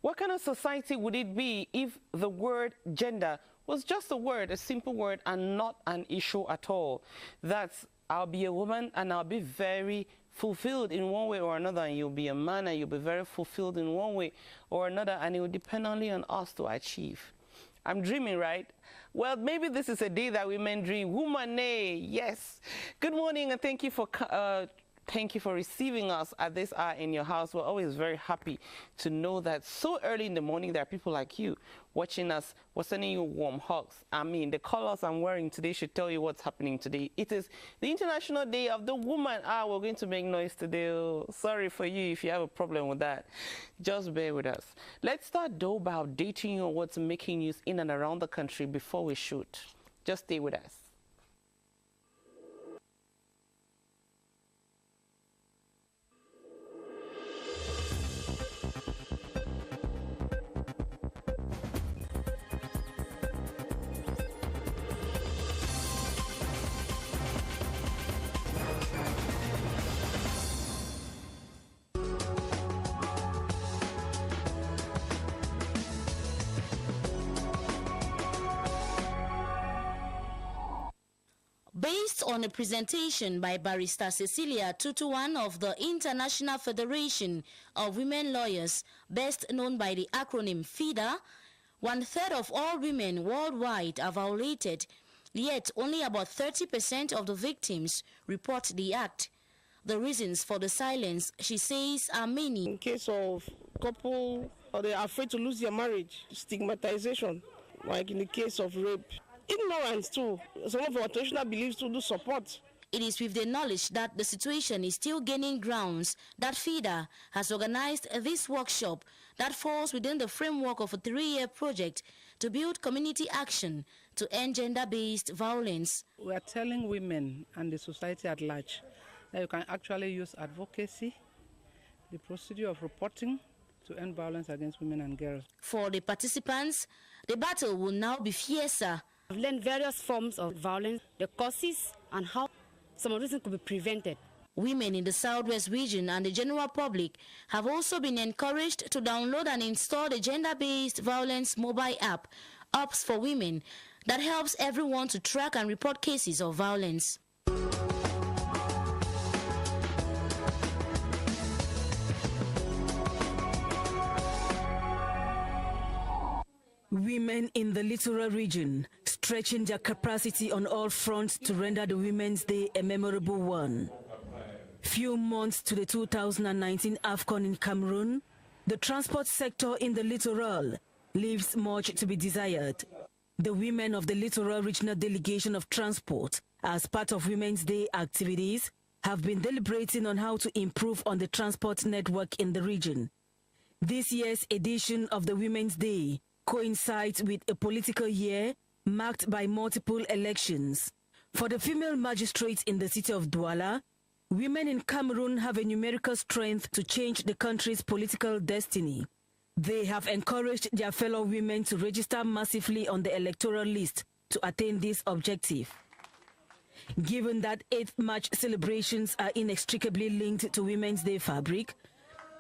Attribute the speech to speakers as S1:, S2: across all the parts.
S1: What kind of society would it be if the word gender was just a word, a simple word, and not an issue at all? That's, I'll be a woman and I'll be very fulfilled in one way or another, and you'll be a man and you'll be very fulfilled in one way or another, and it will depend only on us to achieve. I'm dreaming, right? Well, maybe this is a day that women dream. Woman, yes. Good morning, and thank you for receiving us at this hour in your house. We're always very happy to know that so early in the morning there are people like you watching us. We're sending you warm hugs. I mean, the colors I'm wearing today should tell you what's happening today. It is the International Day of the Woman. We're going to make noise today. Sorry for you if you have a problem with that. Just bear with us. Let's start though by updating you on what's making news in and around the country before we shoot. Just stay with us.
S2: Based on a presentation by Barrister Cecilia Tutuwan of the International Federation of Women Lawyers, best known by the acronym FIDA, 1/3 of all women worldwide are violated, yet only about 30% of the victims report the act. The reasons for the silence, she says, are many.
S3: In case of couple, or they are afraid to lose their marriage, stigmatization, like in the case of rape. Ignorance too. Some of our traditional beliefs too do support.
S2: It is with the knowledge that the situation is still gaining grounds that FIDA has organized this workshop that falls within the framework of a 3-year project to build community action to end gender-based violence.
S4: We are telling women and the society at large that you can actually use advocacy, the procedure of reporting, to end violence against women and girls.
S2: For the participants, the battle will now be fiercer.
S5: I've learned various forms of violence, the causes, and how some of these things could be prevented.
S2: Women in the Southwest region and the general public have also been encouraged to download and install the gender-based violence mobile app, Apps for Women, that helps everyone to track and report cases of violence.
S6: Women in the littoral region stretching their capacity on all fronts to render the Women's Day a memorable one. Few months to the 2019 AFCON in Cameroon, the transport sector in the littoral leaves much to be desired. The women of the Littoral Regional Delegation of Transport, as part of Women's Day activities, have been deliberating on how to improve on the transport network in the region. This year's edition of the Women's Day coincides with a political year marked by multiple elections. For the female magistrates in the city of Douala, women in Cameroon have a numerical strength to change the country's political destiny. They have encouraged their fellow women to register massively on the electoral list to attain this objective. Given that 8th March celebrations are inextricably linked to Women's Day fabric,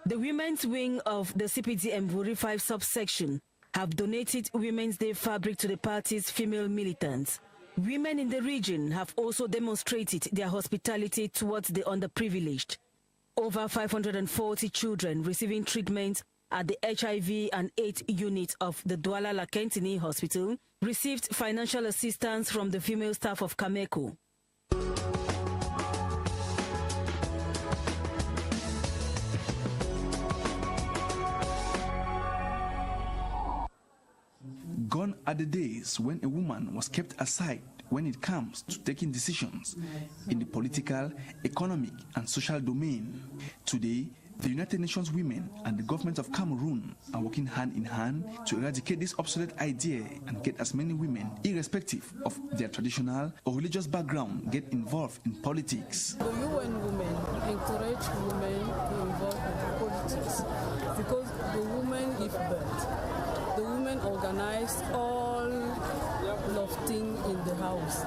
S6: the women's wing of the CPD Mvuri 5 subsection have donated Women's Day fabric to the party's female militants. Women in the region have also demonstrated their hospitality towards the underprivileged. Over 540 children receiving treatment at the HIV and AIDS unit of the Douala Lakentini Hospital received financial assistance from the female staff of Cameco.
S7: Gone are the days when a woman was kept aside when it comes to taking decisions in the political, economic, and social domain. Today, the United Nations Women and the government of Cameroon are working hand in hand to eradicate this obsolete idea and get as many women, irrespective of their traditional or religious background, get involved in politics.
S8: The UN Women encourage women to involve in politics because the women give birth. The women organize all lofting in the house.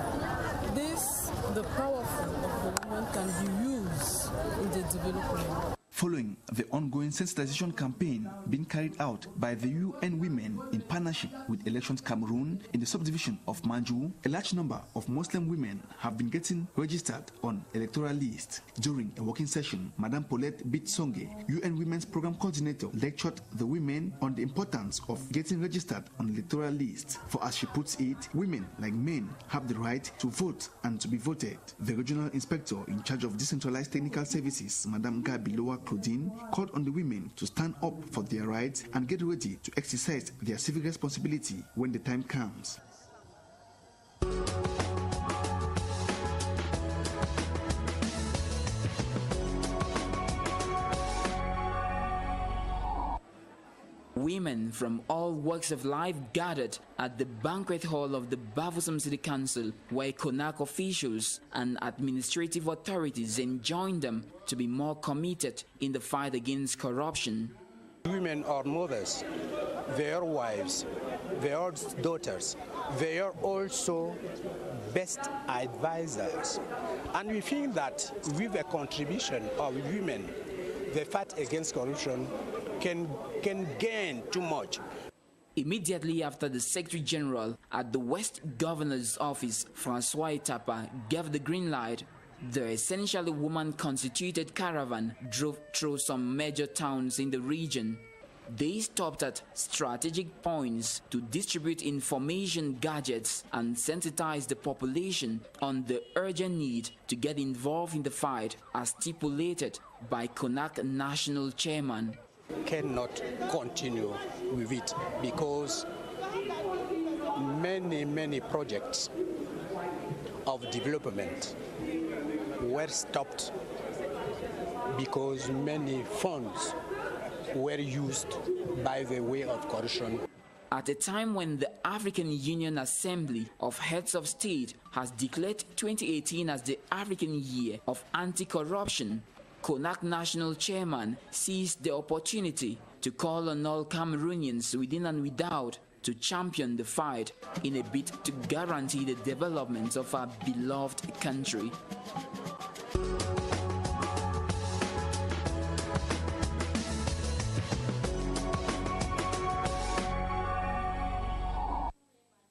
S8: This, the powerful of the women, can be used in the development.
S7: following the ongoing sensitization campaign being carried out by the UN Women in partnership with Elections Cameroun in the subdivision of Manju. A large number of Muslim women have been getting registered on electoral lists. During a working session, Madame Paulette Bitsonge, UN Women's Program Coordinator, lectured the women on the importance of getting registered on electoral lists. For as she puts it, women like men have the right to vote and to be voted. The regional inspector in charge of decentralized technical services, Madame Gabiloa Claudine, called on the women to stand up for their rights and get ready to exercise their civic responsibility when the time comes.
S9: Women from all walks of life gathered at the banquet hall of the Bafoussam City Council, where CONAC officials and administrative authorities enjoined them to be more committed in the fight against corruption.
S10: Women are mothers, they are wives, they are daughters, they are also best advisors. And we think that with the contribution of women, the fight against corruption can gain too much.
S9: Immediately after the Secretary General at the West Governor's Office, Francois Etapa, gave the green light, the essentially woman-constituted caravan drove through some major towns in the region. They stopped at strategic points to distribute information gadgets and sensitize the population on the urgent need to get involved in the fight, as stipulated by CONAC National Chairman.
S10: Cannot continue with it because many projects of development were stopped because many funds were used by the way of corruption.
S9: At a time when the African Union Assembly of Heads of State has declared 2018 as the African Year of Anti-Corruption, CONAC National Chairman seized the opportunity to call on all Cameroonians within and without to champion the fight in a bid to guarantee the development of our beloved country.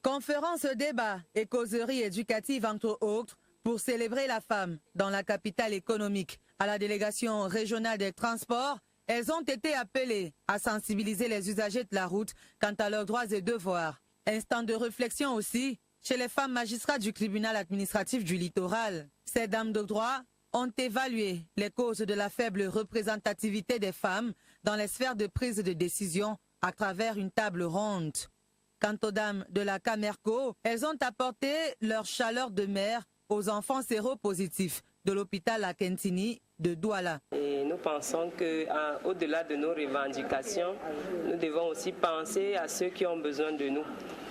S11: Conférences, débats et causeries éducatives entre autres pour célébrer la femme dans la capitale économique. À la délégation régionale des transports, elles ont été appelées à sensibiliser les usagers de la route quant à leurs droits et devoirs. Instant de réflexion aussi chez les femmes magistrats du tribunal administratif du littoral. Ces dames de droit ont évalué les causes de la faible représentativité des femmes dans les sphères de prise de décision à travers une table ronde. Quant aux dames de la Camerco, elles ont apporté leur chaleur de mère aux enfants séropositifs de l'hôpital Akentini de Douala.
S12: Et nous pensons qu'au-delà de nos revendications, nous devons aussi penser à ceux qui ont besoin de nous.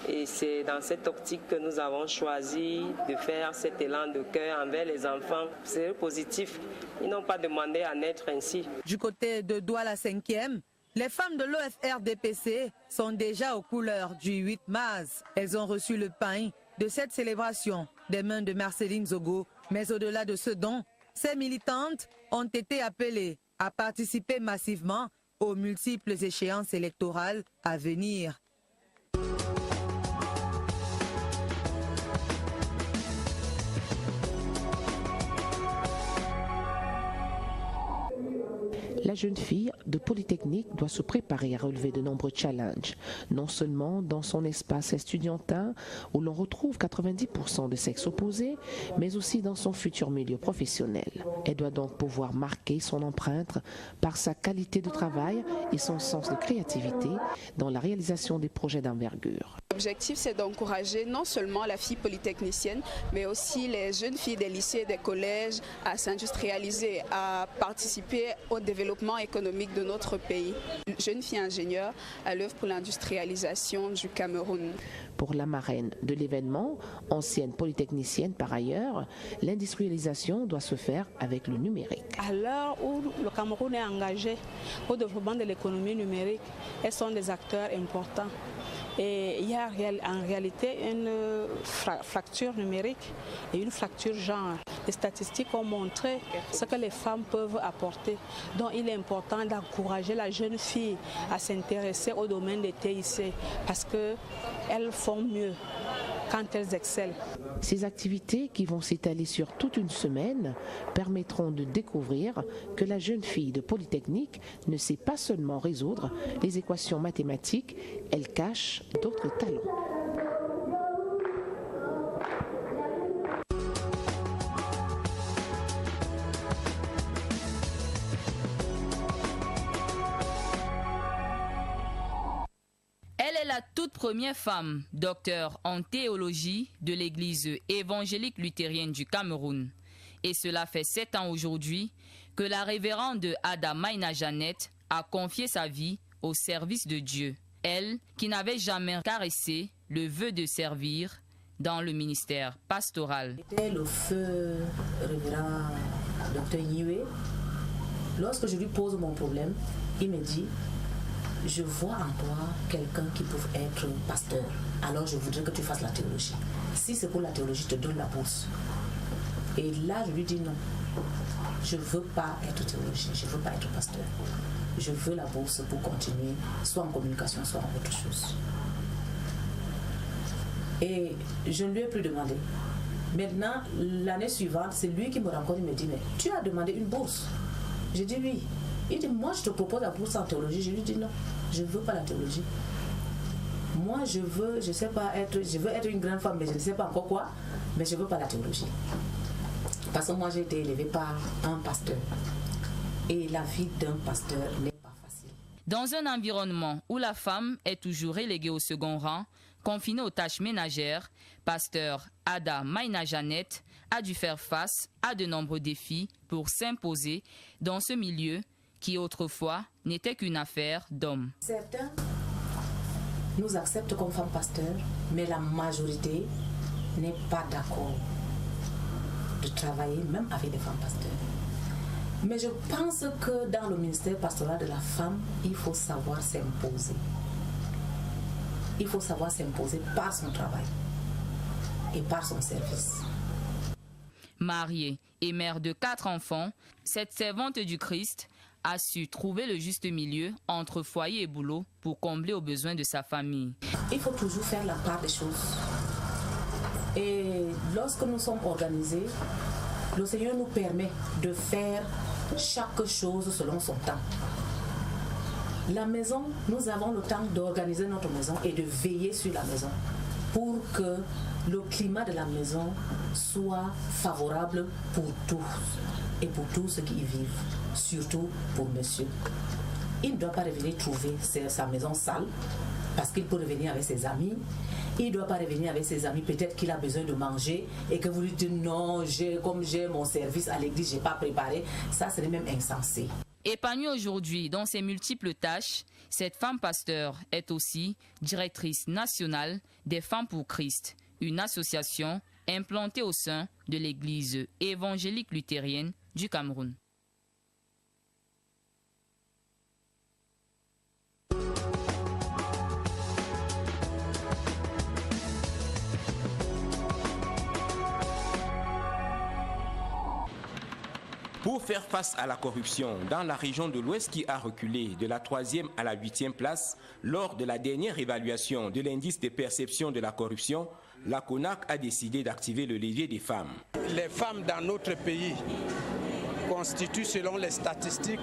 S12: Et c'est dans cette optique que nous avons choisi de faire cet élan de cœur envers les enfants séropositifs. Ils n'ont pas demandé à naître ainsi.
S11: Du côté de Douala 5e, les femmes de l'OFRDPC sont déjà aux couleurs du 8 mars. Elles ont reçu le pain de cette célébration des mains de Marceline Zogo. Mais au-delà de ce don, ces militantes ont été appelées à participer massivement aux multiples échéances électorales à venir.
S13: La jeune fille de Polytechnique doit se préparer à relever de nombreux challenges, non seulement dans son espace estudiantin où l'on retrouve 90% de sexe opposé, mais aussi dans son futur milieu professionnel. Elle doit donc pouvoir marquer son empreinte par sa qualité de travail et son sens de créativité dans la réalisation des projets d'envergure.
S14: L'objectif, c'est d'encourager non seulement la fille polytechnicienne, mais aussi les jeunes filles des lycées et des collèges à s'industrialiser, à participer au développement économique de notre pays. Jeune fille ingénieure à l'œuvre pour l'industrialisation du Cameroun.
S13: Pour la marraine de l'événement, ancienne polytechnicienne par ailleurs, l'industrialisation doit se faire avec le numérique.
S15: À l'heure où le Cameroun est engagé au développement de l'économie numérique, elles sont des acteurs importants. Et il y a en réalité une fracture numérique et une fracture genre. Les statistiques ont montré ce que les femmes peuvent apporter. Donc il est important d'encourager la jeune fille à s'intéresser au domaine des TIC parce qu'elles font mieux quand elles excellent.
S13: Ces activités, qui vont s'étaler sur toute une semaine, permettront de découvrir que la jeune fille de Polytechnique ne sait pas seulement résoudre les équations mathématiques, elle cache d'autres talents.
S16: Elle est la toute première femme docteur en théologie de l'église évangélique luthérienne du Cameroun. Et cela fait 7 ans aujourd'hui que la révérende Ada Maïna Jeannette a confié sa vie au service de Dieu. Elle, qui n'avait jamais caressé le vœu de servir dans le ministère pastoral.
S17: C'était le feu révérend docteur Yue. Lorsque je lui pose mon problème, il me dit: je vois en toi quelqu'un qui peut être pasteur. Alors je voudrais que tu fasses la théologie. Si c'est pour la théologie, je te donne la bourse. Et là, je lui dis non. Je ne veux pas être théologien, je ne veux pas être pasteur. Je veux la bourse pour continuer, soit en communication, soit en autre chose. Et je ne lui ai plus demandé. Maintenant, l'année suivante, c'est lui qui me rencontre, il me dit: mais tu as demandé une bourse? J'ai dit oui. Il dit: moi je te propose la bourse en théologie. Je lui dis non, je ne veux pas la théologie. Moi je veux, je veux être une grande femme, mais je ne sais pas encore quoi, mais je ne veux pas la théologie. Parce que moi j'ai été élevée par un pasteur. Et la vie d'un pasteur n'est pas facile.
S16: Dans un environnement où la femme est toujours reléguée au second rang, confinée aux tâches ménagères, pasteur Ada Maïna Jeannette a dû faire face à de nombreux défis pour s'imposer dans ce milieu qui autrefois n'était qu'une affaire d'hommes.
S17: Certains nous acceptent comme femmes pasteurs, mais la majorité n'est pas d'accord de travailler même avec des femmes pasteurs. Mais je pense que dans le ministère pastoral de la femme, il faut savoir s'imposer. Il faut savoir s'imposer par son travail et par son service.
S16: Mariée et mère de 4 enfants, cette servante du Christ a su trouver le juste milieu entre foyer et boulot pour combler aux besoins de sa famille.
S17: Il faut toujours faire la part des choses. Et lorsque nous sommes organisés, le Seigneur nous permet de faire chaque chose selon son temps. La maison, nous avons le temps d'organiser notre maison et de veiller sur la maison pour que le climat de la maison soit favorable pour tous et pour tous ceux qui y vivent, surtout pour monsieur. Il ne doit pas revenir trouver sa maison sale parce qu'il peut revenir avec ses amis. Il ne doit pas revenir avec ses amis, peut-être qu'il a besoin de manger et que vous lui dites non, comme j'ai mon service à l'église, je n'ai pas préparé. Ça serait même insensé.
S16: Épanouie aujourd'hui dans ses multiples tâches, cette femme pasteur est aussi directrice nationale des Femmes pour Christ, une association implantée au sein de l'église évangélique luthérienne du Cameroun.
S18: Pour faire face à la corruption dans la région de l'Ouest qui a reculé de la 3e à la 8e place lors de la dernière évaluation de l'indice de perception de la corruption, la CONAC a décidé d'activer le levier des femmes.
S10: Les femmes dans notre pays constituent, selon les statistiques,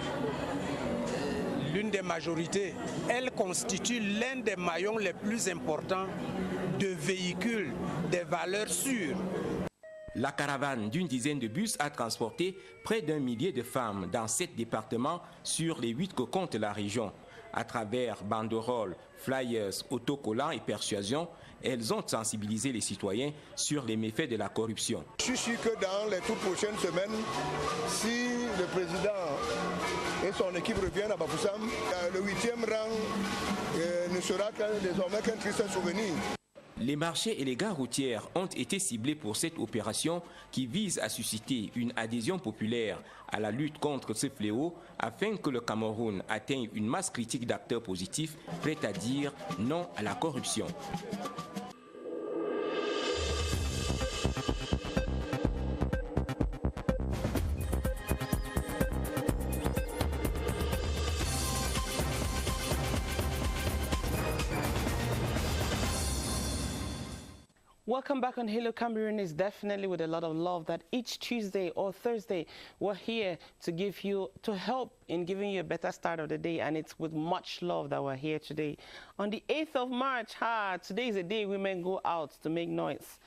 S10: l'une des majorités. Elles constituent l'un des maillons les plus importants de véhicules des valeurs sûres.
S18: La caravane d'une dizaine de bus a transporté près d'1 millier de femmes dans 7 départements sur les 8 que compte la région. À travers banderoles, flyers, autocollants et persuasions, elles ont sensibilisé les citoyens sur les méfaits de la corruption.
S19: Je suis sûr que dans les toutes prochaines semaines, si le président et son équipe reviennent à Bafoussam, le 8e rang ne sera désormais qu'un triste souvenir.
S18: Les marchés et les gares routières ont été ciblés pour cette opération qui vise à susciter une adhésion populaire à la lutte contre ce fléau afin que le Cameroun atteigne une masse critique d'acteurs positifs prêts à dire non à la corruption.
S1: Welcome back on Hello Cameroon. Is definitely with a lot of love that each Tuesday or Thursday we're here to help in giving you a better start of the day, and it's with much love that we're here today. On the 8th of March, today is a day women go out to make noise.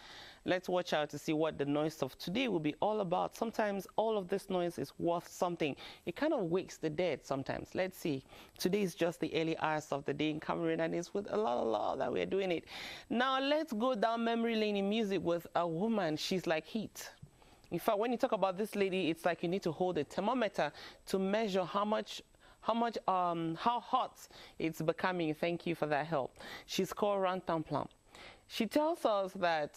S1: Let's watch out to see what the noise of today will be all about. Sometimes all of this noise is worth something. It kind of wakes the dead sometimes. Let's see. Today is just the early hours of the day in Cameroon, and it's with a lot of love that we're doing it. Now let's go down memory lane in music with a woman. She's like heat. In fact, when you talk about this lady, it's like you need to hold a thermometer to measure how hot it's becoming. Thank you for that help. She's called Rantanplan. She tells us that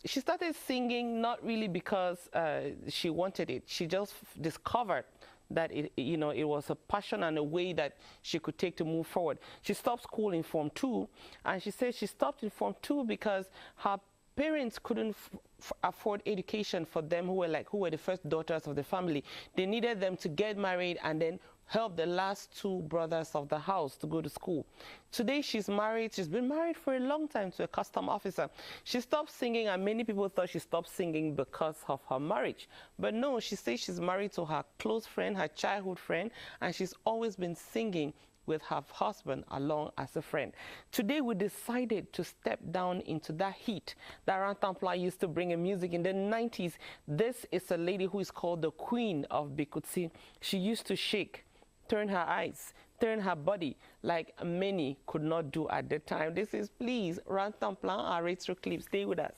S1: she started singing not really because she wanted it. She just discovered that it was a passion and a way that she could take to move forward. She stopped school in Form 2, and she said she stopped in Form 2 because her parents couldn't afford education for them who were the first daughters of the family. They needed them to get married and then help the last two brothers of the house to go to school. Today she's married. She's been married for a long time to a custom officer. She stopped singing, and many people thought she stopped singing because of her marriage. But no, she says she's married to her close friend, her childhood friend, and she's always been singing with her husband along as a friend. Today we decided to step down into that heat that Rantanplan used to bring in music in the 90s. This is a lady who is called the Queen of Bikutsi. She used to shake, turn her eyes, turn her body like many could not do at the time. This is, please, Rantanplan, our retro clip. Stay with us.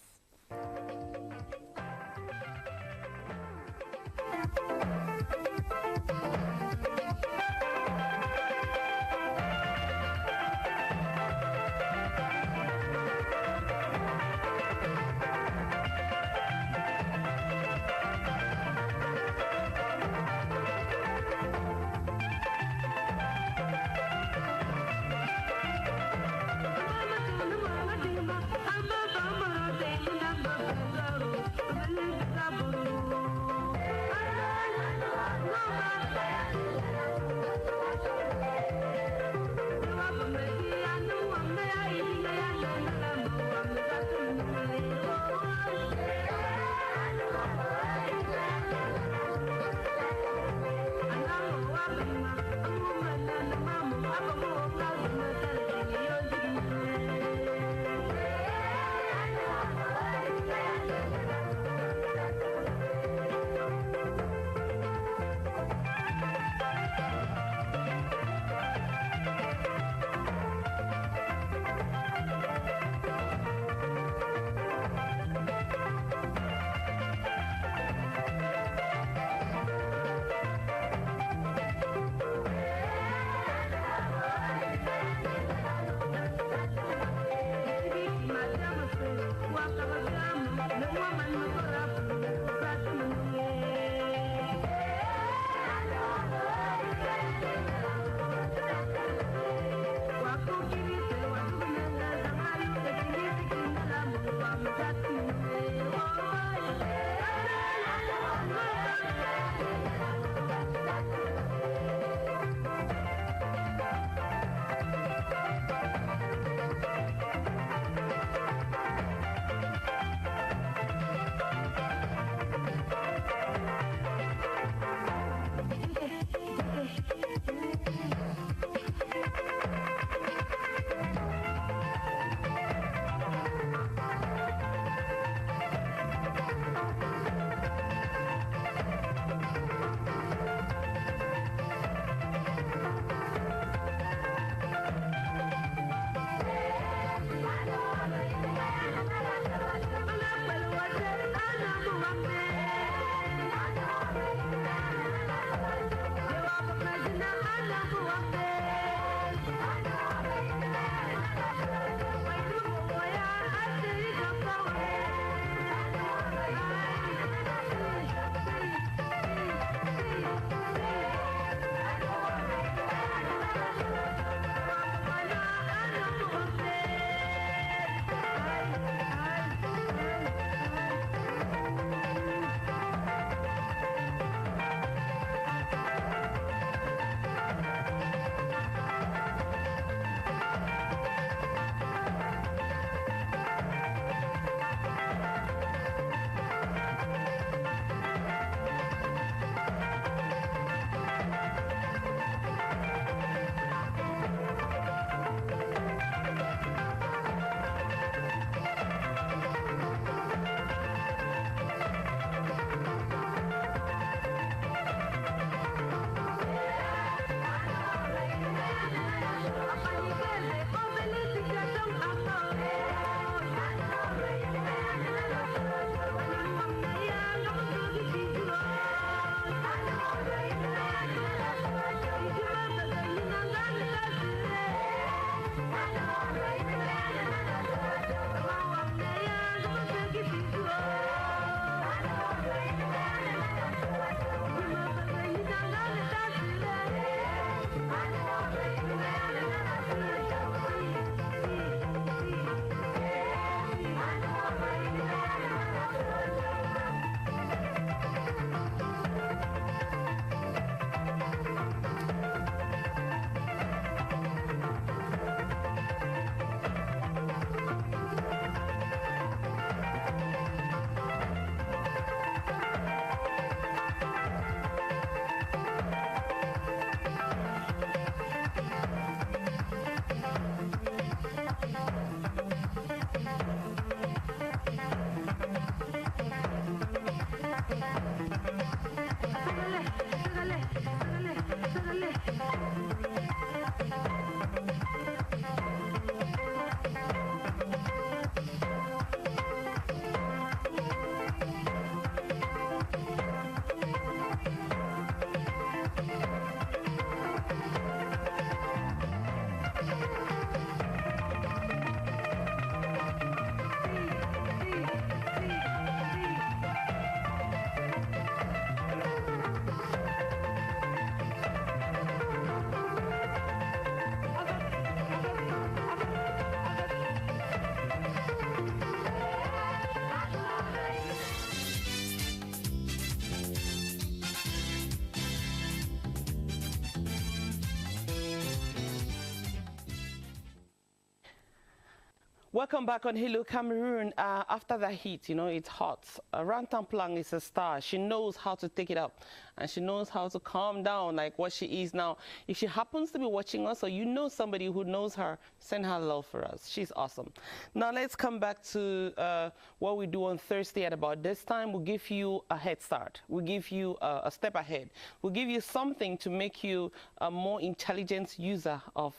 S1: Welcome back on Hello Cameroon. After the heat, you know, it's hot. Rantanplang is a star. She knows how to take it up, and she knows how to calm down like what she is now. If she happens to be watching us, or you know somebody who knows her, send her love for us. She's awesome. Now let's come back to what we do on Thursday at about this time. We'll give you a head start. We'll give you a step ahead. We'll give you something to make you a more intelligent user of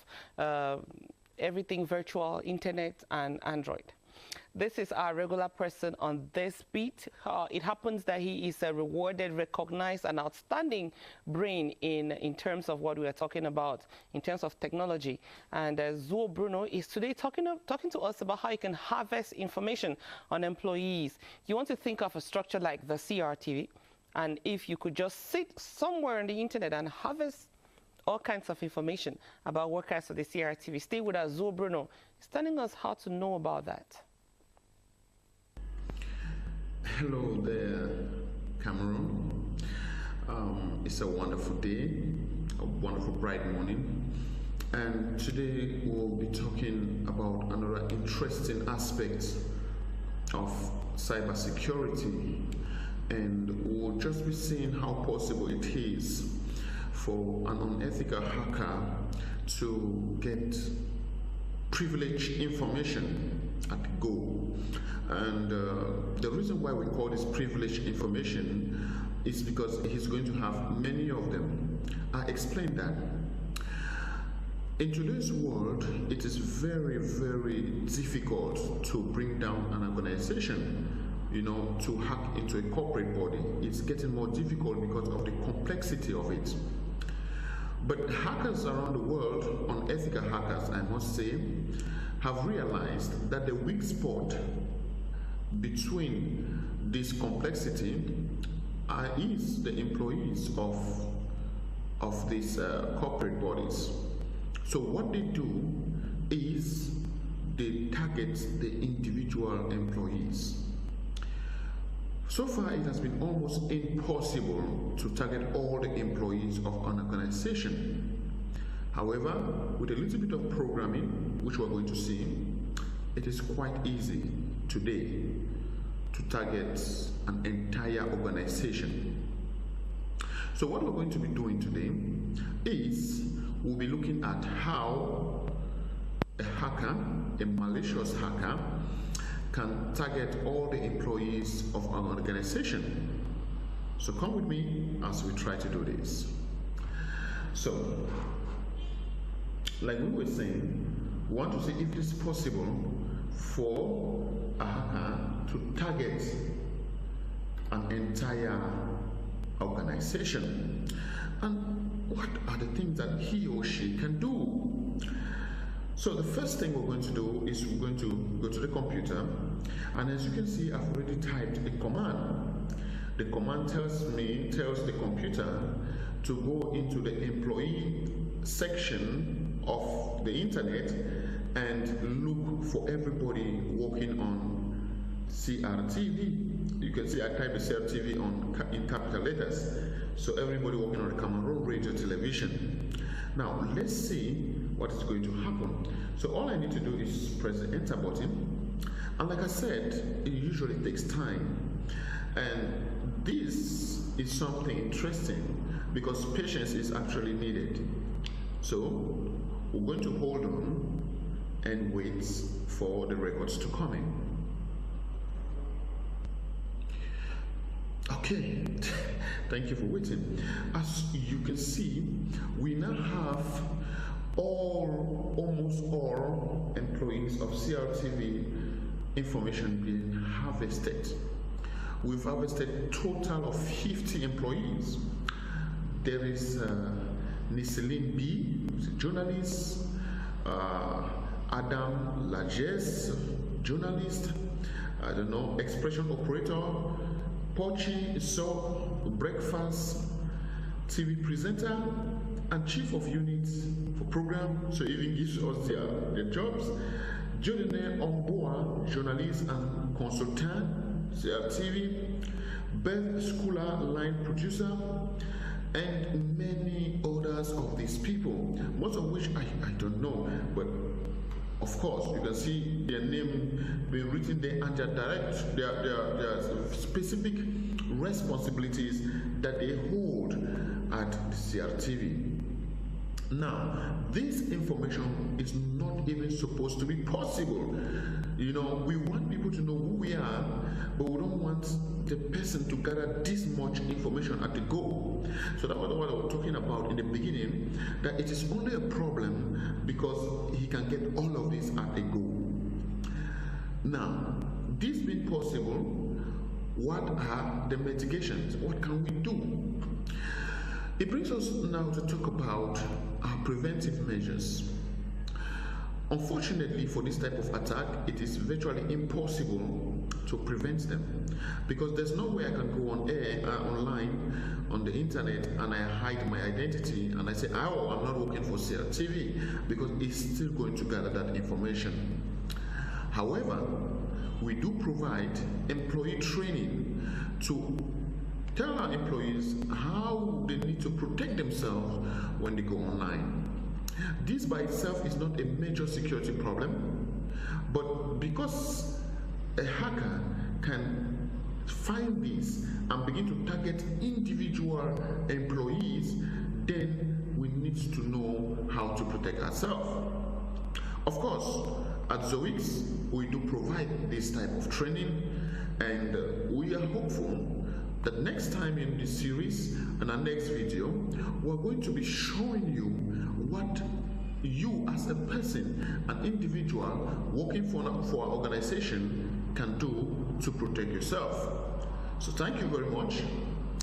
S1: everything virtual, internet, and Android. This is our regular person on this beat. It happens that he is a rewarded, recognized, and outstanding brain in terms of what we are talking about, in terms of technology. And Zuo Bruno is today talking to us about how you can harvest information on employees. You want to think of a structure like the CRTV, and if you could just sit somewhere on the internet and harvest all kinds of information about workers of the CRTV. Stay with us. Zuo Bruno is telling us how to know about that.
S20: Hello there, Cameroon. It's a wonderful day, a wonderful bright morning. And today we'll be talking about another interesting aspect of cybersecurity. And we'll just be seeing how possible it is for an unethical hacker to get privileged information at go. And the reason why we call this privileged information is because he's going to have many of them. I explained that. In today's world, it is very, very difficult to bring down an organization, you know, to hack into a corporate body. It's getting more difficult because of the complexity of it. But hackers around the world, unethical hackers, I must say, have realized that the weak spot between this complexity is the employees of these corporate bodies. So what they do is they target the individual employees. So far, it has been almost impossible to target all the employees of an organization. However, with a little bit of programming, which we're going to see, it is quite easy today to target an entire organization. So what we're going to be doing today is we'll be looking at how a hacker, a malicious hacker, can target all the employees of an organization. So come with me as we try to do this. So, like we were saying, we want to see if it is possible for a hacker to target an entire organization. And what are the things that he or she can do? So the first thing we're going to do is we're going to go to the computer, and as you can see, I've already typed a command. The command tells the computer to go into the employee section of the internet and look for everybody working on CRTV. You can see I type the CRTV in capital letters. So everybody working on the Cameroun radio television. Now let's see what is going to happen. So all I need to do is press the enter button, and like I said, it usually takes time, and this is something interesting because patience is actually needed. So we're going to hold on and wait for the records to come in. Okay, thank you for waiting. As you can see, we now have almost all employees of CRTV information being harvested. We've harvested a total of 50 employees. There is Niceline B, who's a journalist, Adam Lajes, journalist, I don't know, expression operator, Pochi So, breakfast TV presenter, and chief of units for program, so even gives us their jobs. Jodene Omboa, journalist and consultant, CRTV, Beth Schooler, line producer, and many others of these people, most of which I don't know, but Of course, you can see their name being written there, and their specific responsibilities that they hold at CRTV. Now, this information is not even supposed to be possible. You know, we want people to know who we are, but we don't want the person to gather this much information at the go. So that was what I was talking about in the beginning, that it is only a problem because he can get all of this at the go. Now, this being possible, what are the mitigations? What can we do? It brings us now to talk about our preventive measures. Unfortunately, for this type of attack, it is virtually impossible to prevent them, because there's no way I can go on air, online, on the internet, and I hide my identity and I say, oh, I'm not working for CRTV, because it's still going to gather that information. However, we do provide employee training to tell our employees how they need to protect themselves when they go online. This by itself is not a major security problem, but because a hacker can find this and begin to target individual employees, then we need to know how to protect ourselves. Of course, at Zoix, we do provide this type of training, and we are hopeful that next time in this series and our next video, we're going to be showing you what you as a person, an individual working for our organization, can do to protect yourself. So thank you very much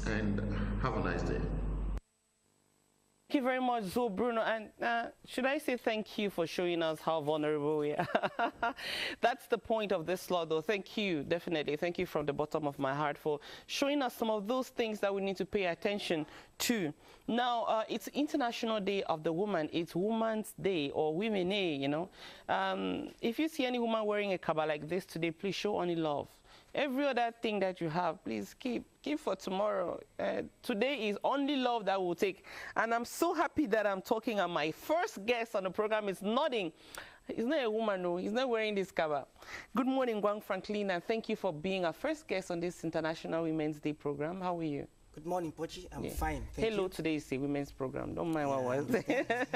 S20: and have a nice day.
S1: Thank you very much, Zoe Bruno. And should I say thank you for showing us how vulnerable we are? That's the point of this law, though. Thank you, definitely. Thank you from the bottom of my heart for showing us some of those things that we need to pay attention to. Now, it's International Day of the Woman. It's Women's Day, or Women Day, you know. If you see any woman wearing a kaba like this today, please show only love. Every other thing that you have, please keep for tomorrow. Today is only love that we'll take. And I'm so happy that I'm talking, and my first guest on the program is nodding. He's not a woman, no. He's not wearing this cover. Good morning, Gwang Franklin, and thank you for being our first guest on this International Women's Day program. How are you?
S21: Good morning, Pochi. I'm fine. Thank
S1: Hello,
S21: you.
S1: today is a women's program. Don't mind what was there.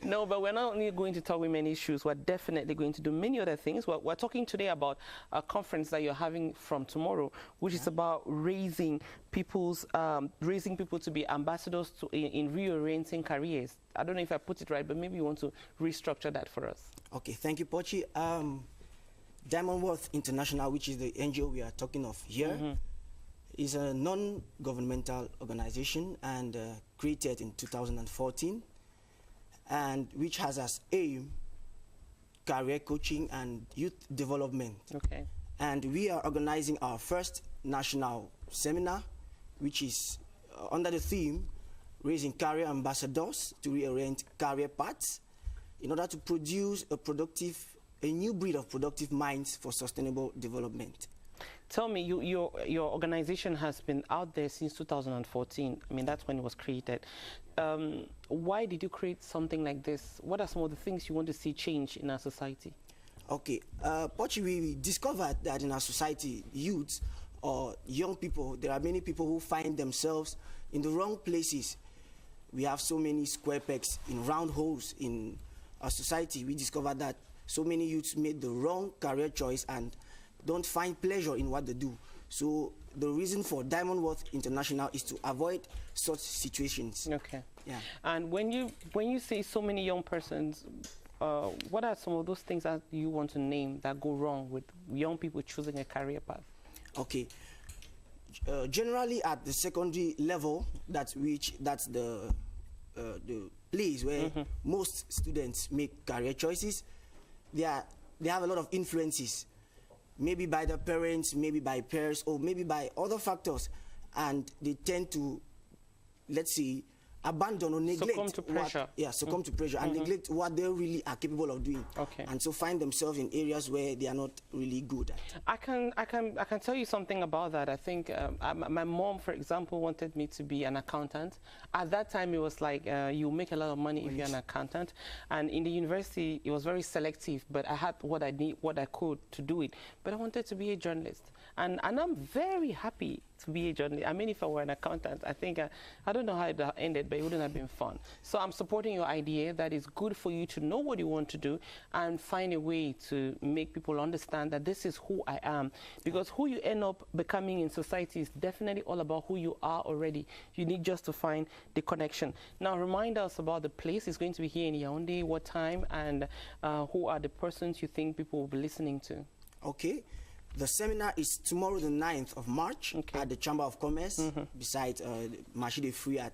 S1: No, but we're not only going to talk women issues, we're definitely going to do many other things. We're talking today about a conference that you're having from tomorrow, which is about raising people to be ambassadors in reorienting careers. I don't know if I put it right, but maybe you want to restructure that for us.
S21: Okay, thank you, Pochi. Diamond Worth International, which is the NGO we are talking of here, is a non-governmental organization and created in 2014, and which has as aim career coaching and youth development.
S1: Okay.
S21: And we are organizing our first national seminar, which is under the theme raising career ambassadors to reorient career paths in order to produce a new breed of productive minds for sustainable development.
S1: Tell me, your organization has been out there since 2014. I mean, that's when it was created. Why did you create something like this? What are some of the things you want to see change in our society?
S21: Okay, Pochi, we discovered that in our society, youths or young people, there are many people who find themselves in the wrong places. We have so many square pegs in round holes in our society. We discovered that so many youths made the wrong career choice and don't find pleasure in what they do. So the reason for Diamond Worth International is to avoid such situations.
S1: Okay.
S21: Yeah.
S1: And when you say so many young persons, what are some of those things that you want to name that go wrong with young people choosing a career path?
S21: Okay. Generally at the secondary level, that's the place where most students make career choices. They have a lot of influences, maybe by their parents, maybe by peers, or maybe by other factors, and they tend to, let's say, abandon or neglect
S1: succumb to pressure.
S21: Succumb to pressure and neglect what they really are capable of doing.
S1: Okay.
S21: And so find themselves in areas where they are not really good at.
S1: I can tell you something about that. I think my mom, for example, wanted me to be an accountant. At that time, it was like you make a lot of money if you're an accountant. And in the university, it was very selective, but I had what I need, what I could to do it. But I wanted to be a journalist. And I'm very happy to be a journalist. I mean, if I were an accountant, I think, I don't know how it ended, but it wouldn't have been fun. So I'm supporting your idea that it's good for you to know what you want to do and find a way to make people understand that this is who I am. Because who you end up becoming in society is definitely all about who you are already. You need just to find the connection. Now, remind us about the place. It's going to be here in Yaoundé, what time, and who are the persons you think people will be listening to?
S21: Okay. The seminar is tomorrow, the 9th of March, at the Chamber of Commerce, beside Marché des Fruits at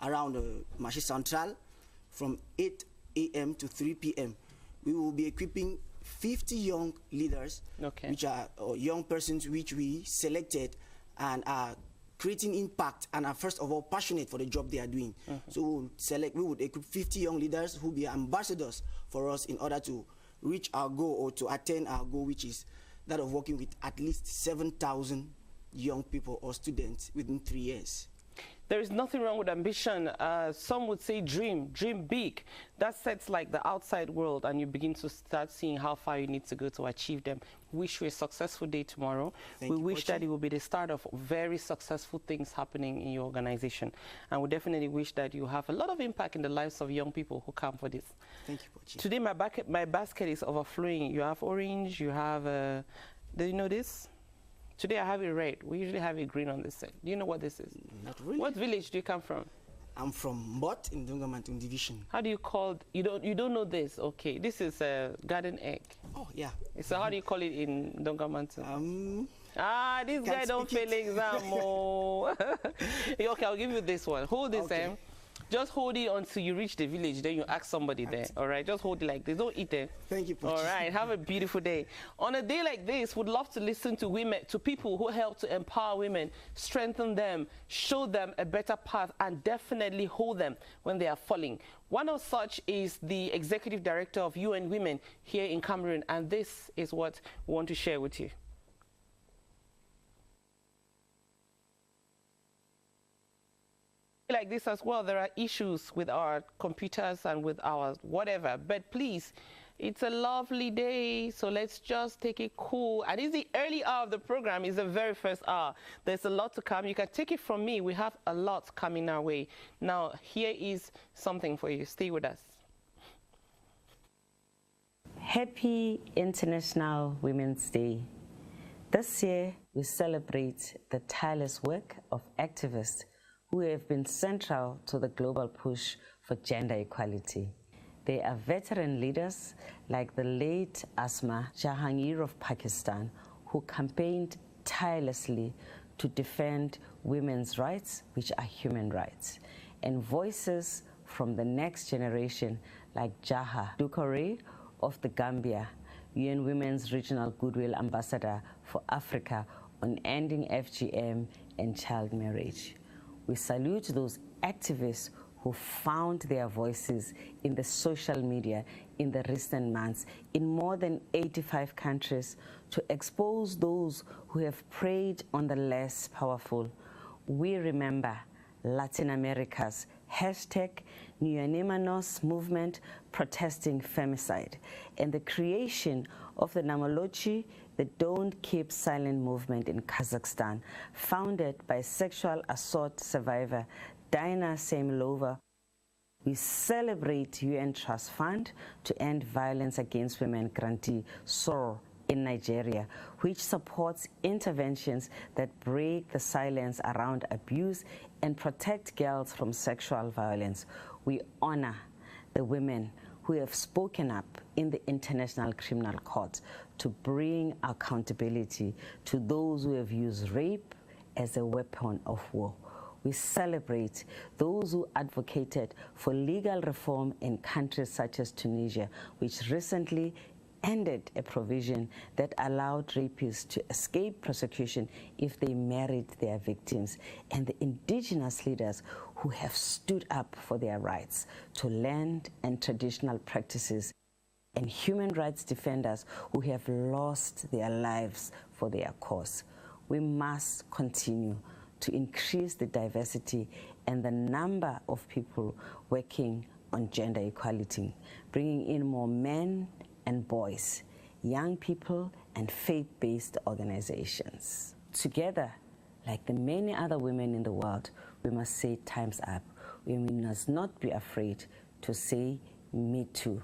S21: around Marché Central, from 8 a.m. to 3 p.m. We will be equipping 50 young leaders, which are young persons which we selected and are creating impact and are first of all passionate for the job they are doing. So we would equip 50 young leaders who will be ambassadors for us in order to reach our goal or to attain our goal, which is that of working with at least 7,000 young people or students within 3 years.
S1: There is nothing wrong with ambition. Some would say dream big. That sets like the outside world and you begin to start seeing how far you need to go to achieve them. Wish you a successful day tomorrow. We wish that it will be the start of very successful things happening in your organization. And we definitely wish that you have a lot of impact in the lives of young people who come for this.
S21: Thank you, Pochi.
S1: Today my basket is overflowing. You have orange, you have, do you know this? Today I have it red. We usually have it green on this side. Do you know what this is?
S21: Not really.
S1: What village do you come from?
S21: I'm from Mbot in Dungamantung division.
S1: How do you call, you don't know this? Okay, this is a garden egg.
S21: Oh, yeah.
S1: So how do you call it in Dungamantung? This guy
S21: Can't
S1: don't
S21: speak
S1: fail exam. Oh. Okay, I'll give you this one. Hold this, just hold it until you reach the village, then you ask somebody there, all right? Just hold it like this, don't eat it.
S21: Thank you, Pochi.
S1: All right, have a beautiful day. On a day like this, we'd love to listen to women, to people who help to empower women, strengthen them, show them a better path, and definitely hold them when they are falling. One of such is the Executive Director of UN Women here in Cameroon, and this is what we want to share with you. Like this as well, there are issues with our computers and with our whatever, but please, it's a lovely day, so let's just take it cool. And it's the early hour of the program, it's the very first hour. There's a lot to come. You can take it from me, we have a lot coming our way. Now here is something for you. Stay with us.
S3: Happy International Women's Day. This year we celebrate the tireless work of activists who have been central to the global push for gender equality. They are veteran leaders like the late Asma Jahangir of Pakistan, who campaigned tirelessly to defend women's rights, which are human rights, and voices from the next generation like Jaha Dukore of the Gambia, UN Women's Regional Goodwill Ambassador for Africa on ending FGM and child marriage. We salute those activists who found their voices in the social media in the recent months in more than 85 countries to expose those who have preyed on the less powerful. We remember Latin America's #Neonemanos movement protesting femicide and the creation of the Namolochi, the Don't Keep Silent movement in Kazakhstan, founded by sexual assault survivor Dina Semilova. We celebrate UN Trust Fund to End Violence Against Women grantee SOR in Nigeria, which supports interventions that break the silence around abuse and protect girls from sexual violence. We honor the women who have spoken up in the International Criminal Court to bring accountability to those who have used rape as a weapon of war. We celebrate those who advocated for legal reform in countries such as Tunisia, which recently ended a provision that allowed rapists to escape prosecution if they married their victims, and the indigenous leaders who have stood up for their rights to land and traditional practices, and human rights defenders who have lost their lives for their cause. We must continue to increase the diversity and the number of people working on gender equality, bringing in more men and boys, young people and faith-based organizations. Together, like the many other women in the world, we must say time's up. We must not be afraid to say me too.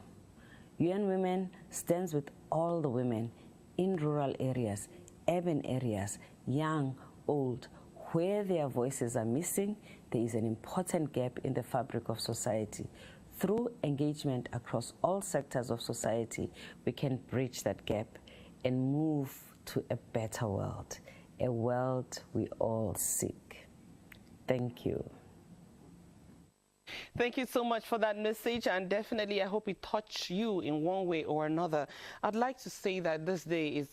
S3: UN Women stands with all the women in rural areas, urban areas, young, old. Where their voices are missing, there is an important gap in the fabric of society. Through engagement across all sectors of society, we can bridge that gap and move to a better world, a world we all seek. Thank you.
S1: Thank you so much for that message, and definitely I hope it touched you in one way or another. I'd like to say that this day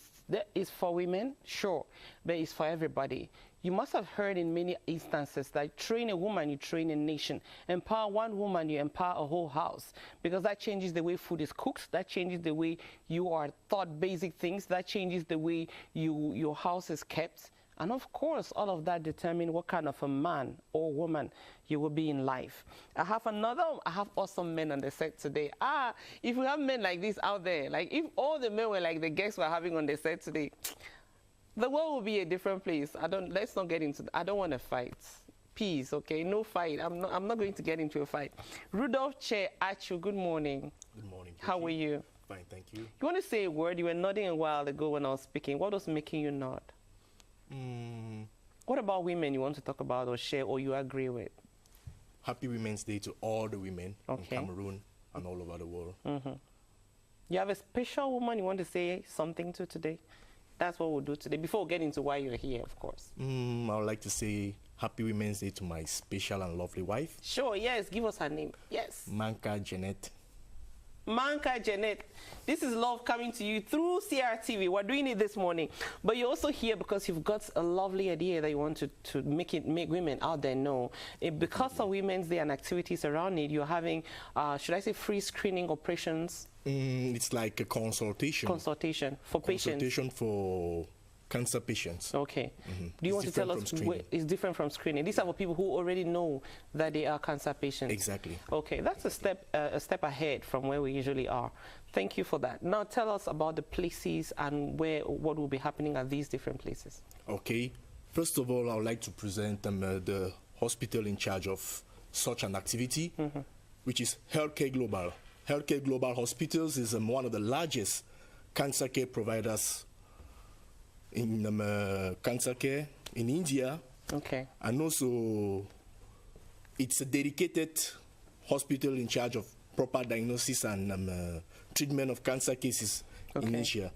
S1: is for women, sure, but it's for everybody. You must have heard in many instances that train a woman, you train a nation. Empower one woman, you empower a whole house, because that changes the way food is cooked, that changes the way you are taught basic things, that changes the way your house is kept. And of course, all of that determines what kind of a man or woman you will be in life. I have awesome men on the set today. If we have men like this out there, like if all the men were like the guests we're having on the set today, the world will be a different place. Let's not get into, I don't want to fight. Peace, okay? No fight. I'm not going to get into a fight. Rudolph Che Achu, good morning.
S4: Good morning.
S1: How are you?
S4: Fine, thank you.
S1: You want to say a word? You were nodding a while ago when I was speaking. What was making you nod? What about women you want to talk about or share or you agree with?
S4: Happy Women's Day to all the women in Cameroon and all over the world.
S1: You have a special woman you want to say something to today? That's what we'll do today, before we get into why you're here, of course.
S4: I would like to say Happy Women's Day to my special and lovely wife.
S1: Sure, yes, give us her name. Yes.
S4: Manka Janet.
S1: Manka Janet, this is love coming to you through CRTV. We're doing it this morning, but you're also here because you've got a lovely idea that you want to make women out there know. Because of Women's Day and activities around it, you're having, should I say, free screening operations?
S4: It's like a consultation.
S1: Consultation for patients.
S4: Consultation for cancer patients.
S1: Okay. Do you want to tell us where it's different from screening? These are for people who already know that they are cancer patients.
S4: Exactly.
S1: Okay, that's a step ahead from where we usually are. Thank you for that. Now tell us about the places and what will be happening at these different places.
S4: Okay. First of all, I would like to present the hospital in charge of such an activity, which is Healthcare Global. Healthcare Global Hospitals is one of the largest cancer care providers in cancer care in India.
S1: Okay.
S4: And also, it's a dedicated hospital in charge of proper diagnosis and treatment of cancer cases in Asia.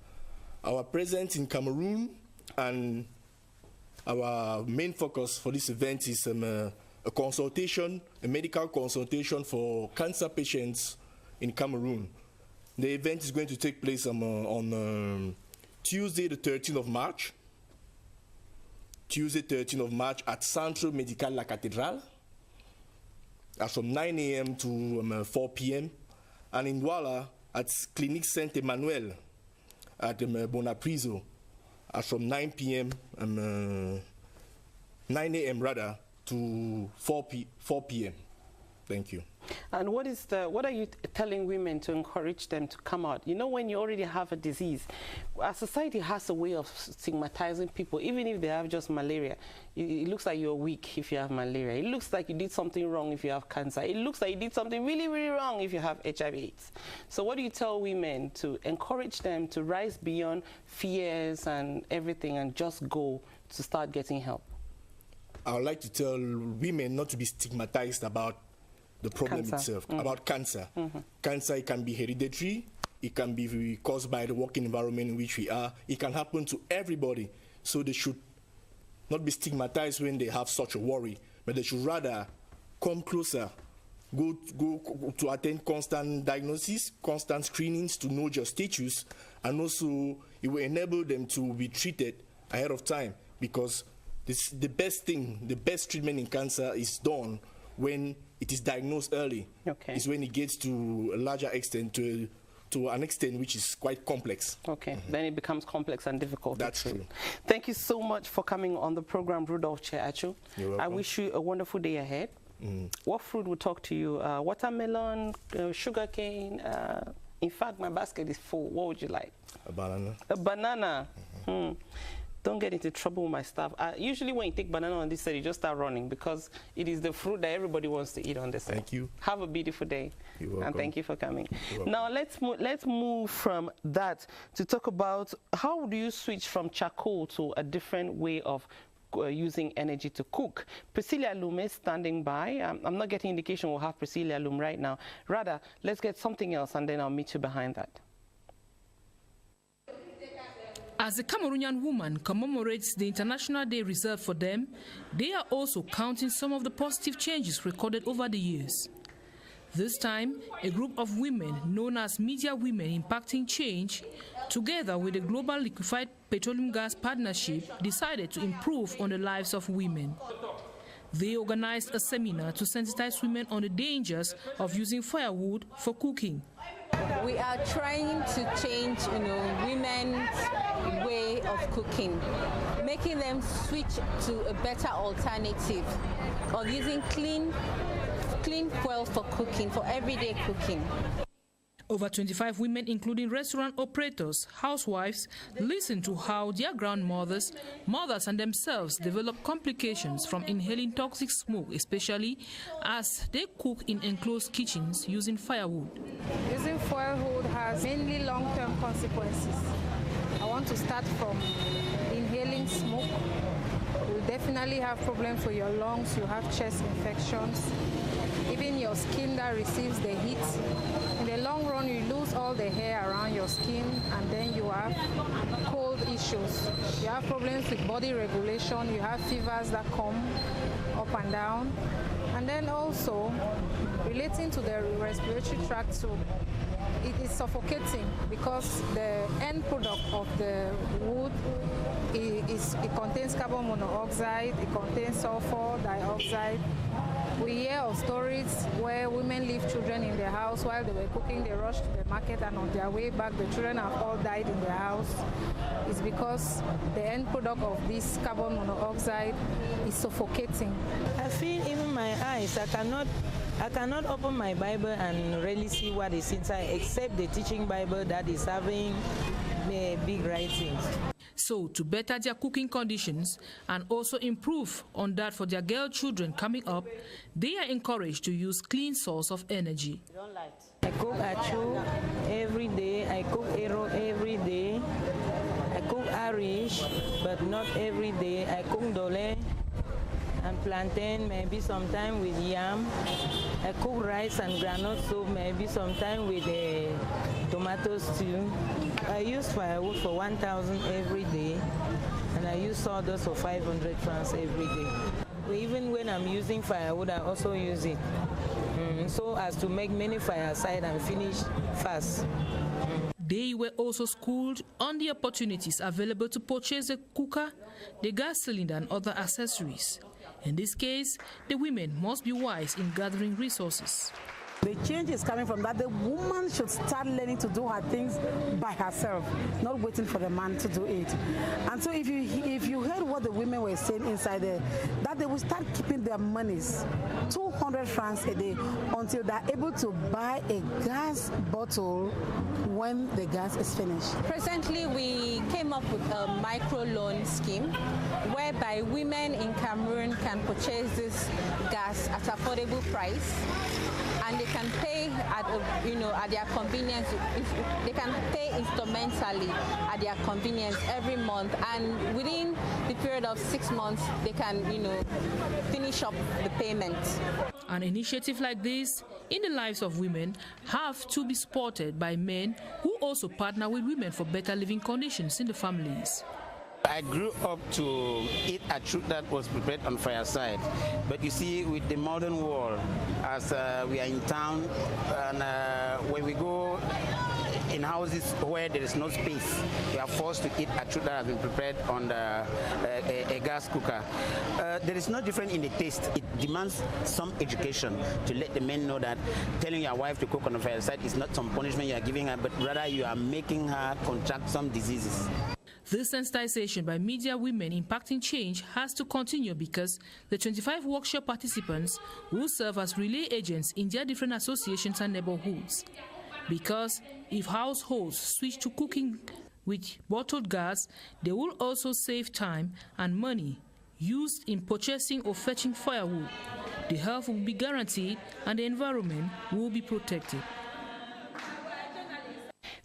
S4: Our presence in Cameroon and our main focus for this event is a consultation, a medical consultation for cancer patients in Cameroon. The event is going to take place on Tuesday, the 13th of March. Tuesday, 13th of March at Centre Médical La Cathédrale from 9 a.m. to 4 p.m. And in Douala at Clinique Saint-Emmanuel at Bonapriso from 9 p.m. 9 a.m. rather to 4 p.m. Thank you.
S1: And what are you telling women to encourage them to come out? You know, when you already have a disease, our society has a way of stigmatizing people, even if they have just malaria. It looks like you're weak if you have malaria. It looks like you did something wrong if you have cancer. It looks like you did something really, really wrong if you have HIV/AIDS. So what do you tell women to encourage them to rise beyond fears and everything and just go to start getting help?
S4: I would like to tell women not to be stigmatized about the problem itself, about cancer. Cancer, it can be hereditary, it can be caused by the working environment in which we are. It can happen to everybody. So they should not be stigmatized when they have such a worry, but they should rather come closer go to attend constant diagnosis, constant screenings to know your status, and also it will enable them to be treated ahead of time, because the best treatment in cancer is done when it is diagnosed early.
S1: Okay.
S4: It's when it gets to a larger extent, to an extent which is quite complex.
S1: Okay, then it becomes complex and difficult.
S4: That's true.
S1: Thank you so much for coming on the program, Rudolph Cheachu.
S4: You're welcome.
S1: I wish you a wonderful day ahead. What fruit would talk to you? Watermelon, sugar cane. In fact, my basket is full. What would you like?
S4: A banana.
S1: A banana. Don't get into trouble with my stuff. Usually when you take banana on this side, you just start running, because it is the fruit that everybody wants to eat on this side.
S4: Thank you.
S1: Have a beautiful day.
S4: You're welcome.
S1: And thank you for coming.
S4: You're welcome.
S1: Now let's move from that to talk about how do you switch from charcoal to a different way of using energy to cook. Priscilla Loom is standing by. I'm not getting indication we'll have Priscilla Loom right now. Rather, let's get something else and then I'll meet you behind that.
S5: As the Cameroonian woman commemorates the International Day reserved for them, they are also counting some of the positive changes recorded over the years. This time, a group of women known as Media Women Impacting Change, together with the Global Liquefied Petroleum Gas Partnership, decided to improve on the lives of women. They organized a seminar to sensitize women on the dangers of using firewood for cooking.
S22: We are trying to change, women's way of cooking, making them switch to a better alternative of using clean fuel for cooking, for everyday cooking.
S5: Over 25 women, including restaurant operators, housewives, listened to how their grandmothers, mothers and themselves develop complications from inhaling toxic smoke, especially as they cook in enclosed kitchens using firewood.
S23: Using firewood has mainly long-term consequences. I want to start from inhaling smoke. You definitely have problems with your lungs, you have chest infections, even your skin that receives the heat. In the long run, you lose all the hair around your skin, and then you have cold issues. You have problems with body regulation, you have fevers that come up and down. And then also, relating to the respiratory tract, so it is suffocating because the end product of the wood it contains carbon monoxide, it contains sulfur dioxide. We hear of stories where women leave children in their house while they were cooking, they rushed to the market, and on their way back, the children have all died in their house. It's because the end product of this carbon monoxide is suffocating.
S24: I feel even my eyes, I cannot open my Bible and really see what is inside, except the teaching Bible that is having big writings.
S5: So, to better their cooking conditions and also improve on that for their girl children coming up, they are encouraged to use clean source of energy.
S24: I cook achu every day, I cook ero every day, I cook Irish, but not every day. I cook dole and plantain, maybe sometime with yam. I cook rice and granite soup, maybe sometime with tomato stew. I use firewood for 1,000 every day, and I use sawdust for 500 francs every day. Even when I'm using firewood, I also use it, so as to make many fireside and finish fast.
S5: They were also schooled on the opportunities available to purchase a cooker, the gas cylinder and other accessories. In this case, the women must be wise in gathering resources.
S25: The change is coming from that the woman should start learning to do her things by herself, not waiting for the man to do it. And so if you heard what the women were saying inside there, that they will start keeping their monies, 200 francs a day, until they're able to buy a gas bottle when the gas is finished.
S22: Presently, we came up with a micro-loan scheme whereby women in Cameroon can purchase this gas at affordable price, and they can pay at their convenience. They can pay instrumentally at their convenience every month, and within the period of 6 months, they can finish up the payment.
S5: An initiative like this in the lives of women have to be supported by men who also partner with women for better living conditions in the families.
S2: I grew up to eat a fruit that was prepared on fireside. But you see, with the modern world, as we are in town, and when we go in houses where there is no space, we are forced to eat a fruit that has been prepared on a gas cooker. There is no difference in the taste. It demands some education to let the men know that telling your wife to cook on the fireside is not some punishment you are giving her, but rather you are making her contract some diseases.
S5: This sensitization by media women impacting change has to continue because the 25 workshop participants will serve as relay agents in their different associations and neighborhoods. Because if households switch to cooking with bottled gas, they will also save time and money used in purchasing or fetching firewood. The health will be guaranteed and the environment will be protected.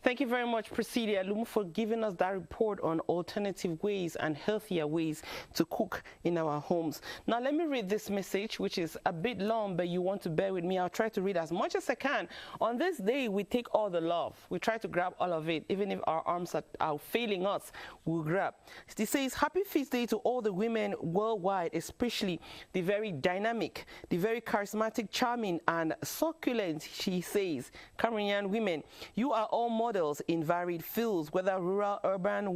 S1: Thank you very much, Presidia Lumu, for giving us that report on alternative ways and healthier ways to cook in our homes. Now, let me read this message, which is a bit long, but you want to bear with me. I'll try to read as much as I can. On this day, we take all the love. We try to grab all of it. Even if our arms are failing us, we'll grab. It says, Happy Feast Day to all the women worldwide, especially the very dynamic, the very charismatic, charming, and succulent, she says, Cameroonian women. You are all models in varied fields, whether rural, urban,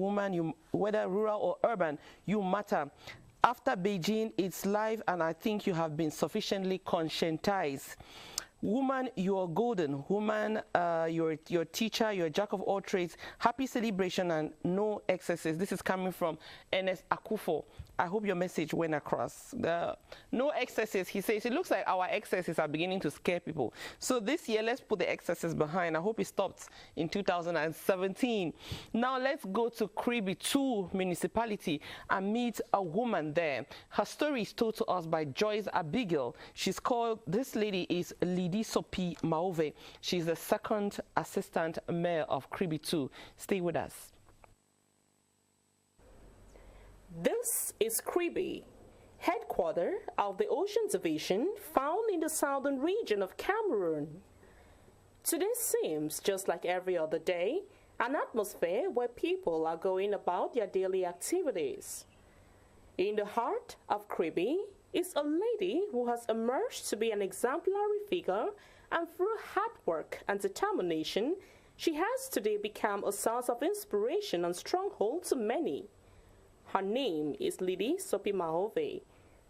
S1: whether rural or urban, you matter. After Beijing, it's live, and I think you have been sufficiently conscientized. Woman, you are golden. Woman, you're teacher, you're a jack of all trades. Happy celebration and no excesses. This is coming from Ernest Akufo. I hope your message went across. No excesses, he says. It looks like our excesses are beginning to scare people. So this year, let's put the excesses behind. I hope it stopped in 2017. Now let's go to Kribi 2 municipality and meet a woman there. Her story is told to us by Joyce Abigail. This lady is Lidi Sopi Maove. She's the second assistant mayor of Kribi 2. Stay with us.
S6: This is Kribi, headquarters of the Ocean Division found in the southern region of Cameroon. Today seems just like every other day, an atmosphere where people are going about their daily activities. In the heart of Kribi is a lady who has emerged to be an exemplary figure, and through hard work and determination, she has today become a source of inspiration and stronghold to many. Her name is Lidi Sopi Maove,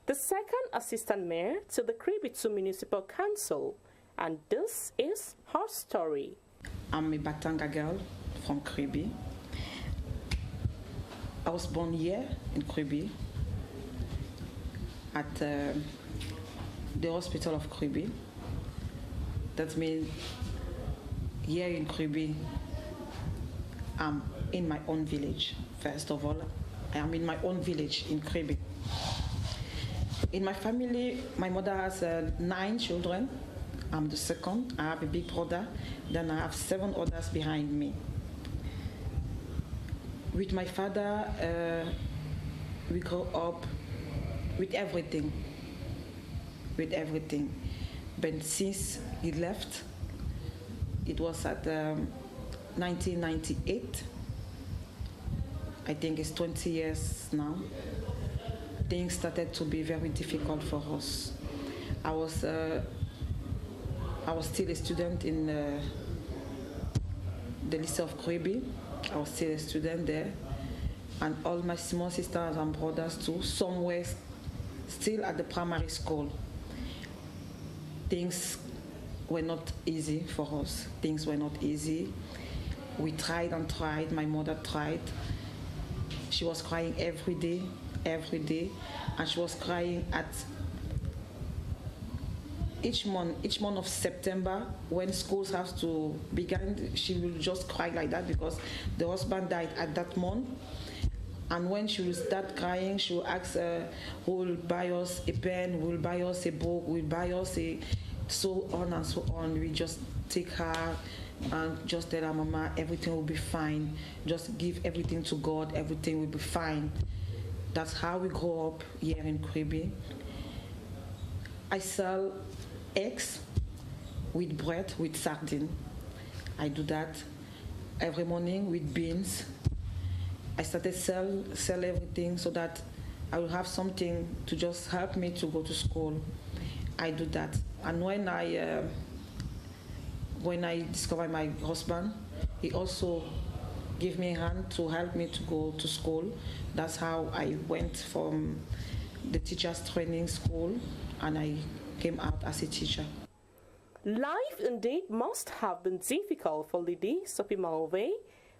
S6: the second assistant mayor to the Kribi 2 Municipal Council, and this is her story.
S7: I'm a Batanga girl from Kribi. I was born here in Kribi at the hospital of Kribi. That means here in Kribi, I'm in my own village, first of all. I am in my own village in Kribi. In my family, my mother has 9 children. I'm the second. I have a big brother. Then I have 7 others behind me. With my father, we grew up with everything. But since he left, it was at 1998. I think it's 20 years now. Things started to be very difficult for us. I was still a student in the Lycée of Kribi. I was still a student there. And all my small sisters and brothers too, some were still at the primary school. Things were not easy for us. Things were not easy. We tried and tried. My mother tried. She was crying every day, and she was crying at each month of September when schools have to begin. She will just cry like that because the husband died at that month. And when she will start crying, she will ask who will buy us a pen, who will buy us a book, who will buy us a so on and so on. We just take her and just tell her, Mama, everything will be fine. Just give everything to God, everything will be fine. That's how we grow up here in Kribi. I sell eggs with bread, with sardine. I do that every morning with beans. I started sell everything so that I will have something to just help me to go to school. I do that. And when I discovered my husband, he also gave me a hand to help me to go to school. That's how I went from the teacher's training school and I came out as a teacher.
S6: Life indeed must have been difficult for Lydie Sopimaove,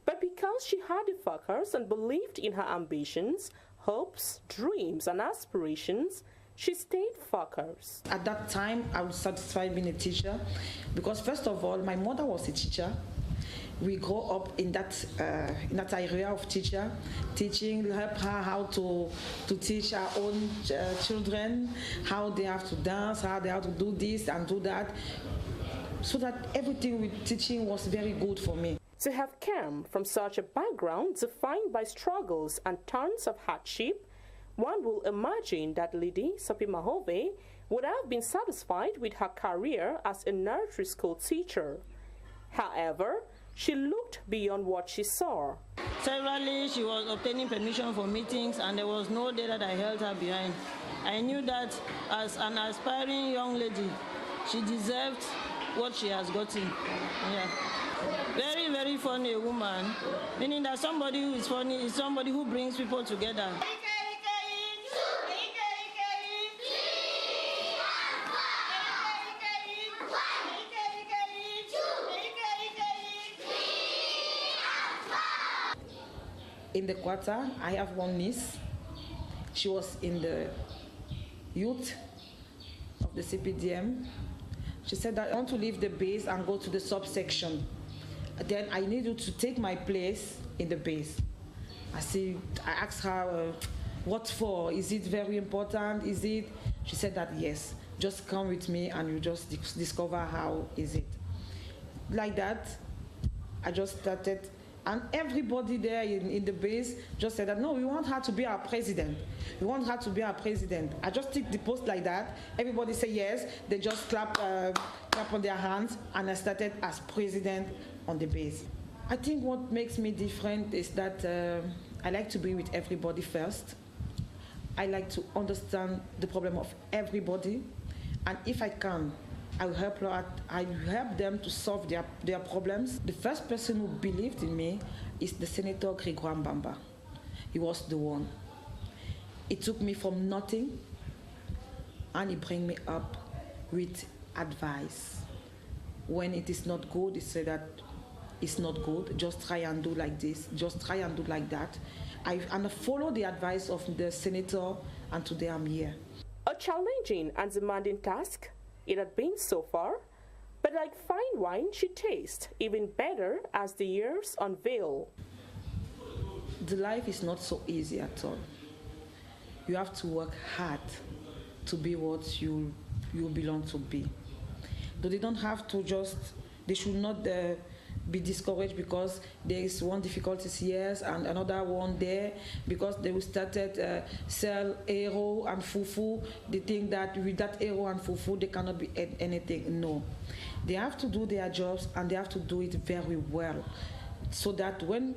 S6: but because she had a focus and believed in her ambitions, hopes, dreams, and aspirations, she stayed focused.
S7: At that time, I was satisfied being a teacher because, first of all, my mother was a teacher. We grew up in that area of teaching, help her how to teach our own children, how they have to dance, how they have to do this and do that, so that everything with teaching was very good for me.
S6: To have come from such a background defined by struggles and tons of hardship, one will imagine that Lydie Sopimaove would have been satisfied with her career as a nursery school teacher. However, she looked beyond what she saw.
S24: Severally, she was obtaining permission for meetings, and there was no day that I held her behind. I knew that as an aspiring young lady, she deserved what she has gotten. Yeah. Very, very funny woman, meaning that somebody who is funny is somebody who brings people together.
S7: In the quarter, I have one niece. She was in the youth of the CPDM. She said that I want to leave the base and go to the subsection. Then I need you to take my place in the base. I asked her, what for? Is it very important? Is it? She said that yes, just come with me and you just discover how is it. Like that, I just started. And everybody there in the base just said that, no, we want her to be our president. We want her to be our president. I just took the post like that. Everybody said yes. They just clap on their hands, and I started as president on the base. I think what makes me different is that I like to be with everybody first. I like to understand the problem of everybody. And if I can, I will help them to solve their problems. The first person who believed in me is the Senator Grégoire Mbamba. He was the one. He took me from nothing and he bring me up with advice. When it is not good, he said that it's not good, just try and do like this, just try and do like that. I follow the advice of the senator, and today I'm here.
S6: A challenging and demanding task it had been so far, but like fine wine, she tastes even better as the years unveil.
S7: The life is not so easy at all. You have to work hard to be what you belong to be. Though they don't have to they should not be discouraged because there is one difficulty here and another one there, because they will started sell arrow and fufu. They think that with that arrow and fufu they cannot be anything. No, they have to do their jobs and they have to do it very well, so that when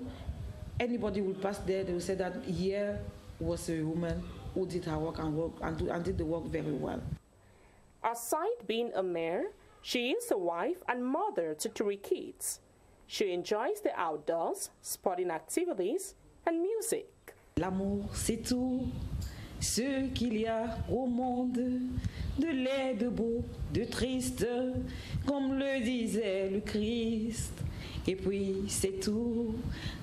S7: anybody will pass there, they will say that here was a woman who did her work and did the work very well.
S6: Aside being a mayor, she is a wife and mother to 3 kids. She enjoys the outdoors, sporting activities, and music.
S7: L'amour, c'est tout ce qu'il y a au monde, de laid, de beau, de triste, comme le disait le Christ. Et puis c'est tout,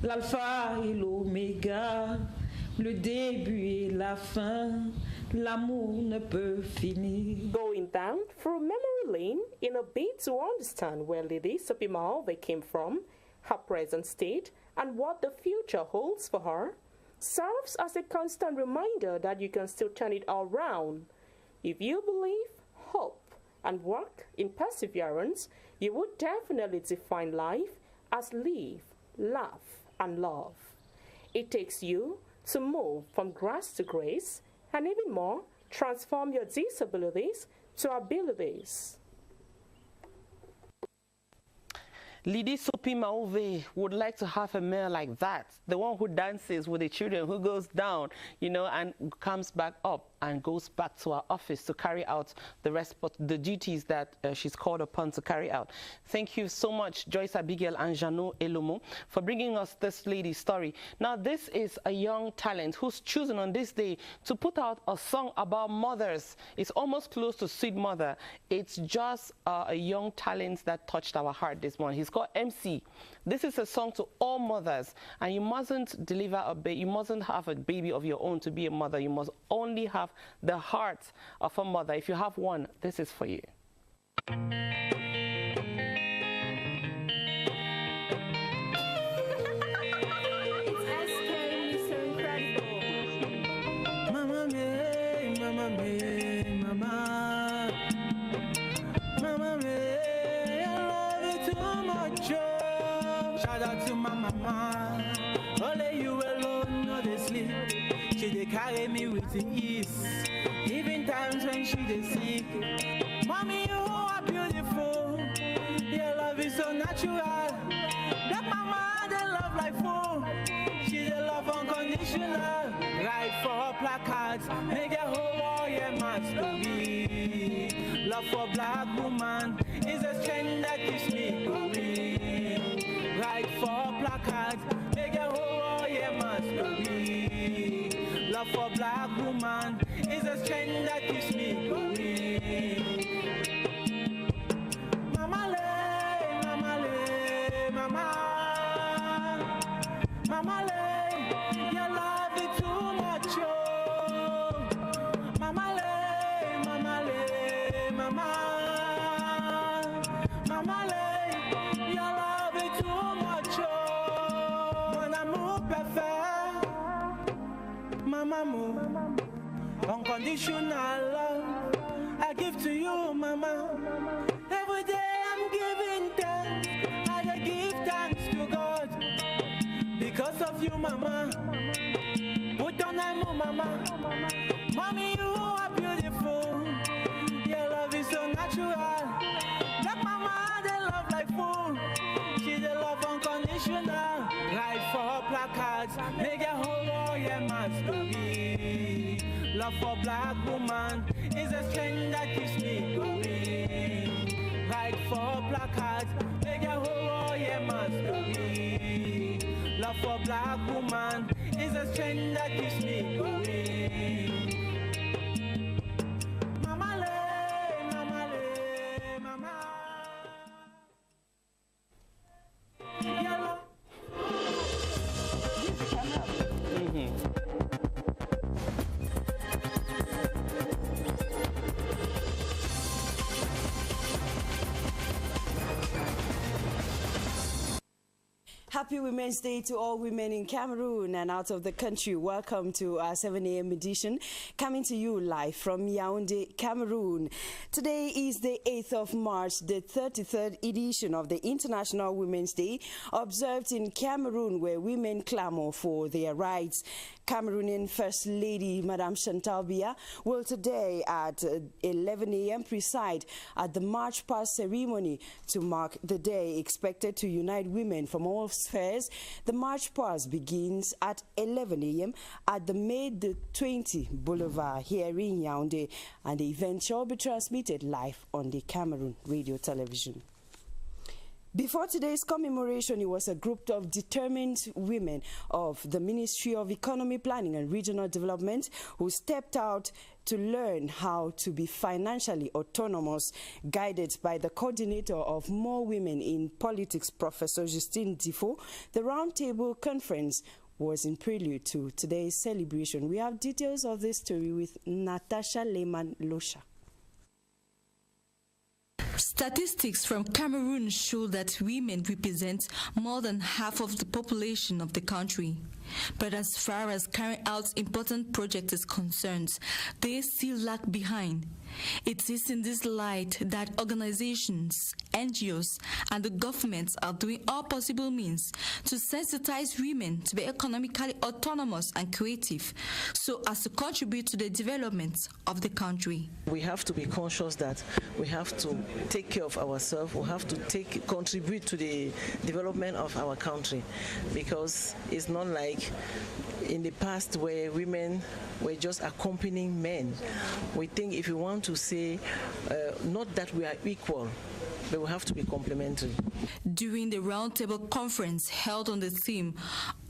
S7: l'alpha et l'oméga, le début et la fin, l'amour ne peut finir.
S6: Going down through memory lane in a bid to understand where Lydie Sopimaove came from, her present state, and what the future holds for her, serves as a constant reminder that you can still turn it all around. If you believe, hope, and work in perseverance, you would definitely define life as live, laugh, and love. It takes you to move from grace to grace, and even more, transform your disabilities to abilities.
S1: Lidi Sopi Maove would like to have a mayor like that, the one who dances with the children, who goes down, you know, and comes back up and goes back to her office to carry out the duties that she's called upon to carry out. Thank you so much, Joyce Abigail and Jano Elomo, for bringing us this lady's story. Now, this is a young talent who's chosen on this day to put out a song about mothers. It's almost close to Sweet Mother. It's just a young talent that touched our heart this morning. He's called MC. This is a song to all mothers, and you mustn't deliver a baby. You mustn't have a baby of your own to be a mother. You must only have the heart of a mother. If you have one, this is for you.
S8: Shout out to my mama, only you alone know they sleep. She dey carry me with the ease, even times when she dey sick. Mommy, you are beautiful, your love is so natural. That mama, they love like fool, she dey love unconditional. Write for her placards, make a whole world yeah, my story. Love for black woman is a strength that keeps me going. Write for placards, make a whole world yeah, my story. Love for black woman is a strength that keeps me going. Mama lay, mama lay, mama. Mama lay, your love is too much, oh. Mama lay, mama lay, mama. Mama lay, your love is too much, oh. Mon amour parfait, mama mo, unconditional love I give to you, mama. Every day I'm giving thanks, I give thanks to God because of you, mama. Put on amour, mama. Mommy, you are beautiful, your love is so natural. That mama, they love like fool, she they love unconditional. Write for her placards, make a whole world yeah, my story. Love for black woman is a strength that keeps me going. Write for her placards, make a whole world yeah, my story. Love for black woman is a strength that keeps me going. Mama lay, mama lay, mama.
S9: Happy Women's Day to all women in Cameroon and out of the country. Welcome to our 7 a.m. edition, coming to you live from Yaoundé, Cameroon. Today is the 8th of March, the 33rd edition of the International Women's Day, observed in Cameroon, where women clamor for their rights. Cameroonian First Lady Madame Chantal Biya will today at 11 a.m. preside at the March Past ceremony to mark the day, expected to unite women from all spheres. The March Past begins at 11 a.m. at the May the 20 Boulevard here in Yaoundé, and the event shall be transmitted live on the Cameroon Radio Television. Before today's commemoration, it was a group of determined women of the Ministry of Economy, Planning and Regional Development who stepped out to learn how to be financially autonomous, guided by the coordinator of More Women in Politics, Professor Justine Difo. The roundtable conference was in prelude to today's celebration. We have details of this story with Natasha Lehman-Losha.
S11: Statistics from Cameroon show that women represent more than half of the population of the country. But as far as carrying out important projects is concerned, they still lag behind. It is in this light that organizations, NGOs, and the governments are doing all possible means to sensitize women to be economically autonomous and creative, so as to contribute to the development of the country.
S12: We have to be conscious that we have to take care of ourselves, we have to contribute to the development of our country, because it's not like in the past where women were just accompanying men. We think if you want to say, not that we are equal, but we have to be complementary.
S11: During the roundtable conference held on the theme,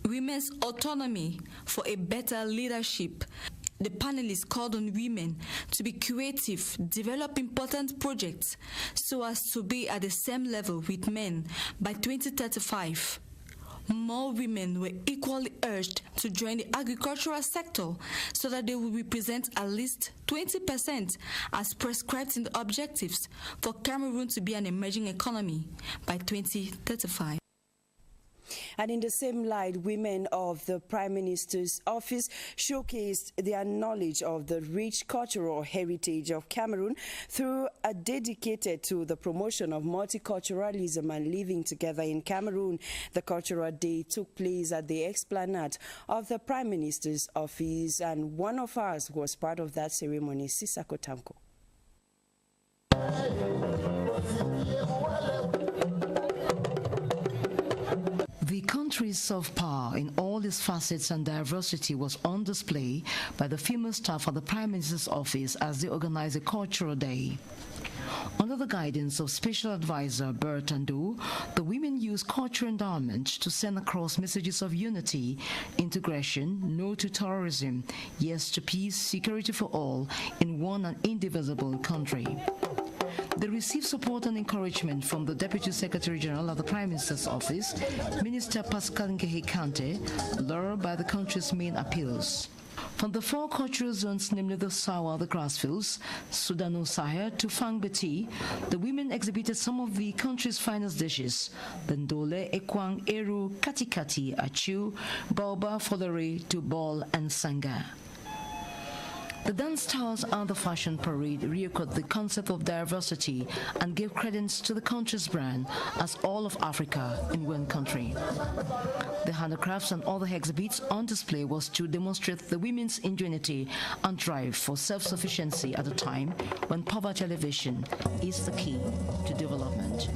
S11: Women's Autonomy for a Better Leadership, the panelists called on women to be creative, develop important projects so as to be at the same level with men by 2035. More women were equally urged to join the agricultural sector so that they will represent at least 20% as prescribed in the objectives for Cameroon to be an emerging economy by 2035.
S9: And in the same light, women of the Prime Minister's office showcased their knowledge of the rich cultural heritage of Cameroon through a dedicated to the promotion of multiculturalism and living together in Cameroon. The Cultural Day took place at the Esplanade of the Prime Minister's office, and one of us was part of that ceremony, Sisako Tanko.
S13: The country's soft power in all its facets and diversity was on display by the female staff at the Prime Minister's office as they organized a Cultural Day. Under the guidance of Special Advisor Bert Ando, the women used cultural endowment to send across messages of unity, integration, no to terrorism, yes to peace, security for all in one and indivisible country. They received support and encouragement from the Deputy Secretary General of the Prime Minister's office, Minister Pascal Ngehe Kante, lured by the country's main appeals. From the 4 cultural zones, namely the Sawa, the Grassfields, Sudano Sahel to Fangbeti, the women exhibited some of the country's finest dishes: the Ndole, Ekwang, Eru, Katikati, Achu, Baoba, Folere to Ball and Sanga. The dance stars and the fashion parade reechoed the concept of diversity and gave credence to the country's brand as all of Africa in one country. The handicrafts and other exhibits on display was to demonstrate the women's ingenuity and drive for self-sufficiency at a time when poverty alleviation is the key to development.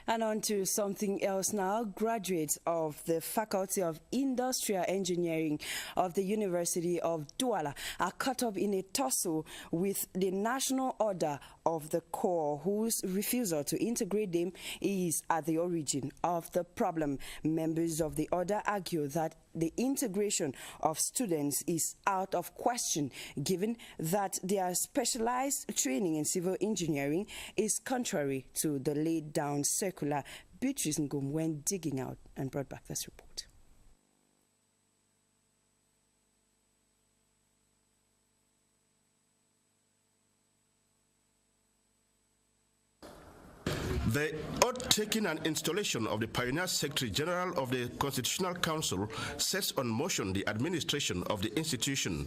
S9: And on to something else now. Graduates of the Faculty of Industrial Engineering of the University of Douala are caught up in a tussle with the National Order of the Corps, whose refusal to integrate them is at the origin of the problem. Members of the order argue that the integration of students is out of question, given that their specialized training in civil engineering is contrary to the laid down circular. Beatrice Ngum went digging out and brought back this report.
S14: The oath-taking and installation of the Pioneer Secretary General of the Constitutional Council sets on motion the administration of the institution.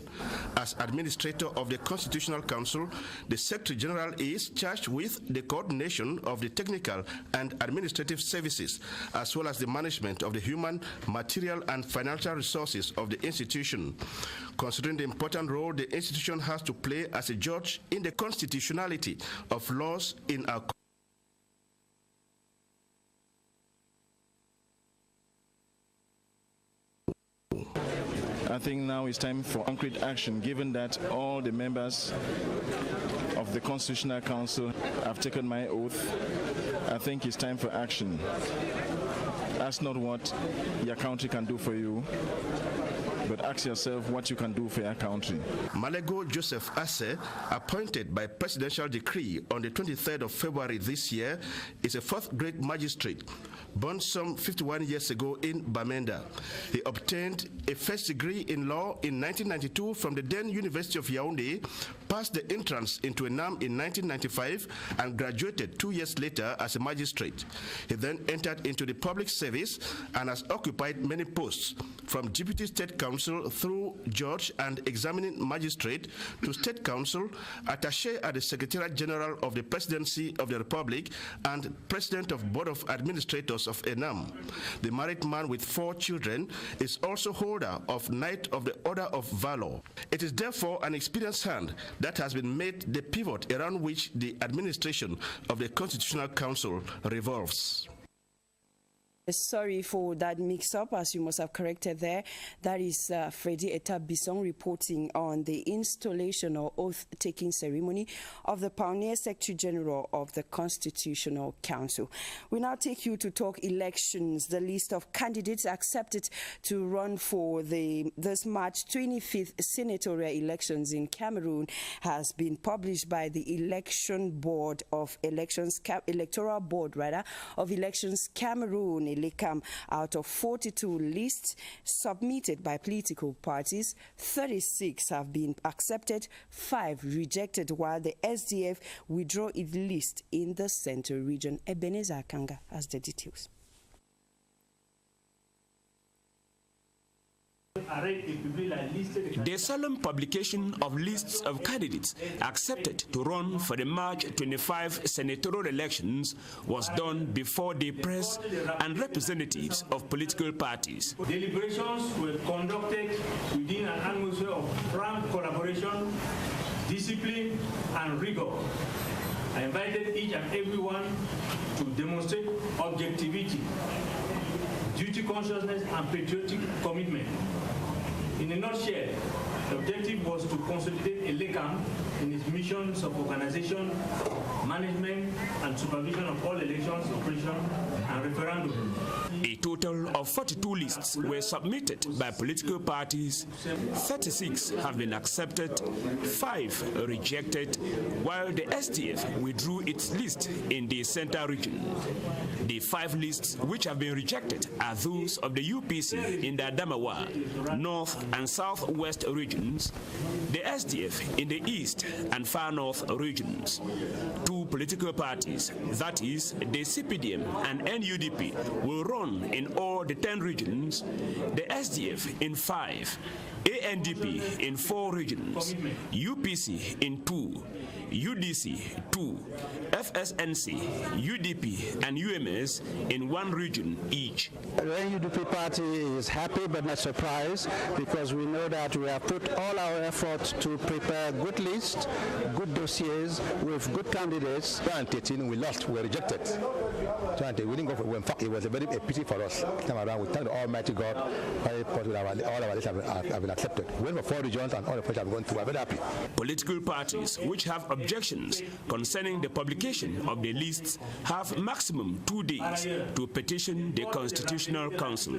S14: As administrator of the Constitutional Council, the Secretary General is charged with the coordination of the technical and administrative services, as well as the management of the human, material, and financial resources of the institution. Considering the important role the institution has to play as a judge in the constitutionality of laws in our
S15: I think now it's time for concrete action, given that all the members of the Constitutional Council have taken my oath. I think it's time for action. Ask not what your country can do for you, but ask yourself what you can do for your country.
S14: Malego Joseph Asse, appointed by presidential decree on the 23rd of February this year, is a fourth-grade magistrate, born some 51 years ago in Bamenda. He obtained a first degree in law in 1992 from the then University of Yaoundé, passed the entrance into ENAM in 1995, and graduated 2 years later as a magistrate. He then entered into the public service and has occupied many posts, from Deputy State Counsel Council through judge and examining magistrate to State Council, attaché at the Secretariat General of the Presidency of the Republic, and President of Board of Administrators of ENAM. The married man with 4 children is also holder of Knight of the Order of Valor. It is therefore an experienced hand that has been made the pivot around which the administration of the Constitutional Council revolves.
S9: Sorry for that mix-up, as you must have corrected there. That is Freddy Etabisson reporting on the installation or oath-taking ceremony of the Pioneer Secretary General of the Constitutional Council. We now take you to talk elections. The list of candidates accepted to run for this March 25th senatorial elections in Cameroon has been published by the Electoral Board of Elections Cameroon. Out of 42 lists submitted by political parties, 36 have been accepted, 5 rejected, while the SDF withdraw its list in the Central region. Ebenezer Kanga has the details.
S10: The solemn publication of lists of candidates accepted to run for the March 25 senatorial elections was done before the press and representatives of political parties.
S16: Deliberations were conducted within an atmosphere of frank collaboration, discipline, and rigor. I invited each and everyone to demonstrate objectivity, duty consciousness, and patriotic commitment. In a nutshell, the objective was to consolidate ELECAM in its missions of organization, management, and supervision of all elections, operation, and referendum.
S10: A total of 42 lists were submitted by political parties. 36 have been accepted, 5 rejected, while the SDF withdrew its list in the Central region. The 5 lists which have been rejected are those of the UPC in the Adamawa, North and Southwest regions, the SDF in the East and Far North regions. 2 political parties, that is, the CPDM and NUDP, will run in all the 10 regions, the SDF in 5, ANDP in 4 regions, UPC in 2, UDC 2, FSNC, UDP, and UMS in 1 region each.
S17: The UDP party is happy but not surprised, because we know that we have put all our efforts to prepare good lists, good dossiers with good candidates.
S18: 2018 we lost, we were rejected. 20, we didn't go for, in fact, it was a pity for us. Time around, we thank the Almighty God, all our lists have been accepted. We went for 4 regions and all the parties have gone through. We're very happy.
S10: Political parties which have objections concerning the publication of the lists have maximum 2 days to petition the Constitutional Council.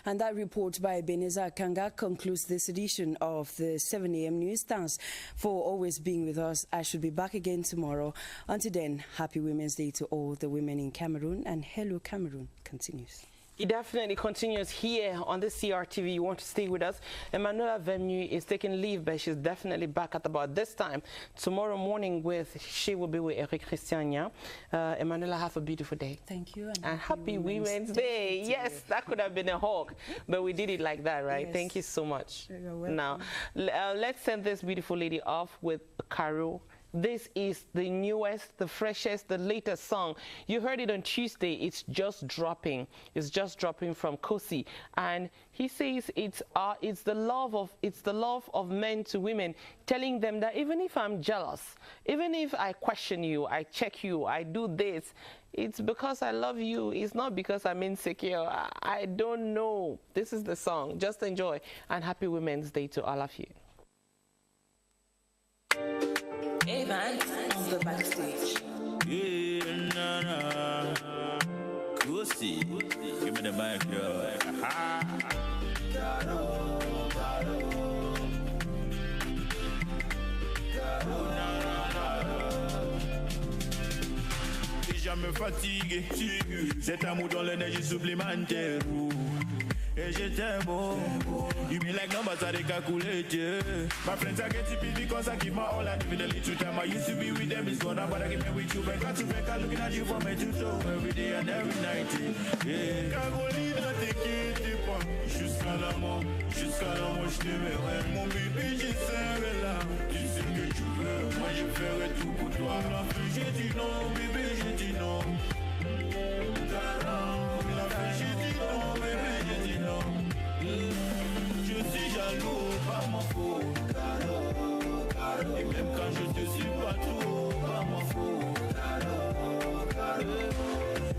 S9: And that report by Ebenezer Kanga concludes this edition of the 7 a.m. news. Thanks for always being with us. I should be back again tomorrow. Until then, happy Women's Day to all the women in Cameroon, and Hello Cameroon continues.
S1: It definitely continues here on the CRTV. You want to stay with us? Emanuela Venu is taking leave, but she's definitely back at about this time tomorrow morning. She will be with Eric Christiania. Emanuela, have a beautiful day.
S9: Thank you.
S1: And happy Women's Day. Yes, that could have been a hug, but we did it like that, right? Yes. Thank you so much.
S9: You're welcome.
S1: Now, let's send this beautiful lady off with Caro. This is the newest, the freshest, the latest song. You heard it on Tuesday. It's just dropping. It's just dropping from Kosi, and he says it's the love of men to women, telling them that even if I'm jealous, even if I question you, I check you, I do this, it's because I love you. It's not because I'm insecure. I don't know. This is the song. Just enjoy, and happy Women's Day to all of you.
S19: Evan on the backstage.
S26: Yeah, nah, nah. Pussy. Give me the mic, yo. Déjà me fatigué, cet amour dans l'énergie supplémentaire. et j'étais beau. You mean like numbers are they calculated? My friends are getting busy because I give my all and even the little time I used to be with them is gone, but I get me with you. Back to back, looking at you from head to toe every day and every night. Yeah. Carolina, t'inquiète pas, jusqu'à la mort, je t'aimerai. Mon bébé, je serai là. Tu sais que tu veux, moi je ferai tout pour toi. La fille, j'ai dit non, bébé, j'ai dit non. La fille, j'ai dit non, bébé, j'ai dit non. Je suis jaloux, pas mon faute. Et même quand je te suis pas trop, pas mon faute.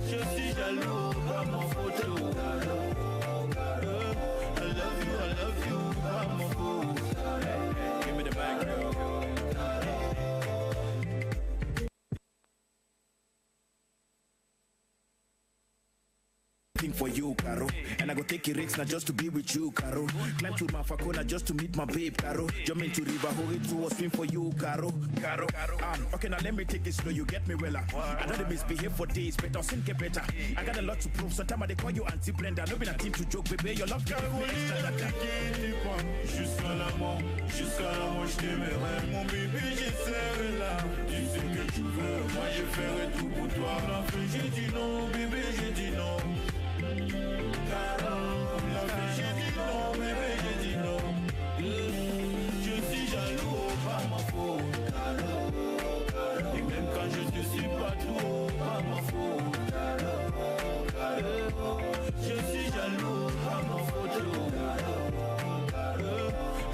S26: Je suis jaloux, pas mon faute. I love you, pas mon faute. Give me the back, girl. For you, Caro, and I go take a risk not just to be with you, Caro. Climb to my Fakona just to meet my babe, Caro. Jump into river, hold it to a swim for you, Caro. Okay, now let me take it slow, you get me well. I know they misbehave for days, but I'll soon get better. I got a lot to prove, sometimes they call you Auntie Brenda. No been a team to joke, baby, your love can't go jusqu'à la mort, je t'aimerai. Mon bébé, je serai là. Tu sais que tu veux, moi je ferai tout pour toi. La fille, j'ai dit non, bébé, j'ai dit non. J'ai dit non, bébé, j'ai dit non. Je suis jaloux, pas ma faute. Et même quand je te suis pas trop, pas ma faute. Je suis jaloux, pas ma faute.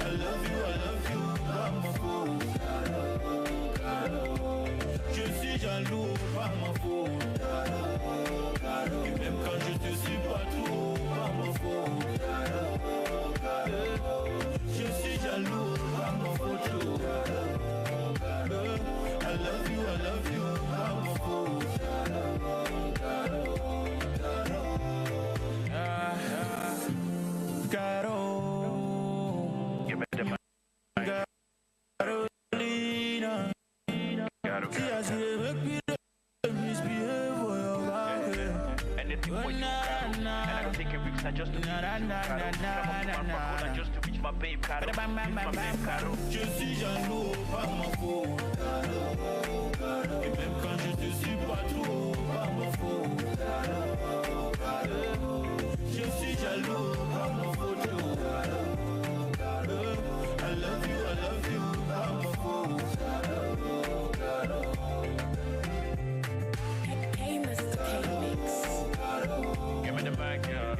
S26: I love you, pas ma faute. Je suis jaloux, pas ma faute. Et même quand je te suis pas trop, pas ma faute. Je suis jaloux, pas ma faute. I love you, pas ma faute. Caro, give me the mic. Carolina, see as you make me misbehave for your back. Anything for you, Caro. And I don't take a risk, I just to just to reach my babe, Caro. Je suis jaloux, pas ma faute. Et même quand je te suis pas trop, pas ma faute. Je suis jaloux, pas ma faute. I love you, pas ma faute.
S19: Hey, Mr. K-Mix.
S26: Give me the mic, girl.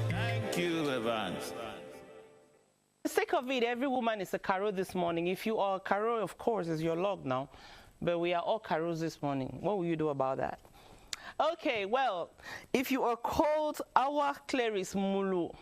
S26: Thank you, Evans.
S1: For the sake of it, every woman is a Caro this morning. If you are a Caro, of course, it's your log now. But we are all Caros this morning. What will you do about that? Okay, well, if you are called Awa Clarice Mulu,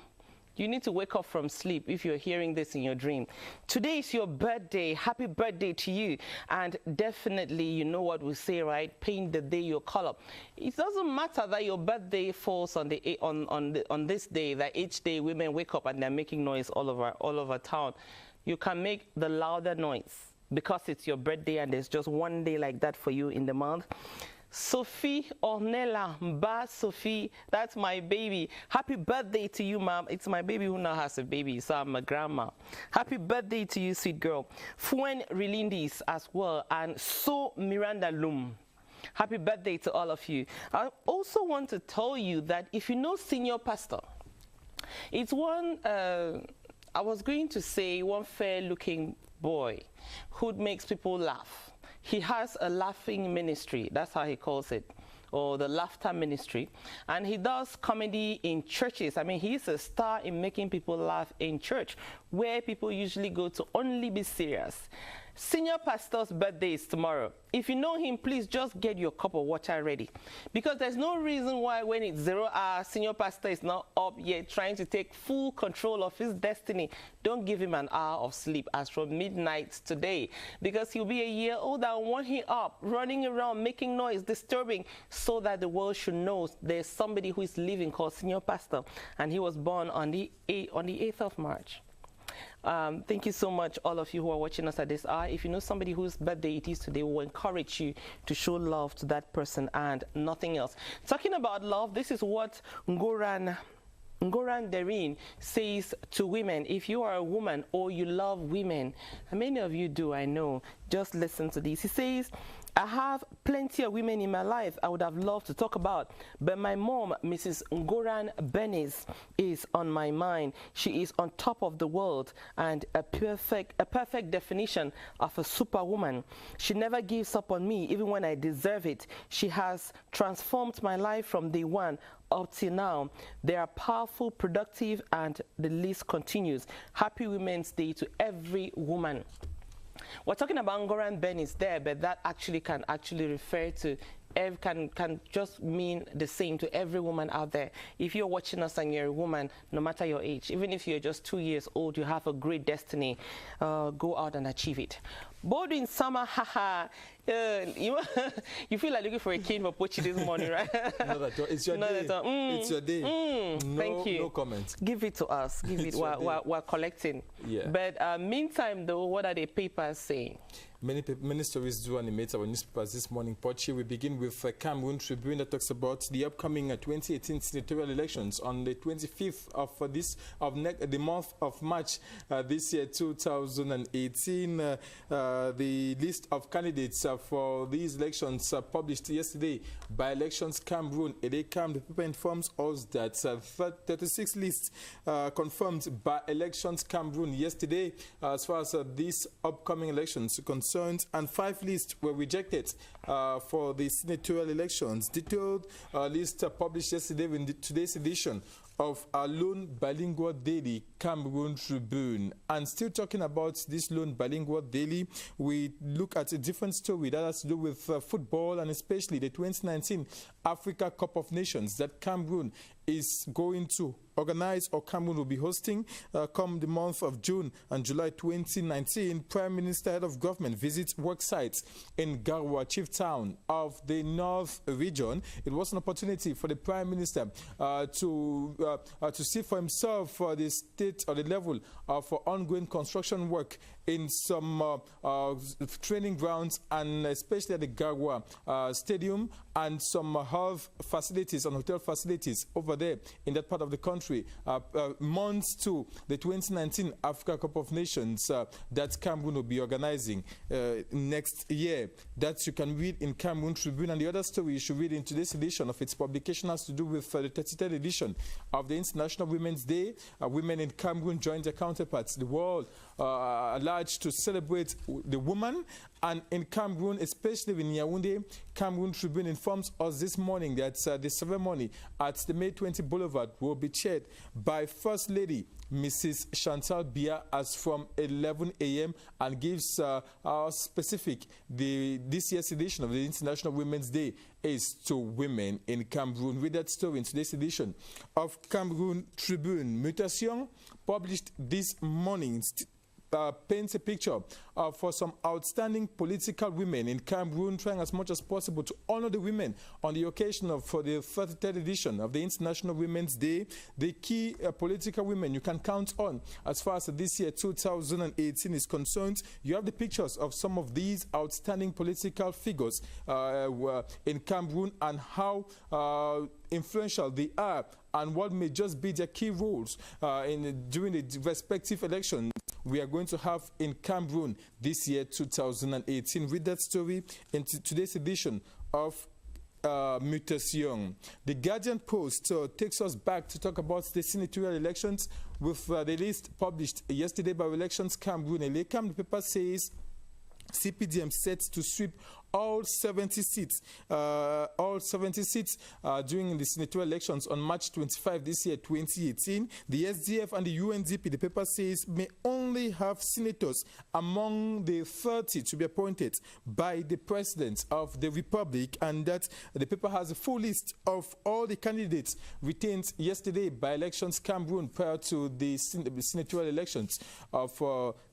S1: you need to wake up from sleep if you're hearing this in your dream. Today is your birthday. Happy birthday to you. And definitely, you know what we say, right? Paint the day your color. It doesn't matter that your birthday falls on this day, that each day women wake up and they're making noise all over town. You can make the louder noise because it's your birthday and there's just one day like that for you in the month. Sophie Ornella Mba Sophie, that's my baby. Happy birthday to you, ma'am. It's my baby who now has a baby, so I'm a grandma. Happy birthday to you, sweet girl. Fuen Rilindis as well, and So Miranda Lum. Happy birthday to all of you. I also want to tell you that if you know Senior Pastor, it's one, I was going to say one fair-looking boy who makes people laugh. He has a laughing ministry, that's how he calls it, or the laughter ministry. And he does comedy in churches. I mean, he's a star in making people laugh in church, where people usually go to only be serious. Senior pastor's birthday is tomorrow. If you know him, please just get your cup of water ready. Because there's no reason why when it's 0 hour, senior pastor is not up yet trying to take full control of his destiny. Don't give him an hour of sleep as from midnight today. Because he'll be a year older and want him up, running around, making noise, disturbing, so that the world should know there's somebody who is living called Senior Pastor. And he was born on the 8th of March. Thank you so much, all of you who are watching us at this hour. If you know somebody whose birthday it is today, we will encourage you to show love to that person and nothing else. Talking about love, this is what Ngoran Derin says to women. If you are a woman or you love women, and many of you do, I know, just listen to this. He says, I have plenty of women in my life I would have loved to talk about, but my mom, Mrs. Ngoran Benes, is on my mind. She is on top of the world and a perfect definition of a superwoman. She never gives up on me, even when I deserve it. She has transformed my life from day one up till now. They are powerful, productive, and the list continues. Happy Women's Day to every woman. We're talking about Ngoran Benis there, but that actually can refer to can just mean the same to every woman out there. If you're watching us and you're a woman, no matter your age, even if you're just 2 years old, you have a great destiny. Go out and achieve it. Bodwin Summer, haha. You feel like looking for a king for Pochi this morning, right?
S3: Not at all. It's your day. It's your day.
S1: Thank you.
S3: No comment.
S1: Give it to us. Give it. We're collecting.
S3: Yeah.
S1: But meantime, though, what are the papers saying?
S3: Many stories do animate our newspapers this morning. Pochi, we begin with Cameroun Tribune that talks about the upcoming 2018 senatorial elections on the 25th of the month of March this year, 2018. The list of candidates for these elections published yesterday by Elections Cameroun. The paper informs us that 36 lists confirmed by Elections Cameroun yesterday as far as these upcoming elections are concerned, and 5 lists were rejected for the senatorial elections. Detailed list published yesterday in today's edition of our lone bilingual daily, Cameroun Tribune. And still talking about this lone bilingual daily, we look at a different story that has to do with football, and especially the 2019 Africa Cup of Nations that Cameroun is going to organize, or Cameroun will be hosting come the month of June and July 2019. Prime Minister, head of government, visits work sites in Garwa, chief town of the North region. It was an opportunity for the Prime Minister to see for himself the state or the level of ongoing construction work in some training grounds, and especially at the Garwa Stadium, and some health facilities and hotel facilities over there in that part of the country. Months to the 2019 Africa Cup of Nations that Cameroun will be organizing next year. That you can read in Cameroun Tribune. And the other story you should read in today's edition of its publication has to do with the 33rd edition of the International Women's Day. Women in Cameroun joined their counterparts, the world large, to celebrate the woman. And in Cameroun, especially in Yaoundé, Cameroun Tribune informs us this morning that the ceremony at the May 20 Boulevard will be chaired by First Lady Mrs. Chantal Biya as from 11 a.m. and gives our specific this year's edition of the International Women's Day is to women in Cameroun. Read that story in today's edition of Cameroun Tribune. Mutation, published this morning, paints a picture for some outstanding political women in Cameroon, trying as much as possible to honor the women on the occasion of for the 33rd edition of the International Women's Day. The key political women you can count on as far as this year 2018 is concerned. You have the pictures of some of these outstanding political figures in Cameroon and how influential they are, and what may just be their key roles during the respective elections we are going to have in Cameroon this year, 2018. Read that story in today's edition of Mutation. The Guardian Post takes us back to talk about the senatorial elections with the list published yesterday by Elections Cameroon. The paper says CPDM set to sweep all 70 seats during the senatorial elections on March 25 this year, 2018. The SDF and the UNDP, the paper says, may only have senators among the 30 to be appointed by the President of the Republic, and that the paper has a full list of all the candidates retained yesterday by elections Cameroon prior to the senatorial elections of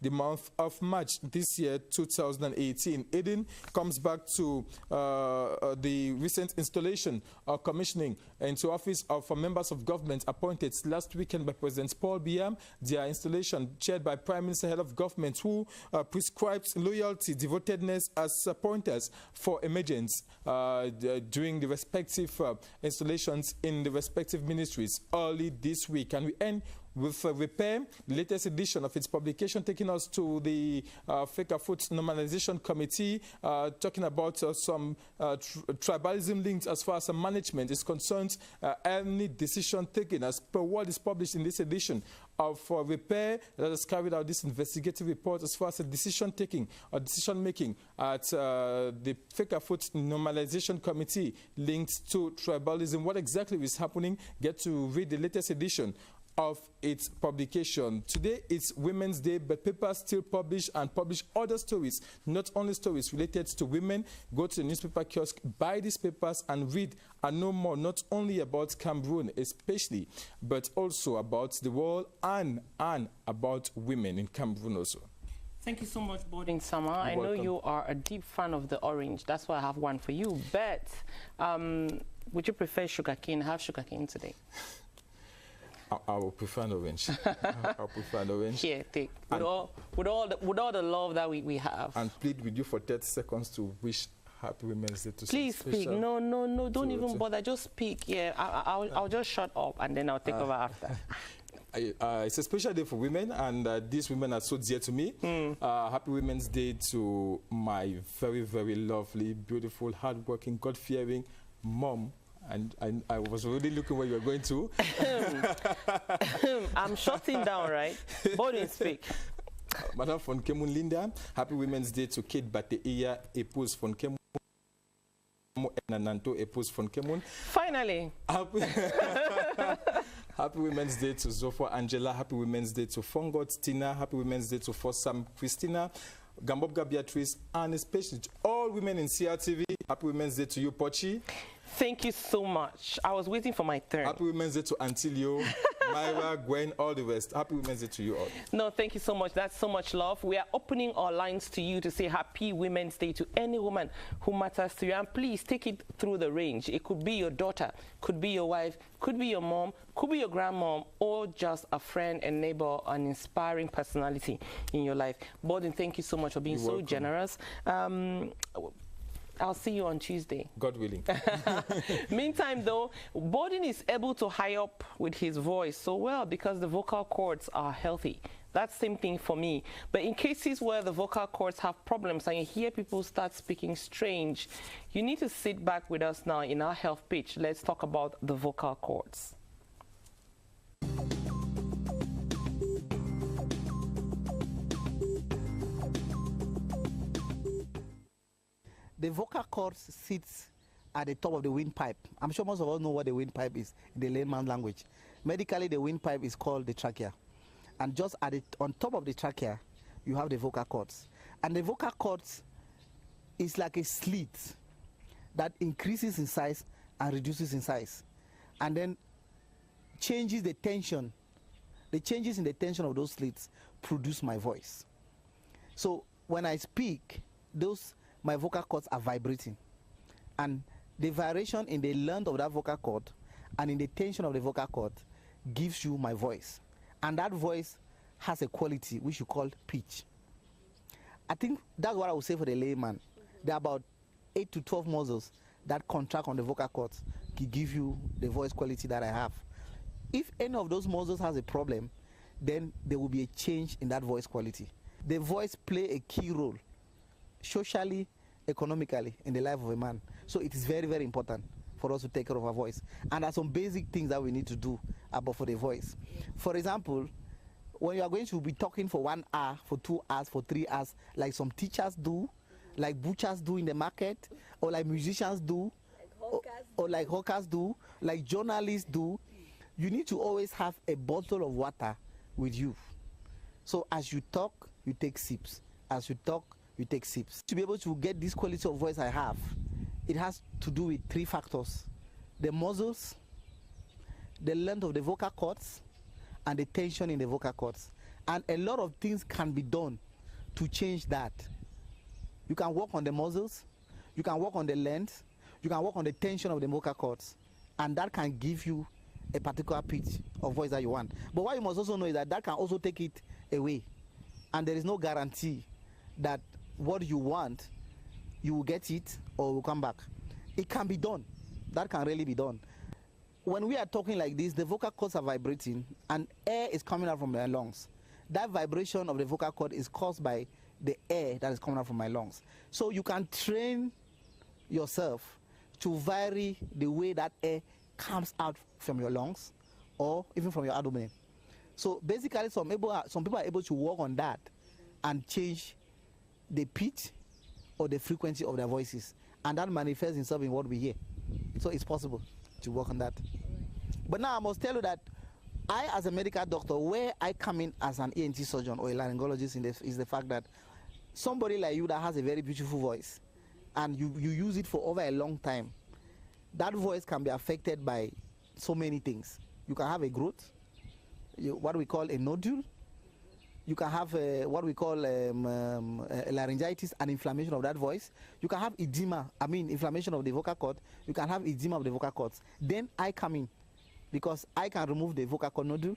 S3: the month of March this year, 2018. Eden comes back to the recent installation or commissioning into office of members of government appointed last weekend by President Paul Biya. Their installation chaired by Prime Minister, head of government, who prescribes loyalty, devotedness as pointers for emergence during the respective installations in the respective ministries early this week. And we end with Repair, the latest edition of its publication, taking us to the Fekafoot Normalization Committee, talking about some tribalism links as far as management is concerned. Any decision taken as per what is published in this edition of Repair that has carried out this investigative report as far as decision taking or decision making at the Fekafoot Normalization Committee linked to tribalism. What exactly is happening? Get to read the latest edition of its publication. Today it's Women's Day, but papers still publish and publish other stories, not only stories related to women. Go to the newspaper kiosk, buy these papers and read and know more, not only about Cameroon especially, but also about the world and about women in Cameroon also.
S1: Thank you so much, Bodin Sama. I know you are a deep fan of the orange. That's why I have one for you. But would you prefer sugarcane? Have sugarcane today?
S3: I will prefer an orange. I'll prefer an orange.
S1: Here, take. With all the love that we have.
S3: And plead with you for 30 seconds to wish Happy Women's Day to
S1: Please speak. No, don't even bother. Just speak. Yeah, I'll just shut up and then I'll take over after.
S3: It's a special day for women, and these women are so dear to me. Happy Women's Day to my very, very lovely, beautiful, hardworking, God-fearing mom. And I was already looking where you were going to.
S1: I'm shutting down, right? Bodin, speak.
S3: Madam von Kemun Linda, Happy Women's Day to Kate Bateia, épouse von Kemun, and Nanto, épouse von Kemun.
S1: Finally.
S3: Happy Women's Day to Zofo Angela. Happy Women's Day to Fongot Tina. Happy Women's Day to Fossam Christina, Gambobga Beatrice, and especially to all women in CRTV. Happy Women's Day to you, Pochi.
S1: Thank you so much. I was waiting for my turn.
S3: Happy Women's Day to Antilio, Myra, Gwen, all the rest. Happy Women's Day to you all.
S1: No, thank you so much. That's so much love. We are opening our lines to you to say Happy Women's Day to any woman who matters to you. And please take it through the range. It could be your daughter, could be your wife, could be your mom, could be your grandmom, or just a friend and neighbor, an inspiring personality in your life. Bodin, thank you so much for being so generous. I'll see you on Tuesday.
S3: God willing.
S1: Meantime, though, Bodin is able to high up with his voice so well because the vocal cords are healthy. That's the same thing for me. But in cases where the vocal cords have problems and you hear people start speaking strange, you need to sit back with us now in our health pitch. Let's talk about the vocal cords.
S4: The vocal cord sits at the top of the windpipe. I'm sure most of us know what the windpipe is in the layman language. Medically, the windpipe is called the trachea. And just on top of the trachea, you have the vocal cords. And the vocal cords is like a slit that increases in size and reduces in size. And then changes the tension. The changes in the tension of those slits produce my voice. So when I speak, my vocal cords are vibrating, and the variation in the length of that vocal cord and in the tension of the vocal cord gives you my voice, and that voice has a quality which you call pitch. I think that's what I would say for the layman. There are about 8 to 12 muscles that contract on the vocal cords to give you the voice quality that I have. If any of those muscles has a problem, then there will be a change in that voice quality. The voice play a key role socially, economically in the life of a man. So it is very, very important for us to take care of our voice. And there are some basic things that we need to do about for the voice. For example, when you are going to be talking for 1 hour, for 2 hours, for 3 hours, like some teachers do, like butchers do in the market, or like musicians do, or like hawkers do, like journalists do. You need to always have a bottle of water with you. So as you talk, you take sips. As you talk, you take sips. To be able to get this quality of voice I have, it has to do with 3 factors: the muscles, the length of the vocal cords, and the tension in the vocal cords. And a lot of things can be done to change that. You can work on the muscles, you can work on the length, you can work on the tension of the vocal cords, and that can give you a particular pitch of voice that you want. But what you must also know is that that can also take it away. And there is no guarantee that what you want, you will get it or will come back. It can be done. That can really be done. When we are talking like this, the vocal cords are vibrating and air is coming out from their lungs. That vibration of the vocal cord is caused by the air that is coming out from my lungs. So you can train yourself to vary the way that air comes out from your lungs or even from your abdomen. So basically some people are able to work on that and change the pitch or the frequency of their voices, and that manifests itself in what we hear. So it's possible to work on that. But now I must tell you that I, as a medical doctor, where I come in as an ENT surgeon or a laryngologist is the fact that somebody like you that has a very beautiful voice and you use it for over a long time, that voice can be affected by so many things. You can have a growth, what we call a nodule. You can have what we call laryngitis and inflammation of that voice. You can have edema, inflammation of the vocal cord. You can have edema of the vocal cords. Then I come in because I can remove the vocal cord nodule.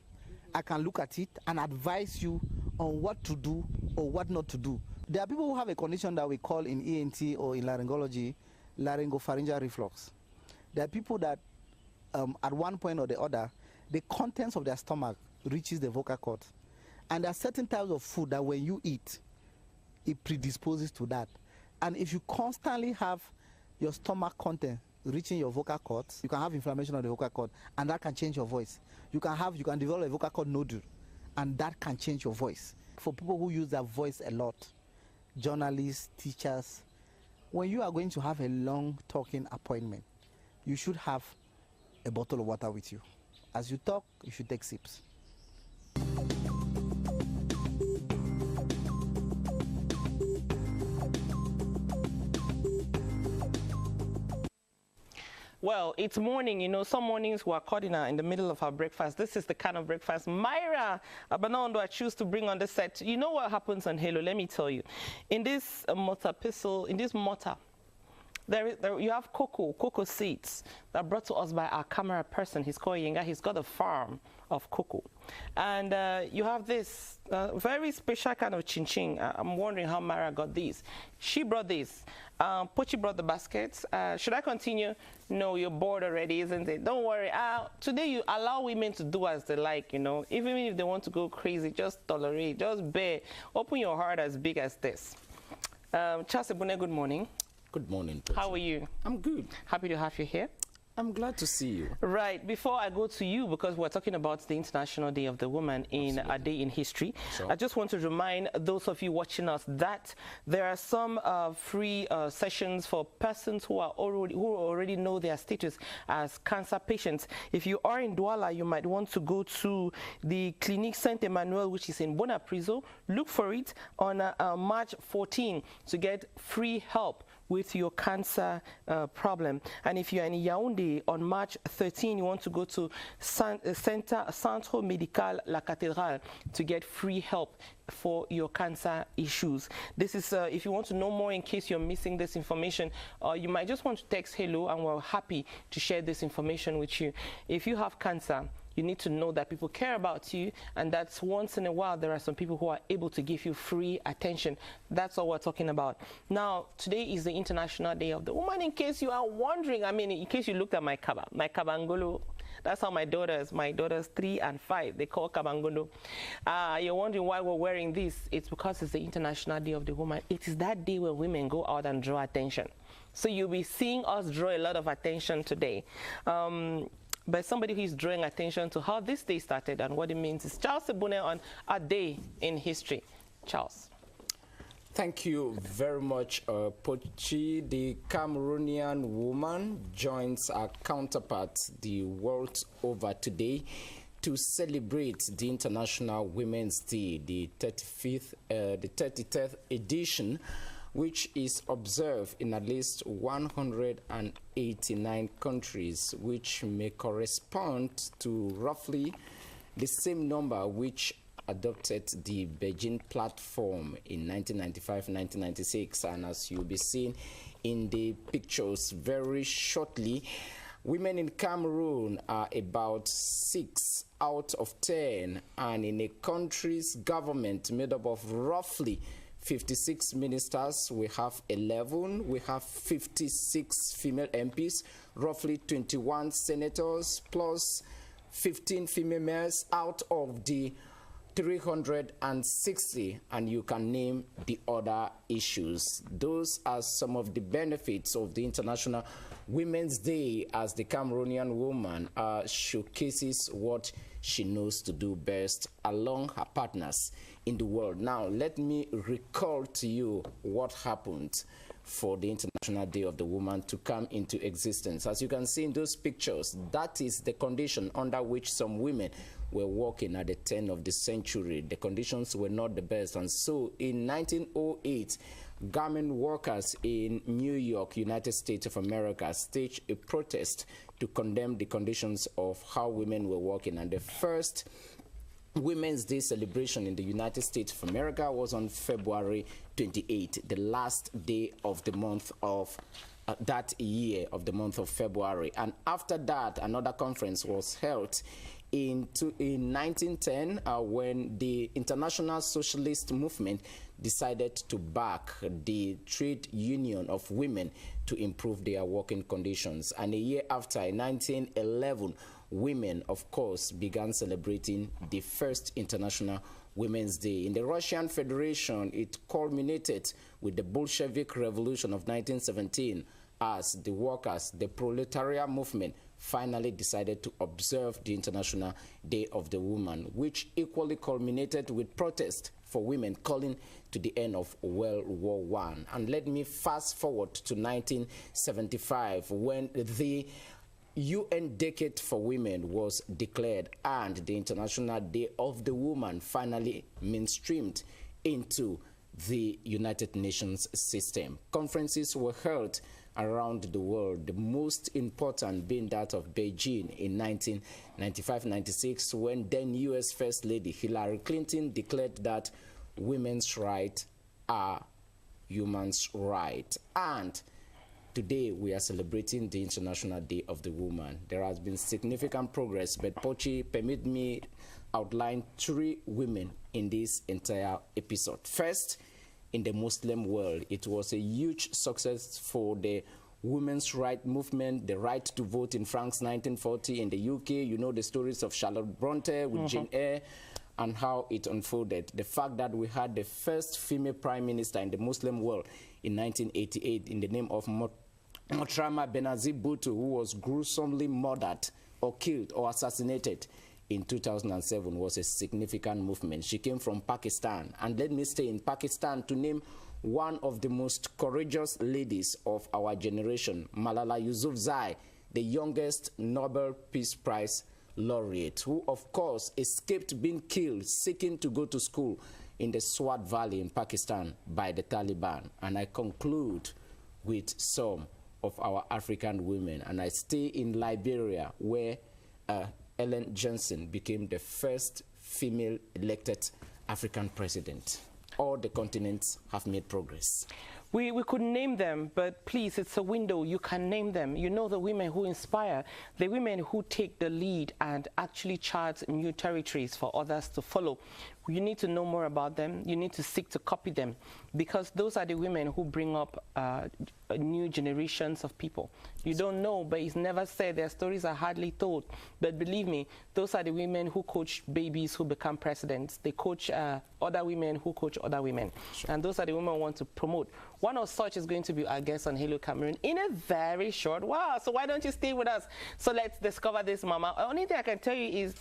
S4: I can look at it and advise you on what to do or what not to do. There are people who have a condition that we call in ENT or in laryngology, laryngopharyngeal reflux. There are people that at one point or the other, the contents of their stomach reaches the vocal cord. And there are certain types of food that when you eat, it predisposes to that. And if you constantly have your stomach content reaching your vocal cords, you can have inflammation of the vocal cord, and that can change your voice. You can develop a vocal cord nodule, and that can change your voice. For people who use their voice a lot, journalists, teachers, when you are going to have a long talking appointment, you should have a bottle of water with you. As you talk, you should take sips.
S1: Well, it's morning. You know, some mornings we are cutting in the middle of our breakfast. This is the kind of breakfast Myra Abanondo I choose to bring on the set. You know what happens on Halo? Let me tell you. In this mortar pistol, in this mortar, you have cocoa seeds that are brought to us by our camera person. He's called Yenga. He's got a farm of cocoa. And you have this very special kind of chin-chin. I'm wondering how Myra got these. She brought these. Pochi brought the baskets. Should I continue? No, you're bored already, isn't it? Don't worry. Today you allow women to do as they like, you know. Even if they want to go crazy, just tolerate, just bear. Open your heart as big as this. Charles Ebune, good morning.
S2: Good morning, President.
S1: How are you?
S2: I'm good.
S1: Happy to have you here.
S2: I'm glad to see you.
S1: Right. Before I go to you, because we're talking about the International Day of the Woman in a day in history, sure. I just want to remind those of you watching us that there are some free sessions for persons who already know their status as cancer patients. If you are in Douala, you might want to go to the Clinique Saint-Emmanuel, which is in Bonapriso. Look for it on March 14 to get free help with your cancer problem. And if you're in Yaoundé on March 13, you want to go to Centre Médical La Cathédrale to get free help for your cancer issues. This is, if you want to know more in case you're missing this information, you might just want to text hello and we're happy to share this information with you. If you have cancer, you need to know that people care about you, and that's once in a while there are some people who are able to give you free attention. That's all we're talking about. Now, today is the International Day of the Woman. In case you are wondering, in case you looked at my kabangolo, that's how my daughters 3 and 5, they call kabangolo. You're wondering why we're wearing this. It's because it's the International Day of the Woman. It is that day where women go out and draw attention. So you'll be seeing us draw a lot of attention today. But somebody who is drawing attention to how this day started and what it means is Charles Ebune on a day in history. Charles.
S2: Thank you very much, Pochi. The Cameroonian woman joins her counterparts the world over today to celebrate the International Women's Day, the 33rd edition, which is observed in at least 189 countries, which may correspond to roughly the same number which adopted the Beijing platform in 1995-1996. And as you'll be seeing in the pictures very shortly, women in Cameroon are about 6 out of 10, and in a country's government made up of roughly 56 ministers, we have 11. We have 56 female MPs, roughly 21 senators, plus 15 female mayors out of the 360, and you can name the other issues. Those are some of the benefits of the International Women's Day, as the Cameroonian woman showcases what she knows to do best along her partners in the world. Now, let me recall to you what happened for the International Day of the Woman to come into existence. As you can see in those pictures, that is the condition under which some women were working at the turn of the century. The conditions were not the best, and so in 1908, garment workers in New York, United States of America, staged a protest to condemn the conditions of how women were working, and the first Women's Day celebration in the United States of America was on February 28, the last day of the month of that year, of the month of February. And after that, another conference was held in 1910 when the International Socialist Movement decided to back the trade union of women to improve their working conditions. And a year after, in 1911, women, of course, began celebrating the first International Women's Day. In the Russian Federation, it culminated with the Bolshevik Revolution of 1917 as the workers, the proletariat movement, finally decided to observe the International Day of the Woman, which equally culminated with protest for women calling to the end of World War I. And let me fast forward to 1975, when the UN Decade for Women was declared and the International Day of the Woman finally mainstreamed into the United Nations system. Conferences were held around the world, the most important being that of Beijing in 1995-96, when then U.S. First Lady Hillary Clinton declared that women's rights are human's right. And today we are celebrating the International Day of the Woman. There has been significant progress, but Pochi, permit me outline 3 women in this entire episode. First, in the Muslim world, it was a huge success for the women's rights movement, the right to vote in France 1940. In the UK, you know the stories of Charlotte Bronte with Jane Eyre and how it unfolded. The fact that we had the first female prime minister in the Muslim world in 1988 in the name of Motrama Benazir Bhutto, who was gruesomely murdered or killed or assassinated in 2007, was a significant movement. She came from Pakistan, and let me stay in Pakistan to name one of the most courageous ladies of our generation, Malala Yousafzai, the youngest Nobel Peace Prize laureate, who of course escaped being killed seeking to go to school in the Swat Valley in Pakistan by the Taliban. And I conclude with some of our African women, and I stay in Liberia, where Ellen Johnson became the first female elected African president. All the continents have made progress.
S1: We could name them, but please, it's a window. You can name them. You know, the women who inspire, the women who take the lead and actually chart new territories for others to follow. You need to know more about them. You need to seek to copy them, because those are the women who bring up new generations of people. You don't know, but it's never said. Their stories are hardly told. But believe me, those are the women who coach babies who become presidents. They coach other women who coach other women. Sure. And those are the women we want to promote. One of such is going to be our guest on Hello Cameroon in a very short while. So why don't you stay with us? So let's discover this mama. The only thing I can tell you is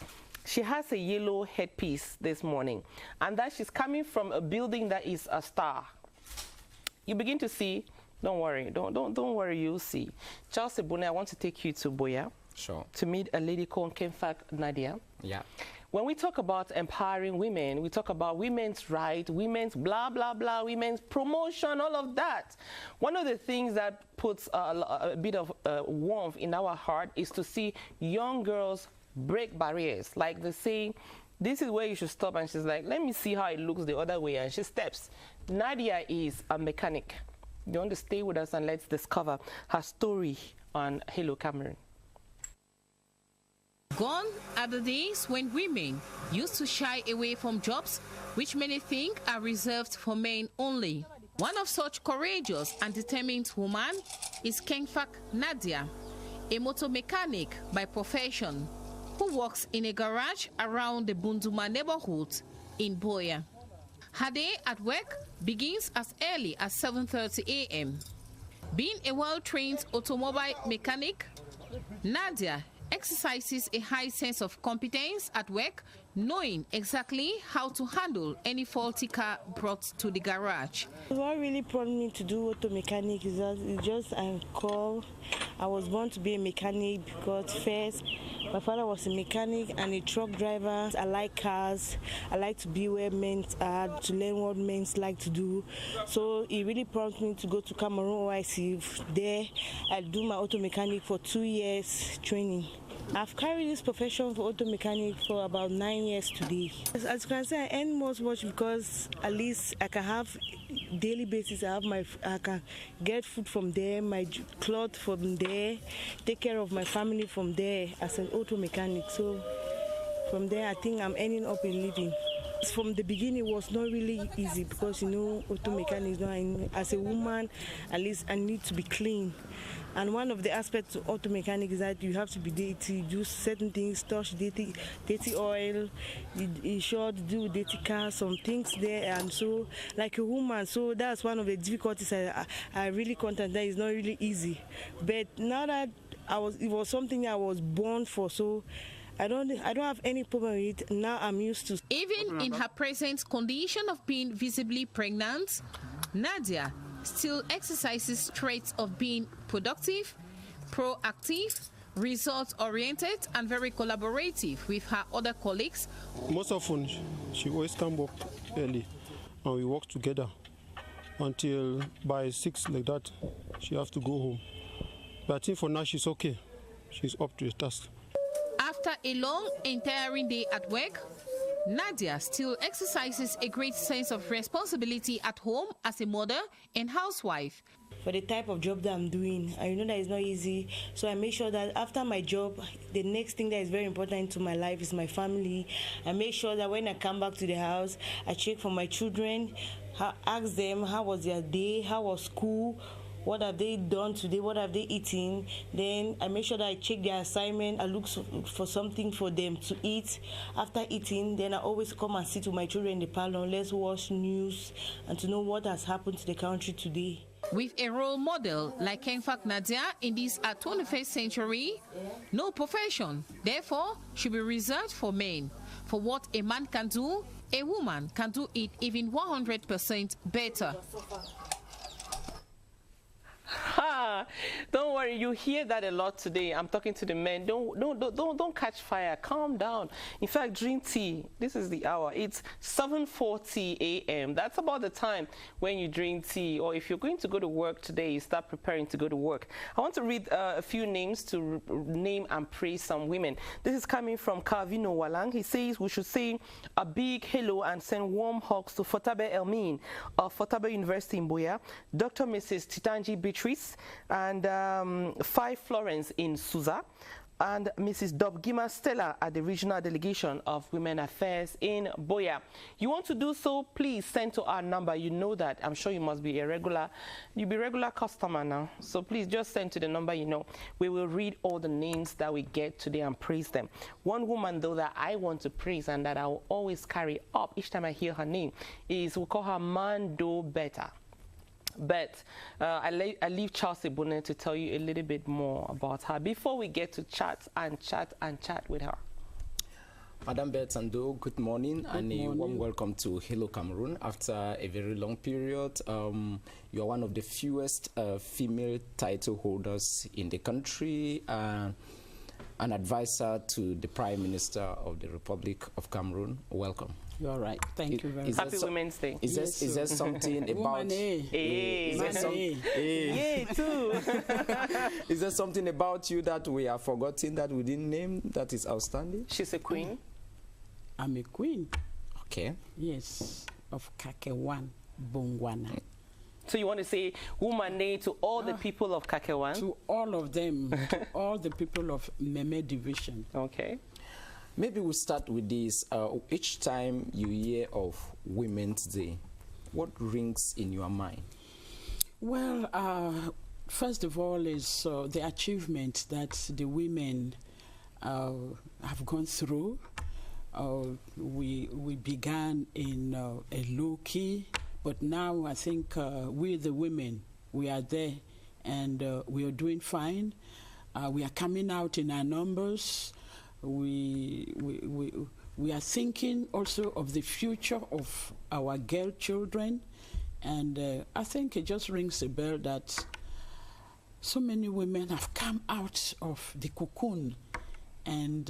S1: she has a yellow headpiece this morning, and that she's coming from a building that is a star. you begin to see, don't worry, don't worry, you'll see. Charles Ebune, I want to take you to Boya.
S2: Sure.
S1: To meet a lady called Kemfak Nadia.
S2: Yeah.
S1: When we talk about empowering women, we talk about women's rights, women's blah, blah, blah, women's promotion, all of that. One of the things that puts a bit of warmth in our heart is to see young girls break barriers. Like they say, this is where you should stop. And she's like, let me see how it looks the other way. And she steps. Nadia is a mechanic. You want to stay with us and let's discover her story on Hello Cameroun.
S5: Gone are the days when women used to shy away from jobs which many think are reserved for men only. One of such courageous and determined women is Kemfak Nadia, a motor mechanic by profession, who works in a garage around the Bunduma neighborhood in Boya. Her day at work begins as early as 7:30 a.m. Being a well-trained automobile mechanic, Nadia exercises a high sense of competence at work, knowing exactly how to handle any faulty car brought to the garage.
S20: What really prompted me to do auto mechanic is that I was born to be a mechanic because first my father was a mechanic and a truck driver. I like cars. I like to be where men are, to learn what men like to do. So it really prompted me to go to Cameroun OIC. There I do my auto mechanic for 2 years training. I've carried this profession for auto mechanic for about 9 years today. As you can see, I earn much because at least I can have daily basis. I can get food from there, my clothes from there, take care of my family from there as an auto mechanic. So from there, I think I'm earning up a living. From the beginning, it was not really easy because auto mechanics. As a woman, at least I need to be clean. And one of the aspects of auto mechanic is that you have to be dirty, do certain things, touch dirty oil, you should do dirty cars, some things there, and so like a woman. So that's one of the difficulties I really contend that is not really easy. But now that it was something I was born for, so I don't have any problem with it. Now I'm used to.
S5: Even in her present condition of being visibly pregnant, Nadia still exercises traits of being productive, proactive, result-oriented, and very collaborative with her other colleagues.
S21: Most often, she always come work early, and we work together until by 6 like that. She has to go home. But I think for now she's okay. She's up to the task.
S5: After a long and tiring day at work, Nadia still exercises a great sense of responsibility at home as a mother and housewife.
S20: For the type of job that I'm doing, I know that it's not easy, so I make sure that after my job, the next thing that is very important to my life is my family. I make sure that when I come back to the house, I check for my children, ask them how was their day, how was school, what have they done today, what have they eaten. Then I make sure that I check their assignment, I look for something for them to eat. After eating, then I always come and sit with my children in the parlor, let's watch news and to know what has happened to the country today.
S5: With a role model like Kemfak Nadia in this 21st century, no profession, therefore, should be reserved for men. For what a man can do, a woman can do it even 100% better.
S1: Don't worry, you hear that a lot today. I'm talking to the men. Don't catch fire. Calm down. In fact, drink tea. This is the hour. It's 7:40 a.m. That's about the time when you drink tea, or if you're going to go to work today, you start preparing to go to work. I want to read a few names to name and praise some women. This is coming from Calvino Walang. He says we should say a big hello and send warm hugs to Fotabe Elmin of Fotabe University in Boya, Dr. Mrs. Titanji Beatrice, and 5 Florence in Suza, and Mrs. Dobgima Stella at the Regional Delegation of Women Affairs in Boya. You want to do so, please send to our number. You know that. I'm sure you must be a regular. You'll be a regular customer now. So please just send to the number you know. We will read all the names that we get today and praise them. One woman, though, that I want to praise and that I will always carry up each time I hear her name is, we call her Mando Beta. But I leave Charles Ebune to tell you a little bit more about her before we get to chat and chat and chat with her.
S2: Madam Bertando, good morning and a warm welcome to Hello Cameroon. After a very long period, you are one of the fewest female title holders in the country, an advisor to the Prime Minister of the Republic of Cameroon. Welcome.
S6: You're right. Thank you very much.
S1: Happy Women's Day.
S2: Is there something about... Is there something about you that we have forgotten that we didn't name that is outstanding?
S1: She's a queen.
S6: I'm a queen.
S2: Okay.
S6: Yes, of Kakewan, Bongwana.
S1: So you want to say Woman to all the people of Kakewan?
S6: To all of them, to all the people of Meme Division.
S1: Okay.
S2: Maybe we'll start with this. Each time you hear of Women's Day, what rings in your mind?
S6: Well, first of all is the achievement that the women have gone through. We began in a low key, but now I think we the women, we are there and we are doing fine. We are coming out in our numbers. We are thinking also of the future of our girl children, and I think it just rings a bell that so many women have come out of the cocoon and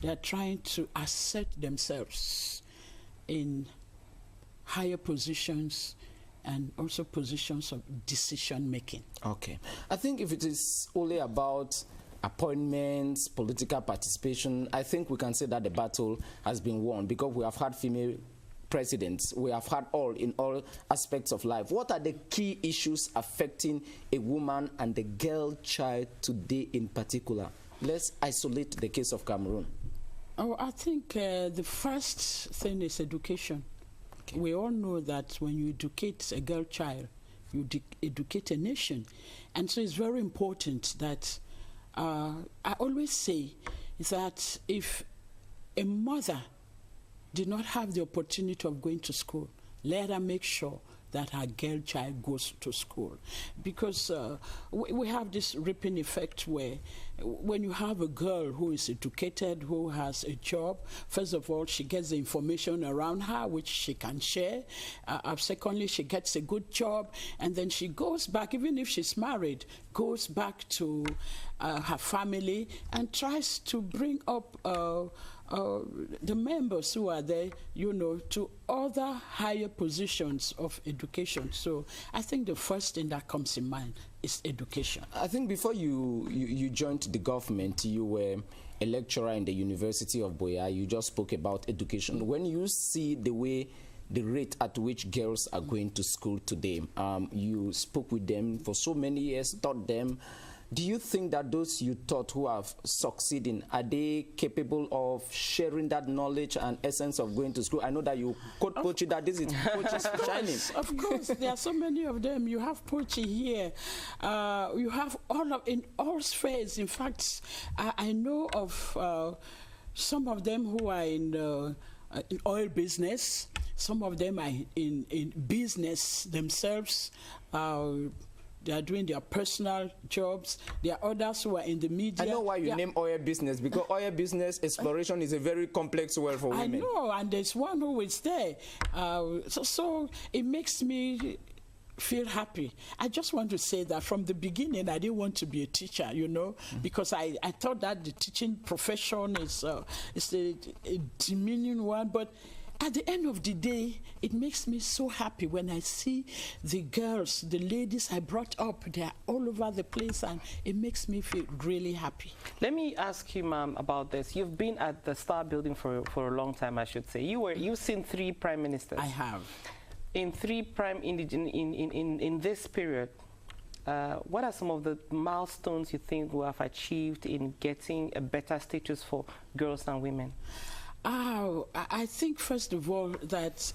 S6: they're trying to assert themselves in higher positions and also positions of decision making.
S2: Okay. I think if it is only about appointments, political participation, I think we can say that the battle has been won because we have had female presidents. We have had all in all aspects of life. What are the key issues affecting a woman and the girl child today in particular? Let's isolate the case of Cameroon.
S6: Oh, I think the first thing is education. Okay. We all know that when you educate a girl child, you educate a nation. And so it's very important that I always say is that if a mother did not have the opportunity of going to school, let her make sure that her girl child goes to school. Because we have this ripping effect where when you have a girl who is educated, who has a job, first of all, she gets the information around her, which she can share. Secondly, she gets a good job, and then she goes back, even if she's married, goes back to her family and tries to bring up the members who are there, you know, to other higher positions of education. So I think the first thing that comes in mind is education.
S2: I think before you joined the government, you were a lecturer in the University of Boya. You just spoke about education. When you see the rate at which girls are going to school today, you spoke with them for so many years, taught them. Do you think that those you taught who have succeeded, are they capable of sharing that knowledge and essence of going to school? I know that you quote Pochi, that this is Pochi's shining.
S6: Of course, there are so many of them. You have Pochi here. You have in all spheres. In fact, I know of some of them who are in oil business. Some of them are in business themselves. They are doing their personal jobs. There are others who are in the media.
S2: I know why you name oil business, because oil business exploration is a very complex world for women.
S6: I know, and there's one who is there. So it makes me feel happy. I just want to say that from the beginning, I didn't want to be a teacher, you know, because I thought that the teaching profession is a demeaning one, but at the end of the day, it makes me so happy when I see the girls, the ladies I brought up, they're all over the place, and it makes me feel really happy.
S1: Let me ask you, ma'am, about this. You've been at the Star Building for a long time, I should say. You've seen 3 prime ministers.
S6: I have.
S1: In this period, what are some of the milestones you think we have achieved in getting a better status for girls and women?
S6: I think, first of all, that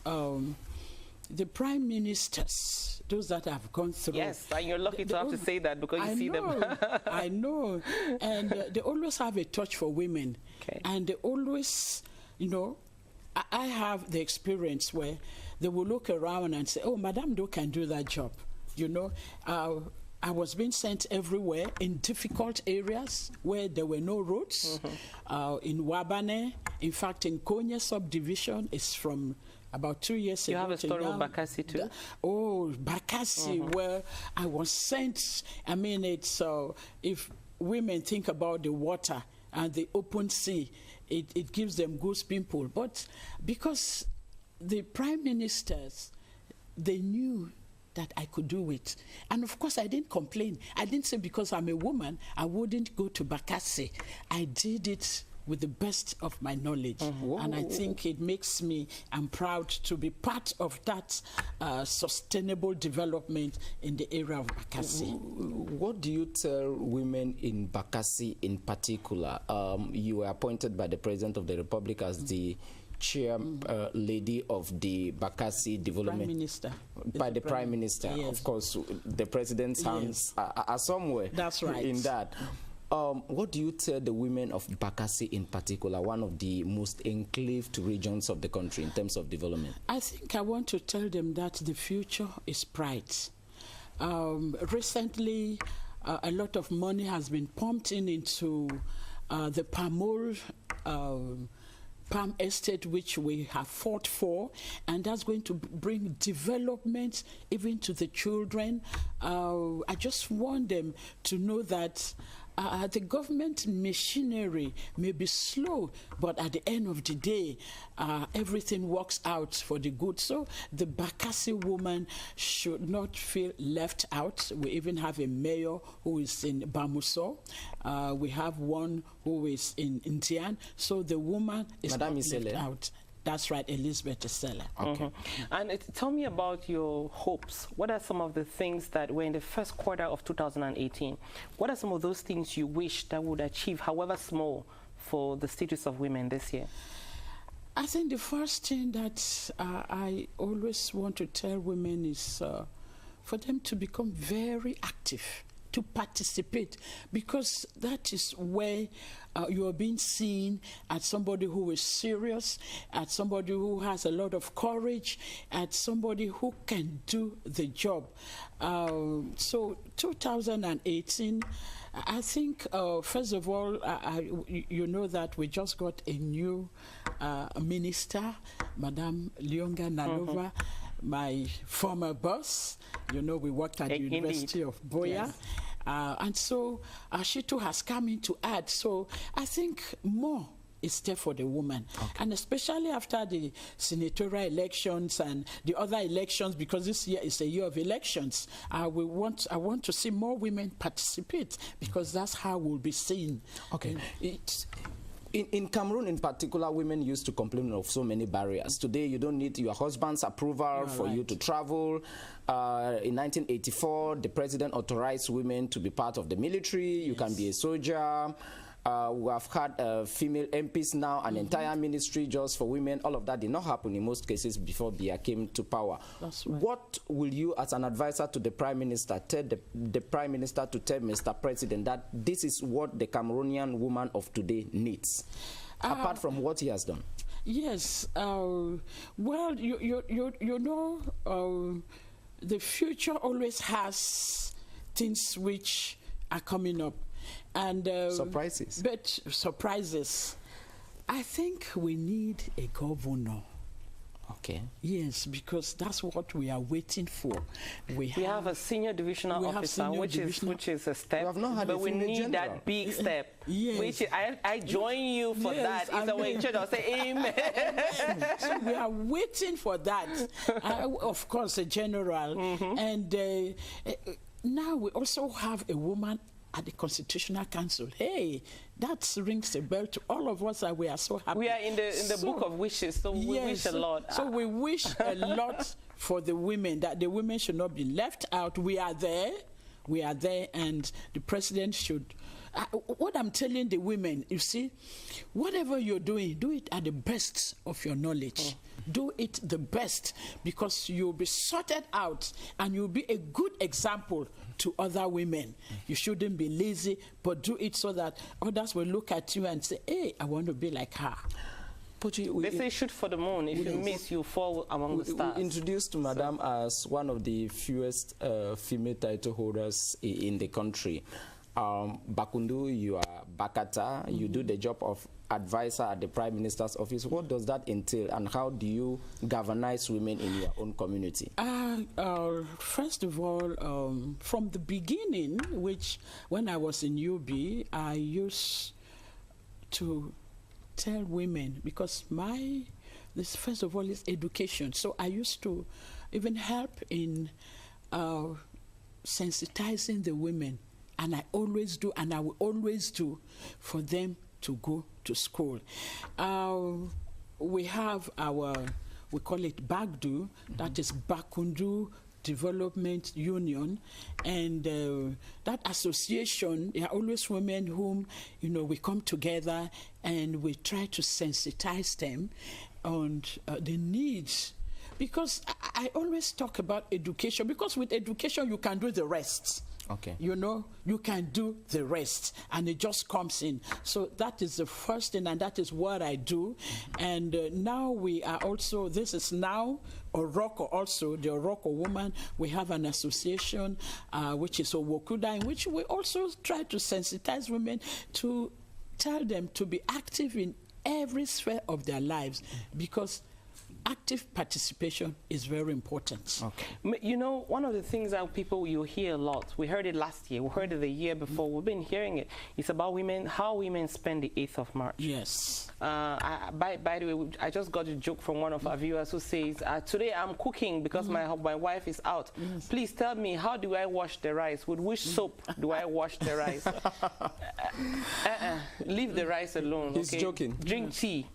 S6: the prime ministers, those that have gone through...
S1: Yes, and you're lucky to have to say that because you see them.
S6: I know. And they always have a touch for women. Okay. And they always, you know, I have the experience where they will look around and say, oh, Madame Do can do that job. You know, I was being sent everywhere in difficult areas where there were no roads. In Wabane, in fact, in Konya subdivision, it's from about 2 years ago.
S1: You have a story with Bakassi too?
S6: Bakassi, where I was sent. I mean, it's if women think about the water and the open sea, it gives them goose pimple. But because the prime ministers, they knew that I could do it. And of course, I didn't complain. I didn't say because I'm a woman, I wouldn't go to Bakassi. I did it with the best of my knowledge. And I think it makes me, I'm proud to be part of that sustainable development in the area of Bakassi.
S2: What do you tell women in Bakassi in particular? You were appointed by the President of the Republic as the chair lady of the Bakassi Development.
S6: Prime Minister.
S2: By the Prime Minister.
S6: Yes.
S2: Of course, the President's hands are somewhere.
S6: That's right.
S2: In that. What do you tell the women of Bakassi in particular, one of the most enclaved regions of the country in terms of development?
S6: I think I want to tell them that the future is bright. Recently, a lot of money has been pumped into the palm estate, which we have fought for, and that's going to bring development even to the children. I just want them to know that the government machinery may be slow, but at the end of the day, everything works out for the good. So the Bakassi woman should not feel left out. We even have a mayor who is in Bamuso. We have one who is in Indian. So the woman is
S2: Madame
S6: not left out. That's right, Elizabeth Isela.
S1: Okay. And tell me about your hopes. What are some of the things that were in the first quarter of 2018? What are some of those things you wish that would achieve, however small, for the status of women this year?
S6: I think the first thing that I always want to tell women is for them to become very active, to participate, because that is where you are being seen as somebody who is serious, as somebody who has a lot of courage, as somebody who can do the job. So 2018, I think, first of all, you know that we just got a new minister, Madame Leonga Nalova, my former boss. You know, we worked at the University of Boya.
S1: Yes.
S6: And so she too has come in to add. So I think more is there for the woman. And especially after the senatorial elections and the other elections, because this year is a year of elections, I want to see more women participate, because that's how we'll be seen.
S2: Okay. In Cameroon in particular, women used to complain of so many barriers. Today, you don't need your husband's approval for you to travel. In 1984, the president authorized women to be part of the military. You can be a soldier. We have had female MPs now, an entire ministry just for women. All of that did not happen in most cases before Biya came to power.
S6: That's right.
S2: What will you, as an advisor to the Prime Minister, tell the Prime Minister to tell Mr. President that this is what the Cameroonian woman of today needs, apart from what he has done?
S6: Yes. Well, you know, the future always has things which are coming up. And
S2: surprises.
S6: But surprises. I think we need a governor.
S2: Okay.
S6: Yes, because that's what we are waiting for.
S1: We have a senior divisional officer, which is a step.
S2: We have not had
S1: but
S2: a
S1: we
S2: female
S1: need
S2: general.
S1: that big step.
S6: Yes.
S1: Which I join you for that. It's a way church. I'll say amen.
S6: So we are waiting for that. Of course, a general. And now we also have a woman at the Constitutional Council. Hey, that rings a bell to all of us, and we are so happy.
S1: We are in the book of wishes, so we wish a lot.
S6: So we wish a lot for the women, that the women should not be left out. We are there, and the president should. What I'm telling the women, you see, whatever you're doing, do it at the best of your knowledge. Do it the best, because you'll be sorted out and you'll be a good example to other women. You shouldn't be lazy, but do it so that others will look at you and say, hey, I want to be like her.
S1: They say shoot for the moon. If you miss, you fall among the stars.
S2: We introduced Madame as one of the fewest female title holders in the country. Bakundu, you are Bakata. You do the job of advisor at the Prime Minister's office. What does that entail, and how do you galvanize women in your own community?
S6: First of all, from the beginning, which when I was in UB, I used to tell women, because this first of all is education. So I used to even help in sensitizing the women, and I always do, and I will always do, for them to go to school. We have we call it BAGDU, that is Bakundu Development Union, and that association, there are always women whom, we come together and we try to sensitize them on the needs. Because I always talk about education, because with education you can do the rest.
S2: Okay.
S6: You can do the rest, and it just comes in. So that is the first thing, and that is what I do. And now we are also, this is now Oroko also, the Oroko woman. We have an association, which is Owokuda, in which we also try to sensitize women, to tell them to be active in every sphere of their lives, because active participation is very important.
S1: Okay. One of the things that you hear a lot, we heard it last year, we heard it the year before, we've been hearing it, it's about women, how women spend the 8th of March.
S6: Yes.
S1: By the way, I just got a joke from one of our viewers who says, today I'm cooking because my wife is out. Yes. Please tell me, how do I wash the rice? With which soap do I wash the rice? Leave the rice alone.
S3: He's joking.
S1: Drink tea.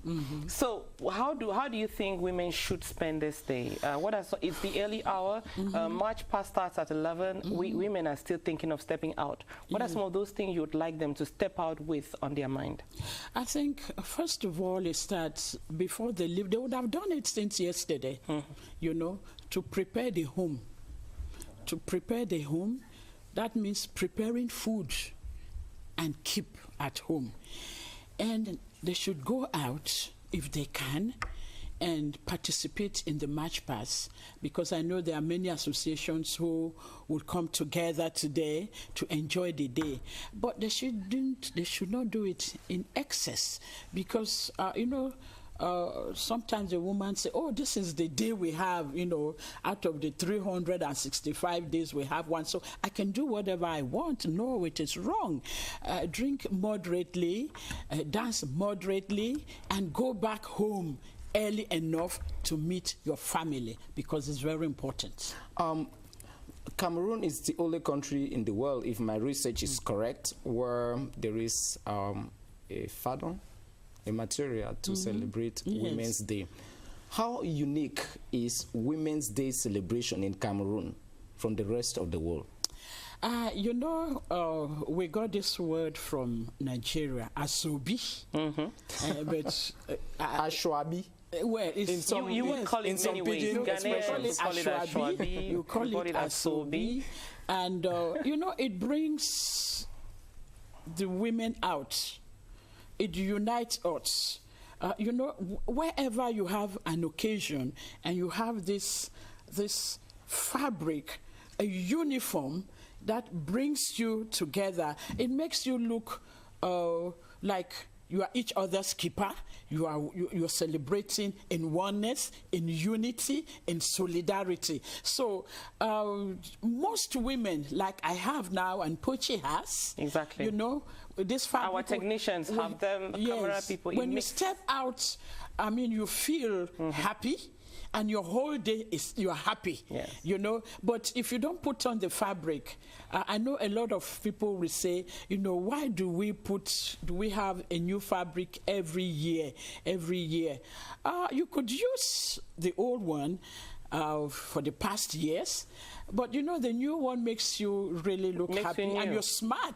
S1: So how do you think women should spend this day? It's the early hour. March past starts at 11. Women are still thinking of stepping out. What are some of those things you would like them to step out with on their mind?
S6: I think, first of all, is that before they leave, they would have done it since yesterday, to prepare the home. To prepare the home, that means preparing food and keep at home. And they should go out, if they can, and participate in the March Pass, because I know there are many associations who will come together today to enjoy the day. But they should not do it in excess, because sometimes a woman say, oh, this is the day we have, out of the 365 days we have one, so I can do whatever I want. No, it is wrong. Drink moderately, dance moderately, and go back home early enough to meet your family, because it's very important.
S2: Cameroon is the only country in the world, if my research is correct, where there is a fadon, a material to celebrate Women's Day. How unique is Women's Day celebration in Cameroon from the rest of the world?
S6: We got this word from Nigeria, asobi, but
S2: ashwabi.
S6: Well,
S1: you would call it many ways. You call it ashwabi,
S6: you call it asobi, and it brings the women out. It unites us. Wherever you have an occasion and you have this fabric, a uniform that brings you together, it makes you look like you are each other's keeper. You're celebrating in oneness, in unity, in solidarity. So most women, like I have now and Pochi has,
S1: exactly.
S6: This fabric.
S1: Our technicians have them. Camera people.
S6: When you step out, you feel happy. And your whole day you're happy,
S1: yes.
S6: But if you don't put on the fabric, I know a lot of people will say, why do we have a new fabric every year? You could use the old one for the past years, but the new one makes you really look happy, and you're smart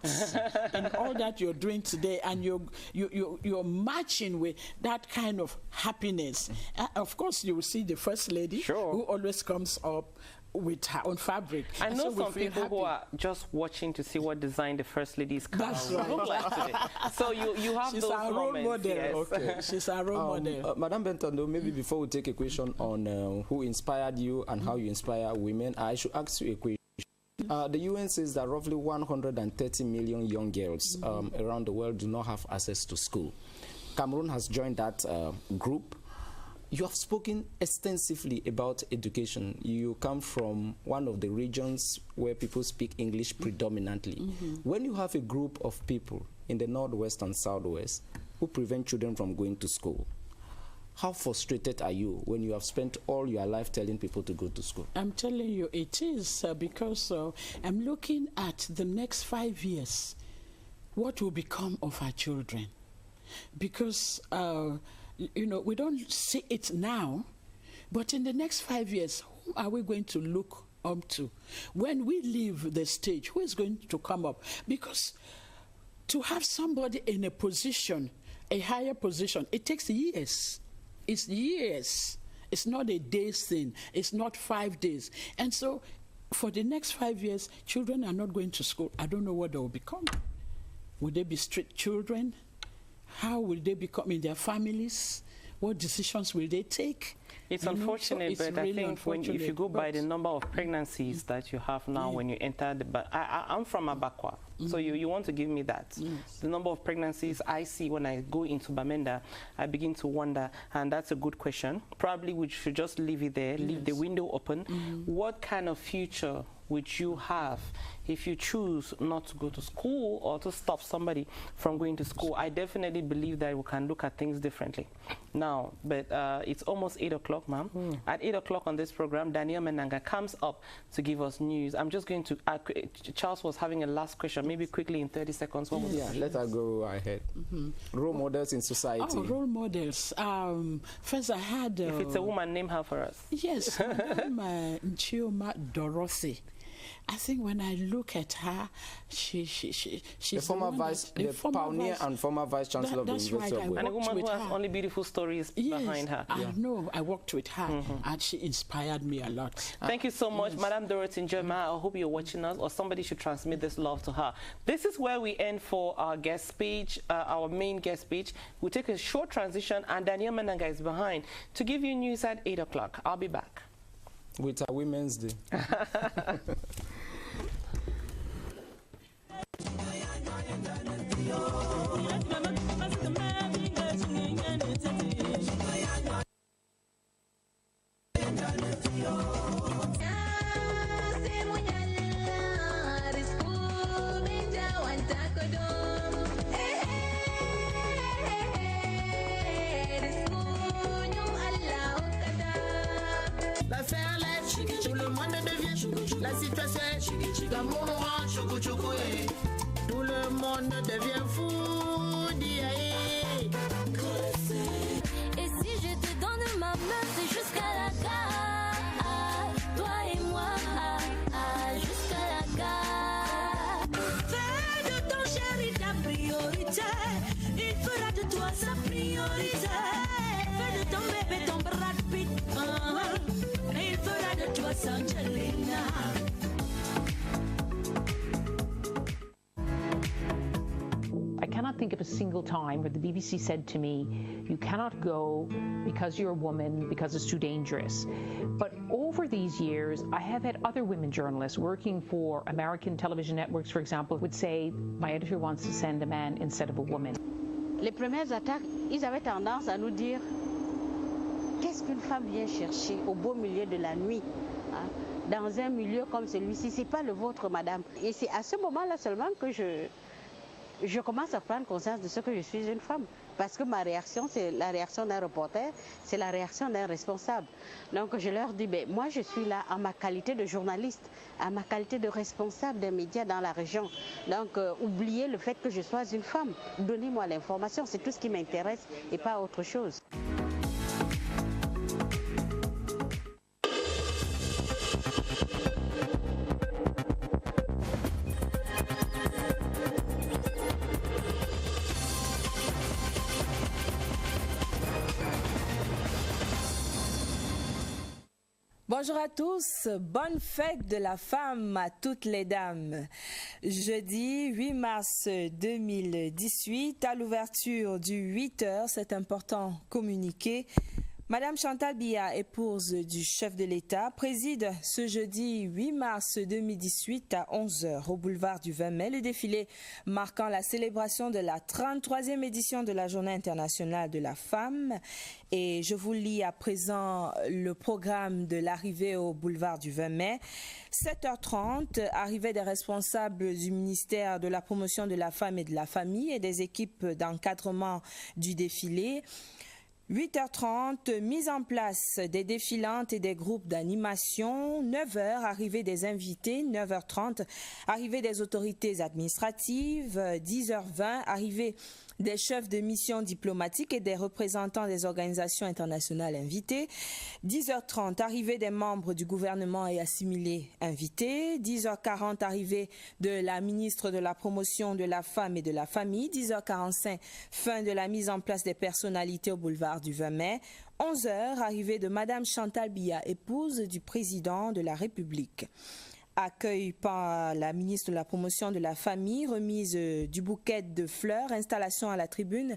S6: in all that you're doing today, and you're matching with that kind of happiness. Of course, you will see the First Lady, who always comes up with her own fabric.
S1: I
S6: And
S1: know
S6: so we
S1: some
S6: feel
S1: people who
S6: happy.
S1: are just watching to see what design the First Lady's car
S6: That's
S1: will
S6: right.
S1: look like today. So you have
S6: She's
S1: those
S6: our role
S1: moments.
S6: model.
S1: Yes.
S6: Okay. She's our role model.
S2: Madam Benton, though, maybe before we take a question on who inspired you and how you inspire women, I should ask you a question. The UN says that roughly 130 million young girls around the world do not have access to school. Cameroon has joined that group. You have spoken extensively about education. You come from one of the regions where people speak English predominantly. When you have a group of people in the Northwest and Southwest who prevent children from going to school, how frustrated are you when you have spent all your life telling people to go to school?
S6: I'm telling you, it is because I'm looking at the next 5 years, what will become of our children. Because, you know, we don't see it now, but in the next 5 years, who are we going to look up to? When we leave the stage, who is going to come up? Because to have somebody in a position, a higher position, it takes years. It's years. It's not a day's thing. It's not 5 days. And so for the next 5 years, children are not going to school. I don't know what they will become. Will they be strict children? How will they become in their families? What decisions will they take?
S1: It's
S6: You know, so
S1: unfortunate,
S6: it's
S1: but
S6: really
S1: I think when, if you go by the number of pregnancies that you have now when you enter the... But I'm from Abakwa, so you want to give me that. The number of pregnancies I see when I go into Bamenda, I begin to wonder, and that's a good question. Probably we should just leave it there, leave the window open. What kind of future would you have if you choose not to go to school or to stop somebody from going to school? I definitely believe that we can look at things differently now, but it's almost 8 o'clock, ma'am. At 8 o'clock on this program, Daniel Menanga comes up to give us news. I'm just going to Charles was having a last question, maybe quickly in 30 seconds. What was it?
S2: Let her go ahead. Role models in society.
S6: Oh, role models. First I had...
S1: if it's a woman, name her for us.
S6: Yes, Nchioma Dorothy. I think when I look at her, she's
S2: the former pioneer and former vice chancellor of the University of Wales.
S1: And a woman who has only beautiful stories behind her.
S6: I know. I worked with her, and she inspired me a lot.
S1: Thank you so much, Madame Dorothy Njema. I hope you're watching us, or somebody should transmit this love to her. This is where we end for our guest speech, our main guest speech. We'll take a short transition, and Daniel Menanga is behind to give you news at 8 o'clock. I'll be back.
S2: With our Women's Day.
S7: Tout le monde devient la situation est l'amour nous rend choukou choukou tout le monde devient fou
S19: Et si je te donne ma main, c'est jusqu'à la gare, toi et moi, jusqu'à la gare.
S7: Fais de ton chéri ta priorité, il fera de toi sa priorité. Fais de ton bébé ton Brad Pitt, il fera de toi sa Angelina.
S8: I cannot think of a single time where the BBC said to me, you cannot go because you're a woman, because it's too dangerous. But over these years, I have had other women journalists working for American television networks, for example, would say, my editor wants to send a man instead of a woman.
S22: Les premières attaques, ils avaient tendance à nous dire, qu'est-ce qu'une femme vient chercher au beau milieu de la nuit, hein, dans un milieu comme celui-ci? C'est pas le vôtre, madame. Et c'est à ce moment-là seulement que je commence à prendre conscience de ce que je suis une femme. Parce que ma réaction, c'est la réaction d'un reporter, c'est la réaction d'un responsable. Donc je leur dis, ben, moi je suis là en ma qualité de journaliste, en ma qualité de responsable des médias dans la région. Donc oubliez le fait que je sois une femme. Donnez-moi l'information, c'est tout ce qui m'intéresse et pas autre chose.
S11: Bonjour à tous, bonne fête de la femme à toutes les dames. Jeudi 8 mars 2018, à l'ouverture du 8h, c'est important communiqué. Madame Chantal Biya, épouse du chef de l'État, préside ce jeudi 8 mars 2018 à 11h au boulevard du 20 mai le défilé marquant la célébration de la 33e édition de la Journée internationale de la femme. Et je vous lis à présent le programme de l'arrivée au boulevard du 20 mai. 7h30, arrivée des responsables du ministère de la promotion de la femme et de la famille et des équipes d'encadrement du défilé. 8h30, mise en place des défilantes et des groupes d'animation. 9h, arrivée des invités. 9h30, arrivée des autorités administratives. 10h20, arrivée des chefs de mission diplomatiques et des représentants des organisations internationales invités. 10h30, arrivée des membres du gouvernement et assimilés invités. 10h40, arrivée de la ministre de la promotion de la femme et de la famille. 10h45, fin de la mise en place des personnalités au boulevard du 20 mai. 11h, arrivée de Madame Chantal Biya, épouse du président de la République. Accueil par la ministre de la promotion de la famille, remise du bouquet de fleurs, installation à la tribune,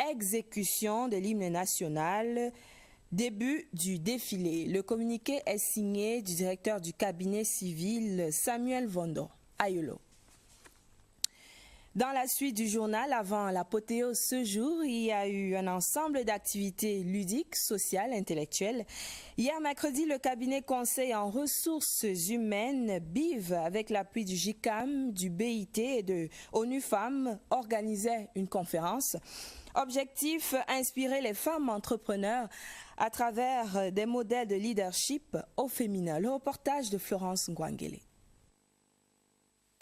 S11: exécution de l'hymne national, début du défilé. Le communiqué est signé du directeur du cabinet civil Samuel Vondo Ayolo. Dans la suite du journal, avant l'apothéose ce jour, il y a eu un ensemble d'activités ludiques, sociales, intellectuelles. Hier mercredi, le cabinet conseil en ressources humaines BIV, avec l'appui du JICAM, du BIT et de ONU Femmes, organisait une conférence. Objectif, inspirer les femmes entrepreneurs à travers des modèles de leadership au féminin. Le reportage de Florence Ngwangele.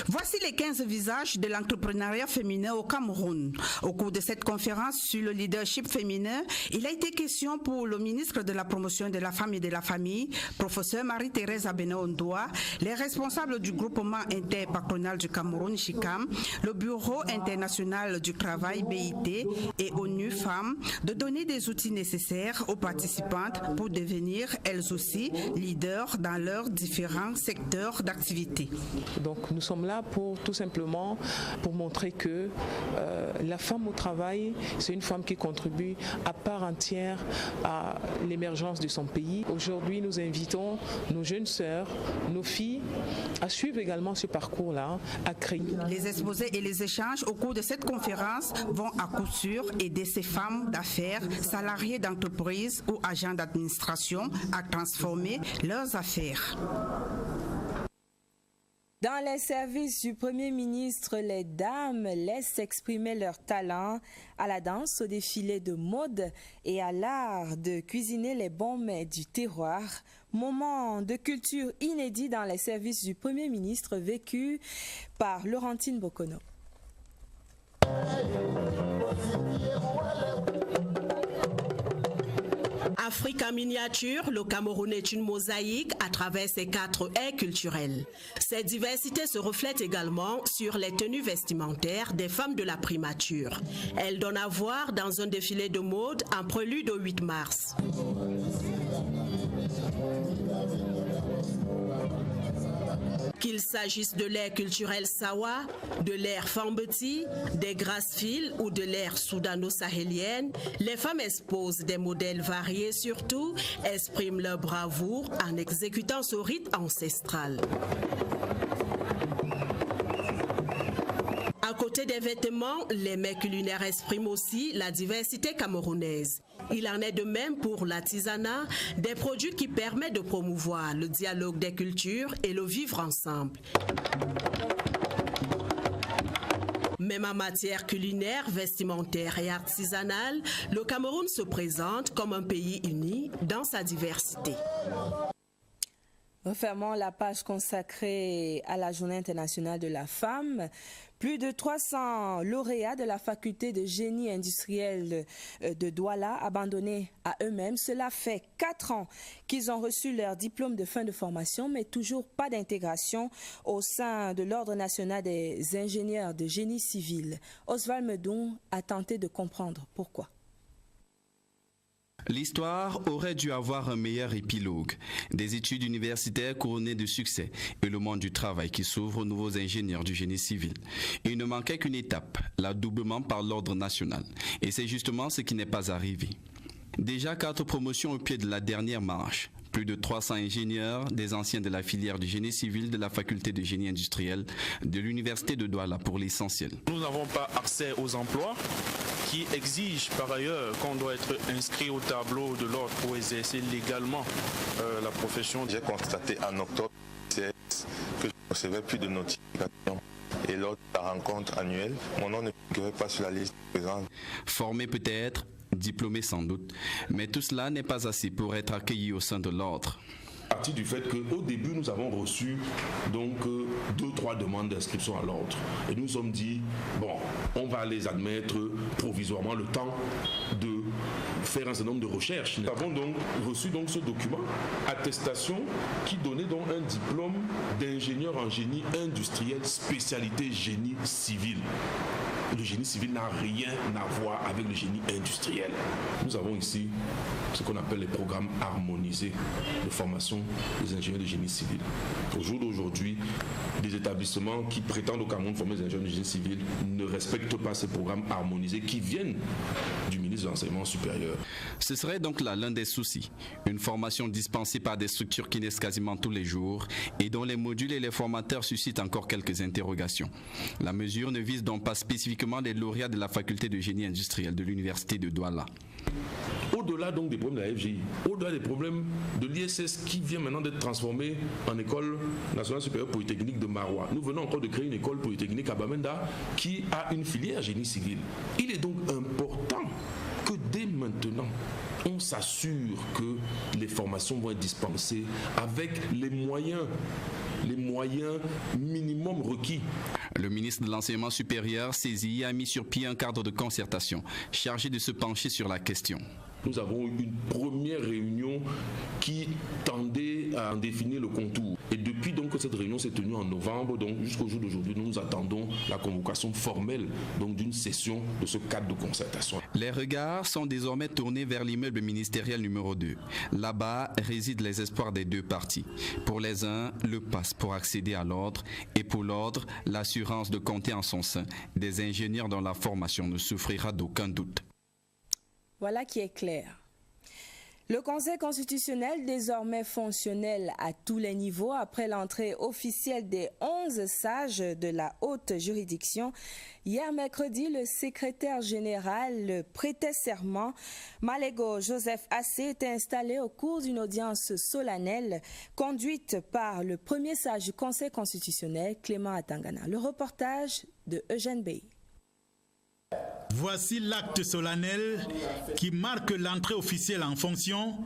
S12: Voici les 15 visages de l'entrepreneuriat féminin au Cameroun. Au cours de cette conférence sur le leadership féminin, il a été question pour le ministre de la promotion de la femme et de la famille, professeur Marie-Thérèse Abena-Ondoa, les responsables du groupement interpatronal du Cameroun, JICAM, le Bureau international du travail, BIT, et ONU Femmes, de donner des outils nécessaires aux participantes pour devenir elles aussi leaders dans leurs différents secteurs d'activité.
S13: Donc nous sommes là pour tout simplement pour montrer que la femme au travail, c'est une femme qui contribue à part entière à l'émergence de son pays. Aujourd'hui, nous invitons nos jeunes sœurs, nos filles, à suivre également ce parcours-là, à créer.
S12: Les exposés et les échanges au cours de cette conférence vont à coup sûr aider ces femmes d'affaires, salariés d'entreprise ou agents d'administration à transformer leurs affaires.
S11: Dans les services du Premier ministre, les dames laissent exprimer leur talent à la danse, au défilé de mode et à l'art de cuisiner les bons mets du terroir. Moment de culture inédit dans les services du Premier ministre vécu par Laurentine Bokono.
S23: Afrique en miniature, le Cameroun est une mosaïque à travers ses 4 haies culturelles. Cette diversité se reflète également sur les tenues vestimentaires des femmes de la primature. Elles donnent à voir dans un défilé de mode en prélude au 8 mars. Qu'il s'agisse de l'ère culturelle Sawa, de l'ère Fambeti, des Grassfield ou de l'ère soudano-sahélienne, les femmes exposent des modèles variés, surtout expriment leur bravoure en exécutant ce rite ancestral. À côté des vêtements, les mets culinaires expriment aussi la diversité camerounaise. Il en est de même pour l'artisanat, des produits qui permettent de promouvoir le dialogue des cultures et le vivre ensemble. Même en matière culinaire, vestimentaire et artisanale, le Cameroun se présente comme un pays uni dans sa diversité.
S11: Refermons la page consacrée à la Journée internationale de la femme. Plus de 300 lauréats de la faculté de génie industriel de Douala abandonnés à eux-mêmes. Cela fait 4 ans qu'ils ont reçu leur diplôme de fin de formation, mais toujours pas d'intégration au sein de l'Ordre national des ingénieurs de génie civil. Oswald Medon a tenté de comprendre pourquoi.
S14: L'histoire aurait dû avoir un meilleur épilogue. Des études universitaires couronnées de succès et le monde du travail qui s'ouvre aux nouveaux ingénieurs du génie civil. Il ne manquait qu'une étape, l'adoublement par l'ordre national. Et c'est justement ce qui n'est pas arrivé. Déjà 4 promotions au pied de la dernière marche. Plus de 300 ingénieurs, des anciens de la filière du génie civil de la faculté de génie industriel de l'université de Douala pour l'essentiel.
S15: Nous n'avons pas accès aux emplois qui exigent par ailleurs qu'on doit être inscrit au tableau de l'ordre pour exercer légalement la profession.
S16: J'ai constaté en octobre que je ne recevais plus de notifications. Et lors de la rencontre annuelle, mon nom ne figurait pas sur la liste présente.
S14: Formé peut-être, diplômé sans doute, mais tout cela n'est pas assez pour être accueilli au sein de l'ordre.
S17: À partir du fait qu'au début, nous avons reçu donc 2-3 demandes d'inscription à l'ordre. Et nous nous sommes dit, bon, on va les admettre provisoirement le temps de faire un certain nombre de recherches. Nous avons donc reçu donc ce document, attestation, qui donnait donc un diplôme d'ingénieur en génie industriel, spécialité génie civil. Le génie civil n'a rien à voir avec le génie industriel. Nous avons ici ce qu'on appelle les programmes harmonisés de formation des ingénieurs de génie civil. Au jour d'aujourd'hui, des établissements qui prétendent au Cameroun former des ingénieurs de génie civil ne respectent pas ces programmes harmonisés qui viennent du ministre de l'Enseignement supérieur.
S14: Ce serait donc là l'un des soucis. Une formation dispensée par des structures qui naissent quasiment tous les jours et dont les modules et les formateurs suscitent encore quelques interrogations. La mesure ne vise donc pas spécifiquement les lauréats de la faculté de génie industriel de l'université de Douala.
S17: Au-delà donc des problèmes de la FGI, au-delà des problèmes de l'ISS qui vient maintenant d'être transformé en école nationale supérieure polytechnique de Maroua, nous venons encore de créer une école polytechnique à Bamenda qui a une filière génie civil. Il est donc important que dès maintenant, on s'assure que les formations vont être dispensées avec les moyens minimum requis.
S14: Le ministre de l'Enseignement supérieur saisi a mis sur pied un cadre de concertation chargé de se pencher sur la question.
S17: Nous avons eu une première réunion qui tendait à en définir le contour. Et depuis donc que cette réunion s'est tenue en novembre, donc jusqu'au jour d'aujourd'hui, nous attendons la convocation formelle donc d'une session de ce cadre de concertation.
S14: Les regards sont désormais tournés vers l'immeuble ministériel numéro 2. Là-bas résident les espoirs des deux parties. Pour les uns, le pass pour accéder à l'ordre et pour l'ordre, l'assurance de compter en son sein des ingénieurs dont la formation ne souffrira d'aucun doute.
S11: Voilà qui est clair. Le Conseil constitutionnel, désormais fonctionnel à tous les niveaux, après l'entrée officielle des 11 sages de la haute juridiction, hier mercredi, le secrétaire général prêtait serment. Malego Joseph Assé était installé au cours d'une audience solennelle conduite par le premier sage du Conseil constitutionnel, Clément Atangana. Le reportage de Eugène Bey.
S24: Voici l'acte solennel qui marque l'entrée officielle en fonction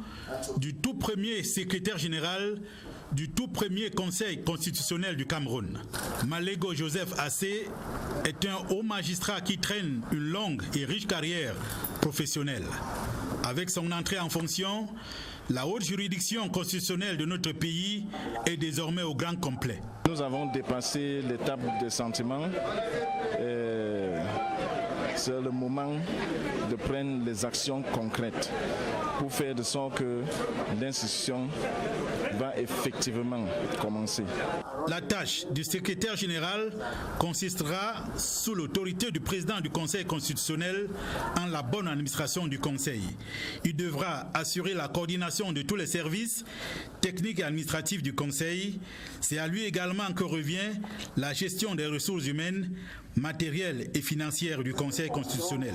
S24: du tout premier secrétaire général du tout premier Conseil constitutionnel du Cameroun. Malego Joseph Assé est un haut magistrat qui traîne une longue et riche carrière professionnelle. Avec son entrée en fonction, la haute juridiction constitutionnelle de notre pays est désormais au grand complet.
S25: Nous avons dépassé l'étape des sentiments. C'est le moment de prendre les actions concrètes pour faire de sorte que l'institution va effectivement commencer.
S24: La tâche du secrétaire général consistera, sous l'autorité du président du Conseil constitutionnel, en la bonne administration du Conseil. Il devra assurer la coordination de tous les services techniques et administratifs du Conseil. C'est à lui également que revient la gestion des ressources humaines, matérielles et financières du Conseil constitutionnel.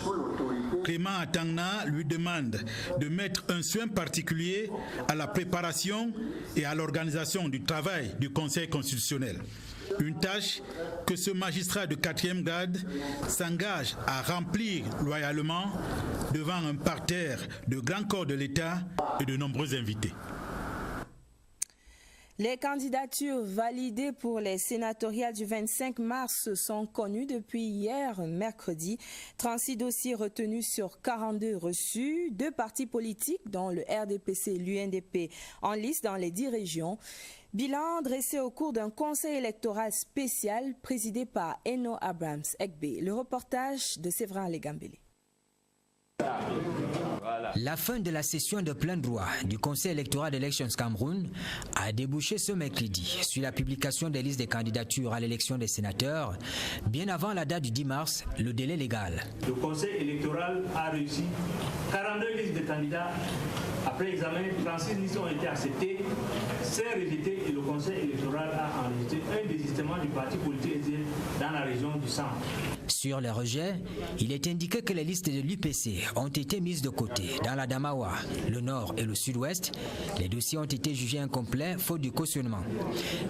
S24: Clément Atangana lui demande de mettre un soin particulier à la préparation et à l'organisation du travail du Conseil constitutionnel. Une tâche que ce magistrat de 4e grade s'engage à remplir loyalement devant un parterre de grands corps de l'État et de nombreux invités.
S11: Les candidatures validées pour les sénatoriales du 25 mars sont connues depuis hier, mercredi. 36 dossiers retenus sur 42 reçus. 2 partis politiques, dont le RDPC et l'UNDP, en lice dans les 10 régions. Bilan dressé au cours d'un conseil électoral spécial présidé par Eno Abrams Ekbe. Le reportage de Séverin Legambele.
S4: La fin de la session de plein droit du Conseil électoral d'Elections Cameroun a débouché ce mercredi sur la publication des listes des candidatures à l'élection des sénateurs, bien avant la date du 10 mars, le délai légal.
S9: Le Conseil électoral a réussi 42 listes de candidats. Après examen, 36 listes ont été acceptées, 5 rejetées et le Conseil électoral a enregistré un désistement du parti politique dans la région du centre.
S4: Sur les rejets, il est indiqué que les listes de l'UPC ont été mises de côté. Dans la Damawa, le nord et le sud-ouest, les dossiers ont été jugés incomplets faute du cautionnement.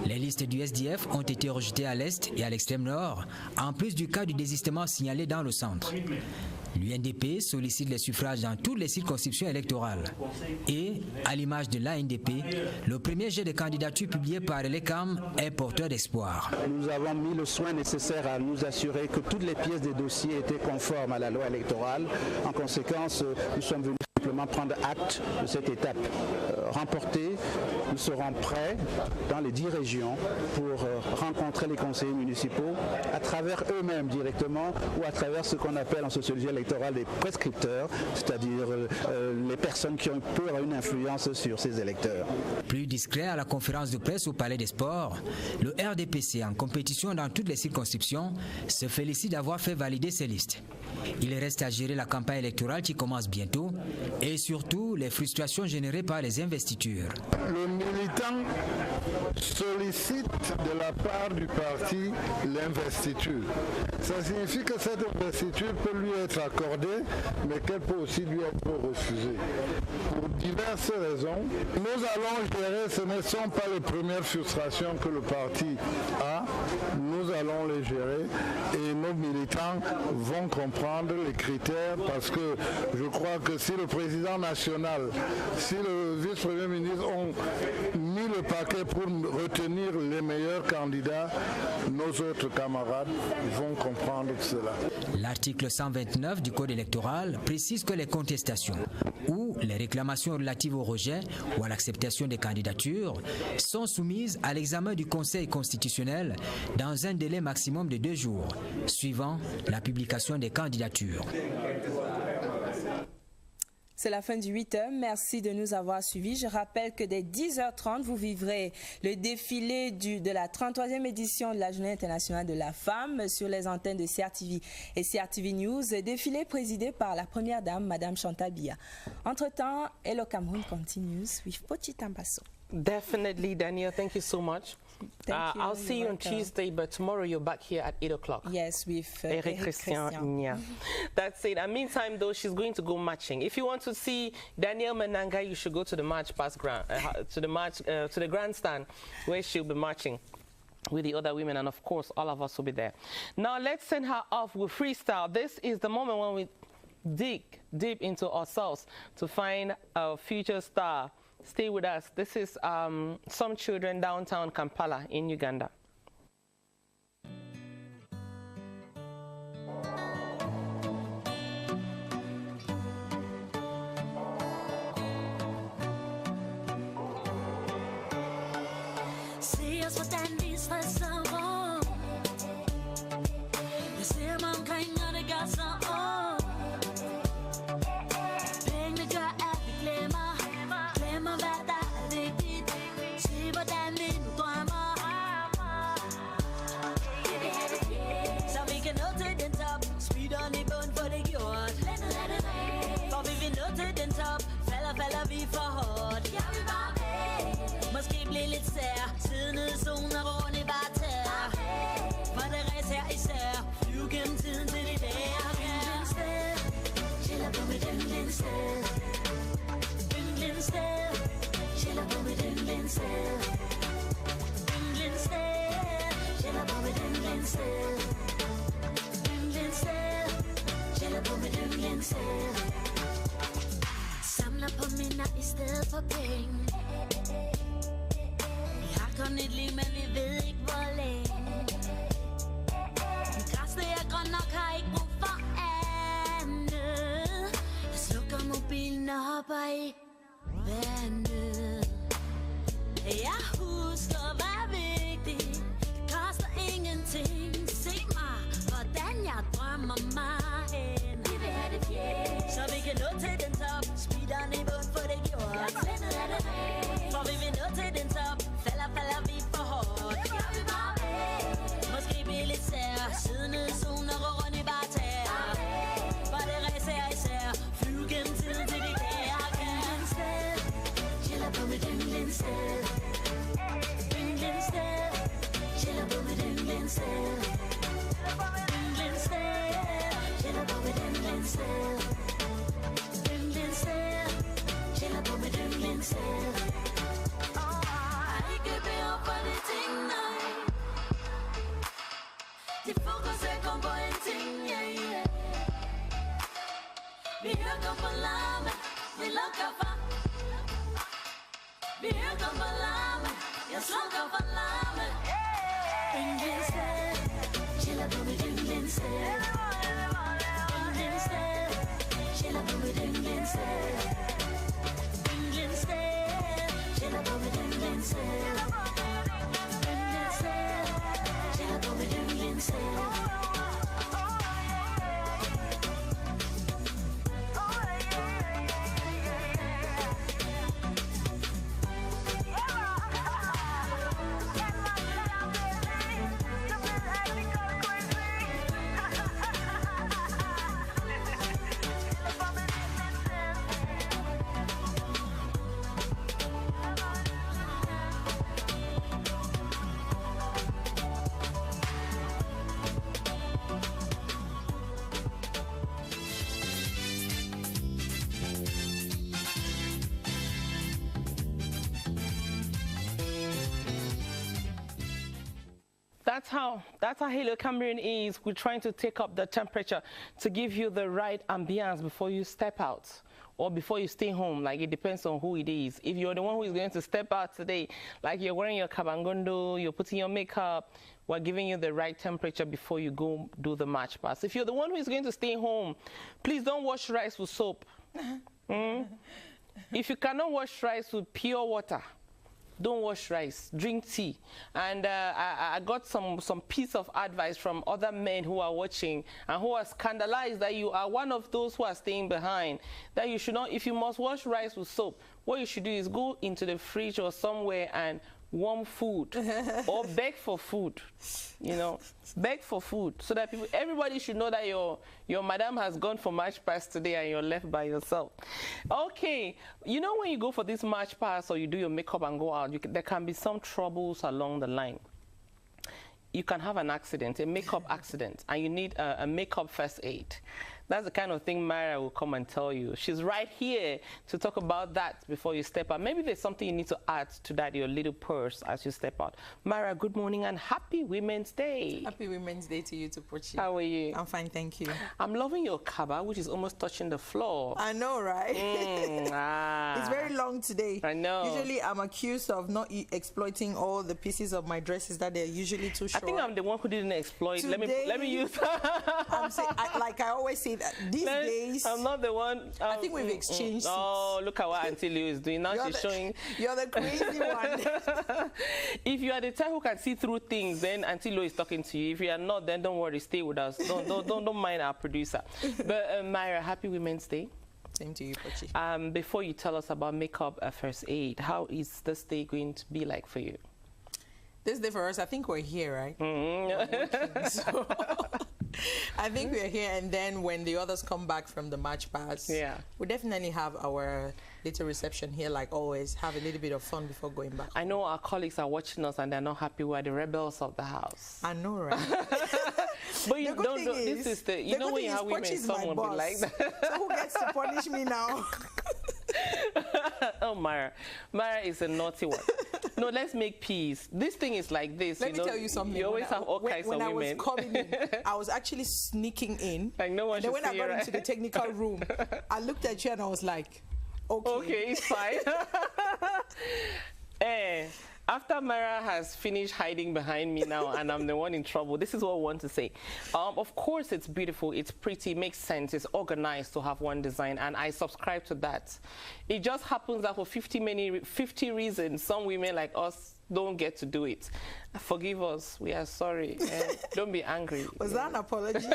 S4: Les listes du SDF ont été rejetées à l'est et à l'extrême nord, en plus du cas du désistement signalé dans le centre. L'UNDP sollicite les suffrages dans toutes les circonscriptions électorales. Et, à l'image de l'ANDP, le premier jet de candidature publié par l'ECAM est porteur d'espoir.
S10: Nous avons mis le soin nécessaire à nous assurer que toutes les pièces des dossiers étaient conformes à la loi électorale. En conséquence, nous sommes venus simplement prendre acte de cette étape remportée. Nous serons prêts dans les 10 régions pour rencontrer les conseillers municipaux à travers eux-mêmes directement ou à travers ce qu'on appelle en sociologie électorale des prescripteurs, c'est-à-dire les personnes qui peuvent avoir une influence sur ces électeurs.
S4: Plus discret à la conférence de presse au Palais des Sports, le RDPC en compétition dans toutes les circonscriptions se félicite d'avoir fait valider ces listes. Il reste à gérer la campagne électorale qui commence bientôt et surtout les frustrations générées par les investitures.
S18: Le militant sollicite de la part du parti l'investiture. Ça signifie que cette investiture peut lui être accordée, mais qu'elle peut aussi lui être refusée. Pour diverses raisons, nous allons gérer, ce ne sont pas les premières frustrations que le parti a, nous allons les gérer et nos militants vont comprendre les critères parce que je crois que si le président national, si le vice-premier ministre ont mis le paquet pour retenir les meilleurs candidats, nos autres camarades vont comprendre cela.
S4: L'article 129 du Code électoral précise que les contestations ou les réclamations relatives au rejet ou à l'acceptation des candidatures sont soumises à l'examen du Conseil constitutionnel dans un délai maximum de 2 jours, suivant la publication des candidatures.
S11: C'est la fin du 8h. Merci de nous avoir suivis. Je rappelle que dès 10h30, vous vivrez le défilé de la 33e édition de la Journée internationale de la femme sur les antennes de CRTV et CRTV News, défilé présidé par la première dame, Madame Chantal Biya. Entre-temps, Hello Cameroun continues with Pochi Tambaso.
S1: Definitely, Daniel. Thank you so much.
S11: Thank you.
S1: I'll see you on Tuesday, but tomorrow you're back here at 8 o'clock.
S11: Yes, with
S1: Eric Christian. Yeah. That's it. And meantime, though, she's going to go marching. If you want to see Danielle Menanga, you should go to the march past to the grandstand where she'll be marching with the other women, and of course, all of us will be there. Now, let's send her off with freestyle. This is the moment when we dig deep into ourselves to find our future star. Stay with us. This is Some Children, downtown Kampala in Uganda.
S7: See us with that needs for someone. You see I'm kind of the got some on. Bring the girl at the glamour. Glamour about that addicted. See what that mean to glamour. So we can note it in top. Speed on the bone for the yacht. For we can note it in top. Fella be for hard. Måske blive lidt sær. Tidende zoner rundt i bare tær. For det rejse her især. Flyv gennem tiden til det der. Yndlingssted. Chiller på mit yndlingssted. Yndlingssted. Chiller på mit yndlingssted. Yndlingssted. Chiller på mit yndlingssted. Yndlingssted. Chiller på mit yndlingssted. Samler på minder i stedet for penge. Vi har kun et liv, men vi ved ikke hvor længe. Græsset er grønt nok, har ikke brug for andet. Jeg slukker mobilen og hopper i vandet. Jeg husker, hvad vigtigt. Det koster ingenting. Se mig, hvordan jeg drømmer mig hen. Vi vil have det fjerde, så vi kan nå til den top. on the boat for the girls. For we noted in top, fella beat for hot. Måske blive lidt sær, siddende zoner og rundt i bare tær. For det rejse jeg især, flyve gennem tiden til de dage jeg kan. Chiller på mit yndlingssted. Yndlingssted. Chiller på mit yndlingssted. Yndlingssted. Chiller på mit yndlingssted. Yndlingssted. Chiller på mit yndlingssted. Har ikke behov for de ting, nej. De fokuserer kun på en ting, yeah. Vi hører på larme, vi lukker for. Vi hører på larme, jeg slukker for larme. Yndlingssted, chiller på mit yndlingssted. Yndlingssted, chiller på mit yndlingssted. Yndlingssted, chiller på mit yndlingssted. Yndlingssted, chiller på mit yndlingssted.
S1: That's how Hello Cameroon is. We're trying to take up the temperature to give you the right ambience before you step out or before you stay home. Like, it depends on who it is. If you're the one who is going to step out today, like you're wearing your kabangondo, you're putting your makeup, we're giving you the right temperature before you go do the march pass. If you're the one who is going to stay home, please don't wash rice with soap. If you cannot wash rice with pure water, don't wash rice, drink tea. And I got some piece of advice from other men who are watching and who are scandalized that you are one of those who are staying behind, that you should not, if you must wash rice with soap, what you should do is go into the fridge or somewhere and warm food or beg for food, you know, beg for food so that everybody should know that your madam has gone for march pass today and you're left by yourself. Okay, you know, when you go for this march pass or you do your makeup and go out, there can be some troubles along the line. You can have an accident, a makeup accident, and you need a makeup first aid. That's the kind of thing Myra will come and tell you. She's right here to talk about that before you step out. Maybe there's something you need to add to that, your little purse, as you step out. Myra, good morning and happy Women's Day.
S3: Happy Women's Day to you too, Pochi.
S1: How are you?
S3: I'm fine, thank you.
S1: I'm loving your kaba, which is almost touching the floor.
S3: I know, right? It's very long today.
S1: I know.
S3: Usually I'm accused of not exploiting all the pieces of my dresses that they're usually too short.
S1: I think I'm the one who didn't exploit.
S3: Today,
S1: let me use
S3: like I always say, these days
S1: I'm not the one.
S3: I think we've exchanged
S1: Oh, look at what Auntie Lou is doing now. She's showing
S3: you're the crazy one.
S1: If you are the type who can see through things, then Auntie Lou is talking to you. If you are not, then don't worry, stay with us. Don't mind our producer. But Myra, happy Women's Day.
S3: Same to you, Pochi.
S1: Before you tell us about makeup first aid, how is this day going to be like for you?
S3: This day for us, I think we're here, right? So I think we're here, and then when the others come back from the march pass, we definitely have our little reception here, like always. Have a little bit of fun before going back.
S1: I know our colleagues are watching us and they're not happy. We're the rebels of the house.
S3: I know, right?
S1: But you don't. This is the. You know when you have women, someone will be like that.
S3: So who gets to punish me now?
S1: Oh, Myra is a naughty one. No, let's make peace. This thing is like this.
S3: Let me tell you something.
S1: You always have all kinds of women.
S3: When I was coming in, I was actually sneaking in.
S1: Like no one
S3: and then when I got into the technical room, I looked at you and I was like, okay,
S1: it's fine. After Myra has finished hiding behind me now and I'm the one in trouble, this is what I want to say. Of course, it's beautiful, it's pretty, it makes sense, it's organized to have one design, and I subscribe to that. It just happens that for 50 reasons, some women like us don't get to do it. Forgive us. We are sorry. Don't be angry.
S3: Was that an apology?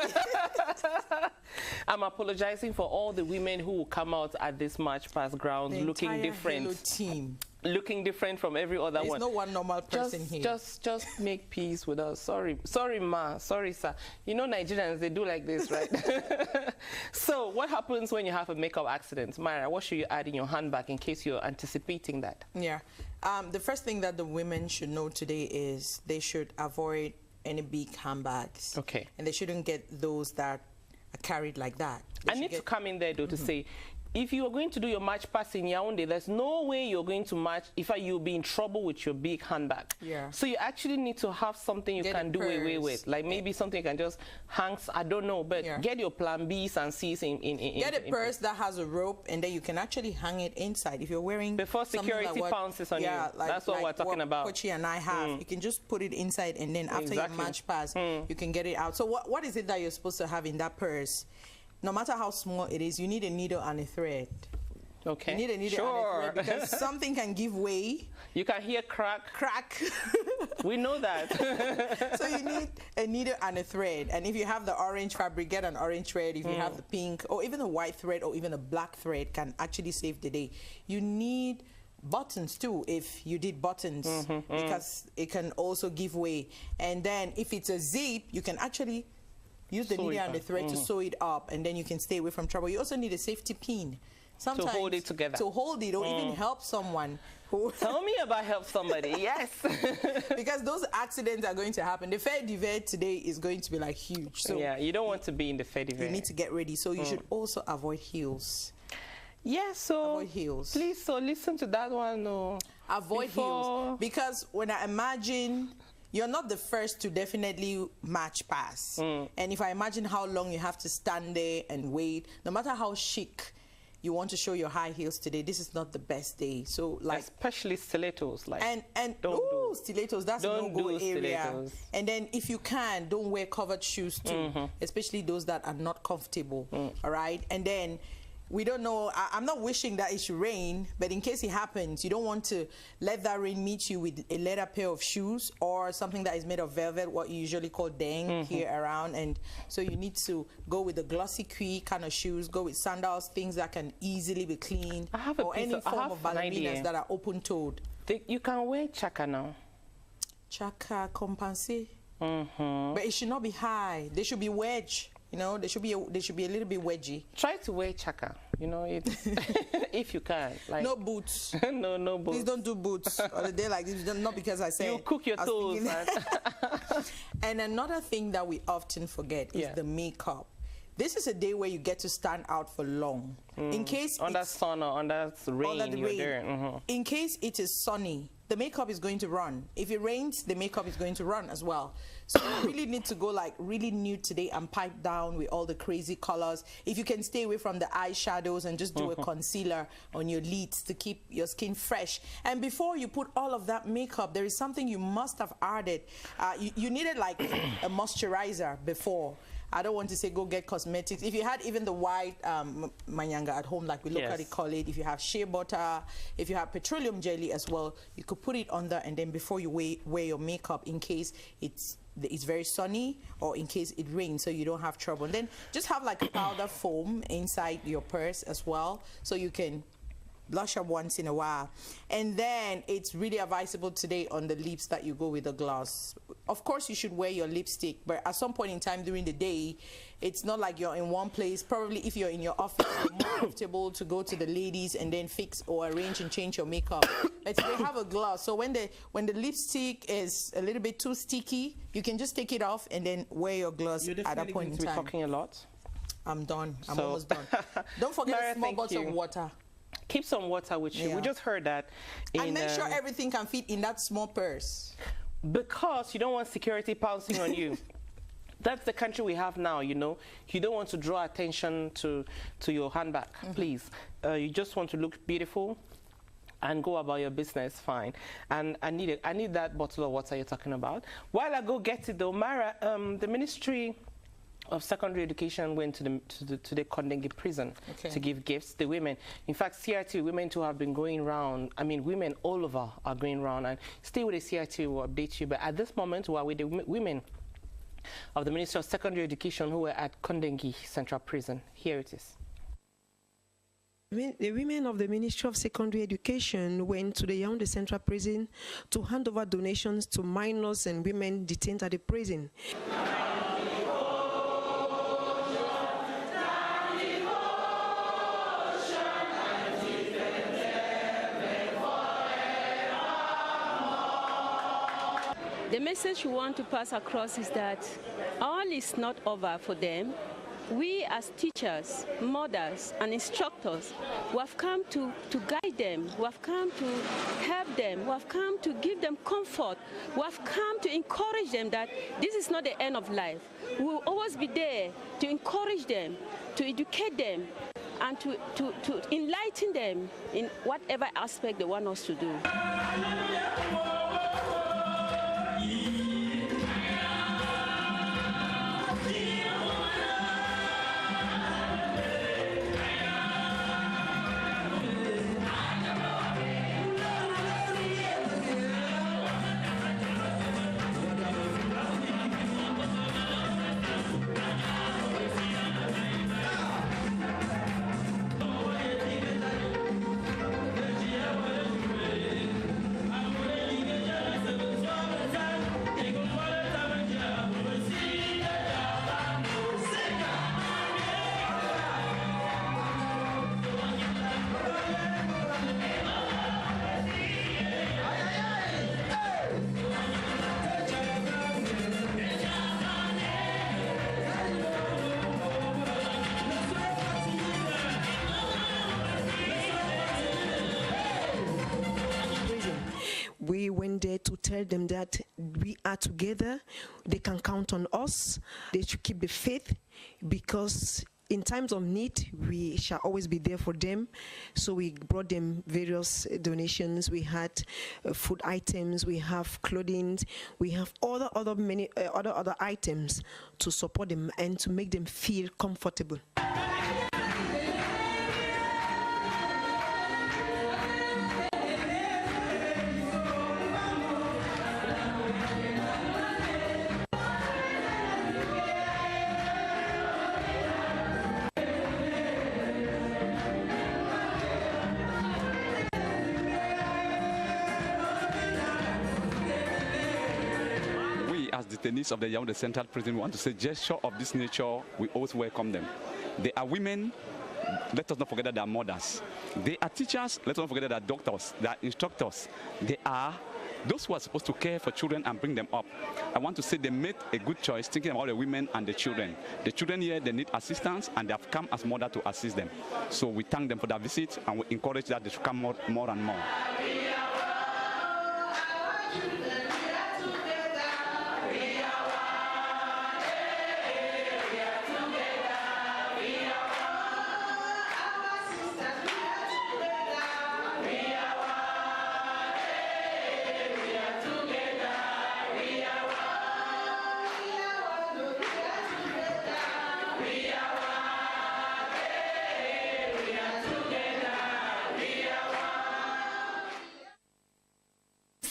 S1: I'm apologizing for all the women who will come out at this March Past grounds looking different.
S3: Halo team.
S1: Looking different from every other one.
S3: There's no one normal person here.
S1: Just make peace with us. Sorry, ma. Sorry, sir. You know Nigerians, they do like this, right? So what happens when you have a makeup accident? Myra, what should you add in your handbag in case you're anticipating that?
S3: Yeah. The first thing that the women should know today is they should avoid any big handbags.
S1: Okay.
S3: And they shouldn't get those that are carried like that.
S1: I need to come in there, though, to say, if you are going to do your March Past in Yaoundé, there's no way you're going to march if you'll be in trouble with your big handbag.
S3: Yeah.
S1: So you actually need to have something you can do away with. Like maybe something you can just hang, I don't know, but get your plan B's and C's in
S3: get a purse that has a rope, and then you can actually hang it inside. If you're wearing
S1: before security pounces on you.
S3: Like,
S1: that's what we're talking about.
S3: Kochi and I have. You can just put it inside, and then after your March Pass, you can get it out. So what is it that you're supposed to have in that purse? No matter how small it is, you need a needle and a thread.
S1: Okay.
S3: You need a needle and a thread because something can give way.
S1: You can hear crack.
S3: Crack.
S1: We know that.
S3: So you need a needle and a thread. And if you have the orange fabric, get an orange thread. If you have the pink or even a white thread or even a black thread can actually save the day. You need buttons too if you did buttons because it can also give way. And then if it's a zip, you can actually use the needle and the thread to sew it up, and then you can stay away from trouble. You also need a safety pin. Sometimes
S1: to hold it together.
S3: To hold it or even help someone.
S1: Tell me about help somebody, yes.
S3: Because those accidents are going to happen. The fair divert today is going to be like huge. So
S1: yeah, you don't want to be in the fair divert.
S3: You need to get ready. So you should also avoid heels.
S1: Yeah, so
S3: avoid heels.
S1: Please, so listen to that one. No.
S3: Avoid heels. Because when I imagine you're not the first to definitely March Pass. And if I imagine how long you have to stand there and wait, no matter how chic you want to show your high heels today, this is not the best day. So like
S1: especially stilettos, like
S3: and stilettos, that's a no-go area. Stilettos. And then if you can, don't wear covered shoes too, especially those that are not comfortable. All right, and then we don't know, I'm not wishing that it should rain, but in case it happens, you don't want to let that rain meet you with a leather pair of shoes or something that is made of velvet, what you usually call deng here around. And so you need to go with the glossy cuir kind of shoes, go with sandals, things that can easily be cleaned, or any form of ballerinas that are open-toed.
S1: You can wear chaka now.
S3: Chaka compensé. But it should not be high. They should be wedge. You know, they should be a little bit wedgy.
S1: Try to wear chaka. You know, if you can. Like
S3: no boots.
S1: no boots.
S3: Please don't do boots on a day like this. Not because I said.
S1: You cook your toes.
S3: And another thing that we often forget is the makeup. This is a day where you get to stand out for long. In case
S1: under sun or under rain,
S3: in case it is sunny, the makeup is going to run. If it rains, the makeup is going to run as well. So you really need to go like really nude today and pipe down with all the crazy colors. If you can stay away from the eyeshadows and just do a concealer on your lids to keep your skin fresh. And before you put all of that makeup, there is something you must have added. You needed like a moisturizer before. I don't want to say go get cosmetics. If you had even the white manyanga at home, like we locally call it, if you have shea butter, if you have petroleum jelly as well, you could put it on there, and then before you wear your makeup in case it's very sunny or in case it rains, so you don't have trouble. And then just have like a powder foam inside your purse as well, so you can blush up once in a while. And then it's really advisable today on the lips that you go with a gloss. Of course you should wear your lipstick, but at some point in time during the day, it's not like you're in one place. Probably if you're in your office, you're more comfortable to go to the ladies and then fix or arrange and change your makeup. But they have a gloss, so when the lipstick is a little bit too sticky, you can just take it off and then wear your gloss at that point in time.
S1: We're talking a lot.
S3: I'm done. I'm almost done. Don't forget a small bottle of water.
S1: Keep some water with you. We just heard that.
S3: And make sure everything can fit in that small purse.
S1: Because you don't want security pouncing on you. That's the country we have now, you know. You don't want to draw attention to your handbag, please. You just want to look beautiful and go about your business fine. And I need that bottle of water you're talking about. While I go get it though, Mara, the ministry of secondary education went to the Kondenge prison to give gifts to women. In fact, CRT women too have been going around. I mean, women all over are going around. And stay with the CRT, will update you. But at this moment, we are with the women of the Ministry of Secondary Education who were at Kondenge Central Prison. Here it is.
S2: The women of the Ministry of Secondary Education went to the Yaoundé Central Prison to hand over donations to minors and women detained at the prison.
S5: The message we want to pass across is that all is not over for them. We as teachers, mothers, and instructors, we have come to guide them, we have come to help them, we have come to give them comfort, we have come to encourage them that this is not the end of life. We will always be there to encourage them, to educate them, and to enlighten them in whatever aspect they want us to do.
S2: We went there to tell them that we are together, they can count on us, they should keep the faith, because in times of need, we shall always be there for them. So we brought them various donations. We had food items, we have clothing, we have many other items to support them and to make them feel comfortable.
S6: As detainees of the Yaoundé Central Prison, we want to say gesture of this nature, we always welcome them. They are women, let us not forget that they are mothers. They are teachers, let us not forget that they are doctors, they are instructors. They are those who are supposed to care for children and bring them up. I want to say they made a good choice thinking about the women and the children. The children here, they need assistance and they have come as mother to assist them. So we thank them for their visit and we encourage that they should come more and more.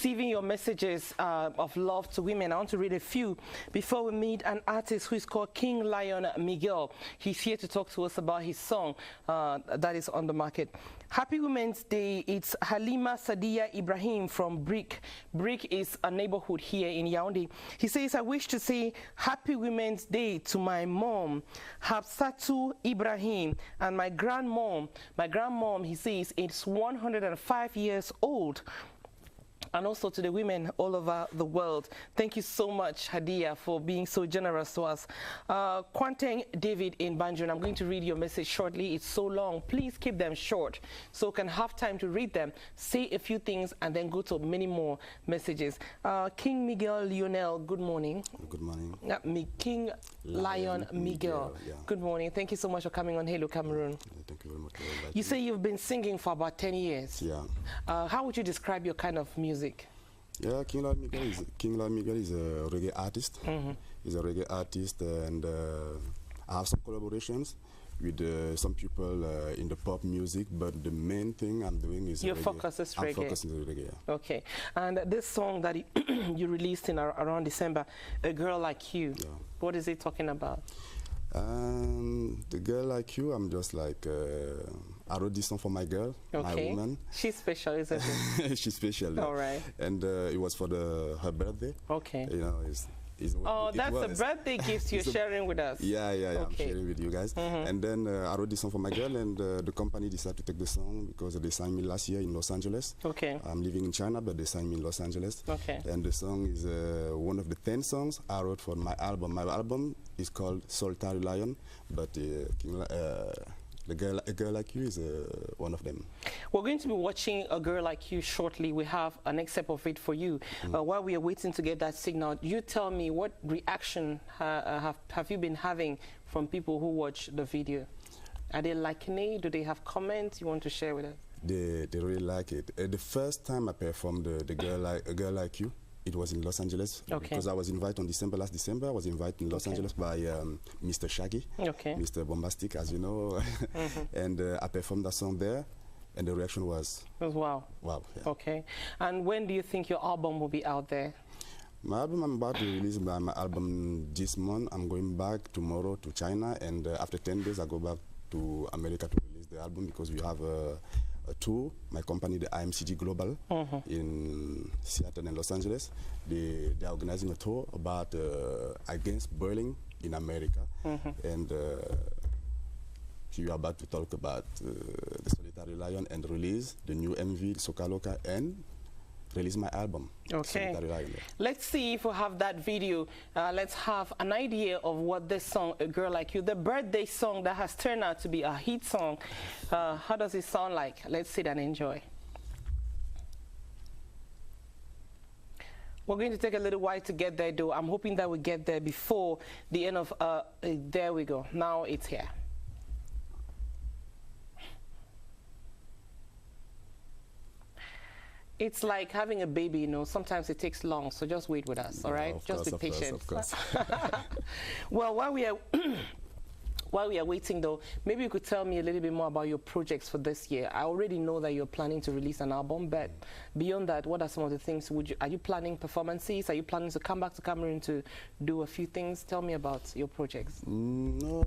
S1: Receiving your messages of love to women. I want to read a few before we meet an artist who is called King Lion Miguel. He's here to talk to us about his song that is on the market. Happy Women's Day. It's Halima Sadia Ibrahim from Brick. Brick is a neighborhood here in Yaoundé. He says, I wish to say Happy Women's Day to my mom, Habsatu Ibrahim, and my grandmom. My grandmom, he says, is 105 years old. And also to the women all over the world. Thank you so much, Hadia, for being so generous to us. Quanteng David in Banjul, I'm going to read your message shortly. It's so long. Please keep them short so we can have time to read them, say a few things, and then go to many more messages. King Miguel Lionel, good morning.
S20: Good morning.
S1: King Lion Miguel.
S20: Yeah.
S1: Good morning. Thank you so much for coming on Hello Cameroon.
S20: Thank you very much.
S1: You say you've been singing for about 10 years.
S20: Yeah.
S1: How would you describe your kind of music?
S20: Yeah, King La Miguel is a reggae artist.
S8: He's a reggae artist, and I have some collaborations with some people in the pop music, but the main thing I'm doing is
S1: your
S8: reggae.
S1: Focus is reggae.
S8: I'm focusing on reggae. Yeah.
S1: Okay, and this song that you released in around December, "A Girl Like You," what is it talking about?
S8: The Girl Like You, I'm just like, I wrote this song for my girl, my woman.
S1: She's special, isn't it?
S8: She's special.
S1: All right.
S8: And it was for her birthday.
S1: Okay.
S8: You know,
S1: that's a birthday gift you're sharing with us.
S8: Yeah, I'm sharing with you guys. And then I wrote this song for my girl, and the company decided to take the song because they signed me last year in Los Angeles.
S1: Okay.
S8: I'm living in China, but they signed me in Los Angeles.
S1: Okay.
S8: And the song is one of the 10 songs I wrote for my album. My album is called Solitary Lion, but A Girl Like You is one of them.
S1: We're going to be watching A Girl Like You shortly. We have an excerpt of it for you. While we are waiting to get that signal, you tell me, what reaction have you been having from people who watch the video? Are they liking it? Do they have comments you want to share with us?
S8: They really like it. The first time I performed A Girl Like You, it was in Los Angeles, because I was invited on last December. I was invited in Los Angeles by Mr. Shaggy, Mr. Bombastic, as you know. And I performed that song there, and the reaction was
S1: wow.
S8: Wow. Yeah.
S1: Okay. And when do you think your album will be out there?
S8: My album, I'm about to release my album this month. I'm going back tomorrow to China, and after 10 days, I go back to America to release the album, because we have a tour, my company, the IMCG Global, in Seattle and Los Angeles. They are organizing a tour about against bullying in America. And we are about to talk about the Solitary Lion and release the new MV, Soka Loka, and release my album.
S1: Okay.
S8: Solitary Lion.
S1: Let's see if we have that video. Let's have an idea of what this song, A Girl Like You, the birthday song that has turned out to be a hit song, how does it sound like? Let's sit and enjoy. We're going to take a little while to get there, though. I'm hoping that we get there before the end of, there we go. Now it's here. It's like having a baby, you know, sometimes it takes long, so just wait with us, all right? Just be patient.
S8: Of course.
S1: Well, while we are waiting, though, maybe you could tell me a little bit more about your projects for this year. I already know that you're planning to release an album, but beyond that, what are some of the things? Are you planning performances? Are you planning to come back to Cameroon to do a few things? Tell me about your projects.
S8: No,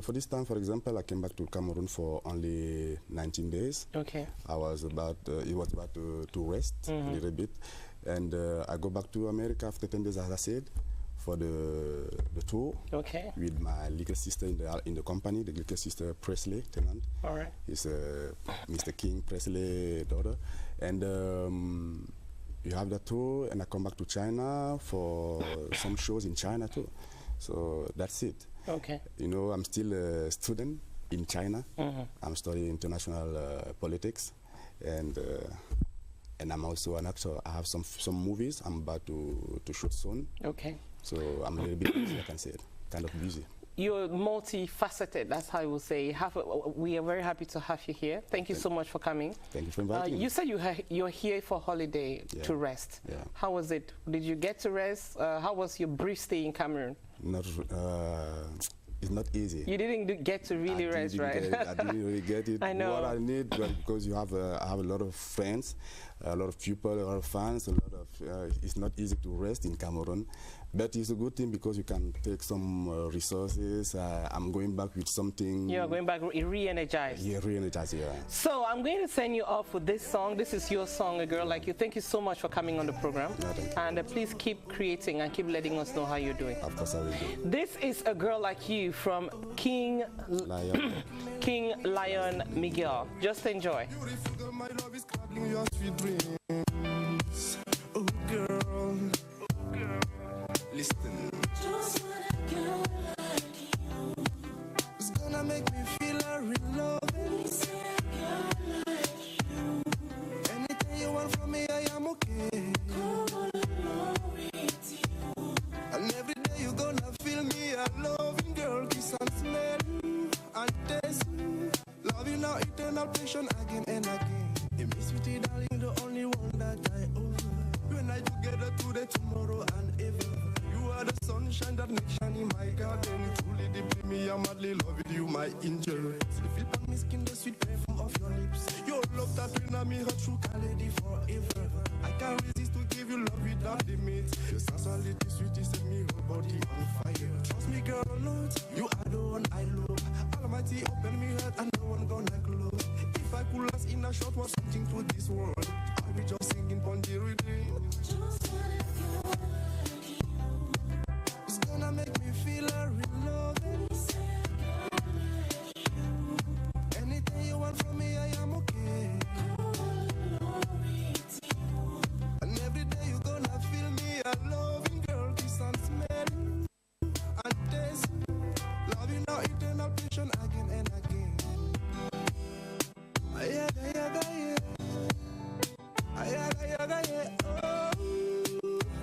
S8: for this time, for example, I came back to Cameroon for only 19 days.
S1: Okay.
S8: I was about, it was about to rest a little bit, and I go back to America after 10 days, as I said, for the tour.
S1: Okay.
S8: With my little sister in the company, the little sister Presley, tenant.
S1: All right.
S8: Is Mr. King Presley daughter, and you have the tour, and I come back to China for some shows in China too. So that's it.
S1: Okay.
S8: You know, I'm still a student in China. I'm studying international politics, and I'm also an actor. I have some movies I'm about to shoot soon.
S1: Okay.
S8: So I'm a little bit busy, I can say it, kind of busy.
S1: You're multifaceted, that's how I will say. We are very happy to have you here. Thank you so much for coming.
S8: Thank you for inviting me.
S1: You said you're here for holiday to rest.
S8: Yeah.
S1: How was it? Did you get to rest? How was your brief stay in Cameroon?
S8: It's not easy.
S1: You didn't get to really rest, right?
S8: I didn't really get it.
S1: I know.
S8: What I need, because I have a lot of friends, a lot of people, a lot of fans, a lot of. It's not easy to rest in Cameroon, but it's a good thing because you can take some resources. I'm going back with something.
S1: You're going back re-energized.
S8: Yeah, re-energized. Yeah.
S1: So I'm going to send you off with this song. This is your song, A Girl Like You. Thank you so much for coming on the program, and please keep creating and keep letting us know how you're doing.
S8: Of course, I will do.
S1: This is A Girl Like You from King Lion Miguel. Just enjoy.
S19: Oh girl, listen. Just want a girl like you. It's gonna make me feel a real love. Say a girl like you. Anything you want from me, I am okay. Come along with you. And every day you gonna feel me a loving girl, kiss and smell and taste. Love you now, eternal passion again and again. Me sweetie darling, the only one that I offer. When I together today, tomorrow and ever. You are the sun sunshine that makes shiny my garden. Truly deeply me, I madly love you, my angel. The feel on my skin, the sweet perfume of your lips. Your love that in me, her true lady forever. I can't resist to give you love without limits. Your sensuality, sweetie, set me whole body on fire. Trust me, girl, Lord, you are the one I love. Almighty, open me heart and no one gonna close. If I could last in a short was something to this world, I'll be just singing Pondieri. It's gonna make me feel a real love. Anything you want from me, I am okay. And every day you're gonna feel me a loving girl, kiss and smell and taste. Loving our eternal passion again and again. Ayaga, yaga, yeah. Ayaga, yaga, yeah. Oh,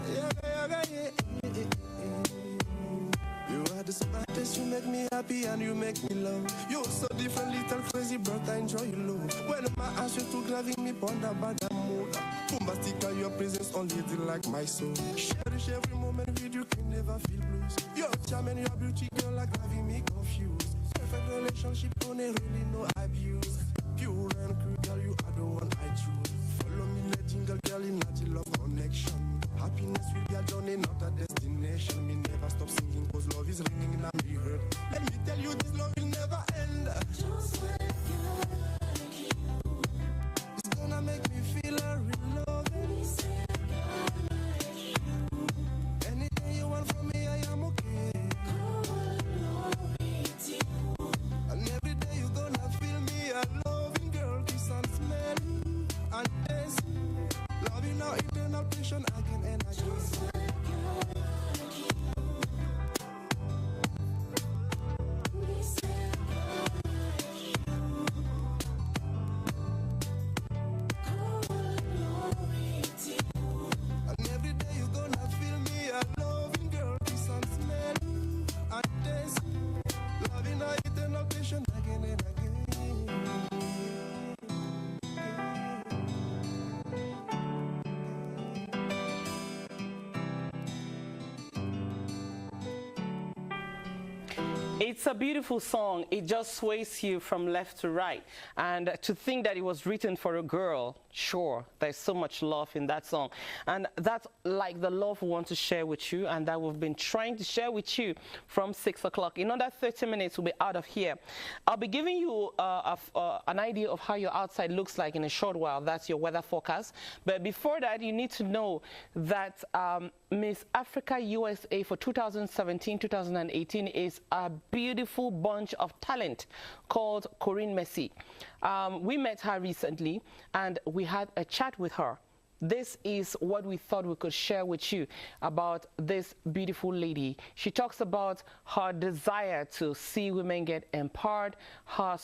S19: ayaga, yaga, yeah. You are the smartest, you make me happy and you make me love. You're so different, little crazy bird, I enjoy your love. When my ask you to graving me ponder bad mood. Pumbastica, your presence only like my soul. Cherish every moment with you, can never feel blues. Your charm and your beauty, girl, like driving me confused. Perfect relationship, don't really no abuse. Pure and cruel, girl, you are the one I choose. Follow me, let jingle, girl, in not love connection. Happiness will be a journey, not a destination. Me never stop singing, cause love is ringing in my heart. Let me tell you, this love will never end. Just like you. It's gonna make me feel a real love. Anything you want from me, I am okay. And every day you're gonna feel me a loving girl, kiss and smell and taste. Loving our eternal passion again and again. And every day you're gonna feel me a loving girl, kiss and smell and taste. Loving our eternal passion again and again.
S1: It's a beautiful song. It just sways you from left to right. And to think that it was written for a girl, sure, there's so much love in that song. And that's like the love we want to share with you and that we've been trying to share with you from 6 o'clock. In another 30 minutes, we'll be out of here. I'll be giving you an idea of how your outside looks like in a short while. That's your weather forecast. But before that, you need to know that Miss Africa USA for 2017-2018 is a beautiful bunch of talent called Corinne Messi. We met her recently and we had a chat with her. This is what we thought we could share with you about this beautiful lady. She talks about her desire to see women get empowered, her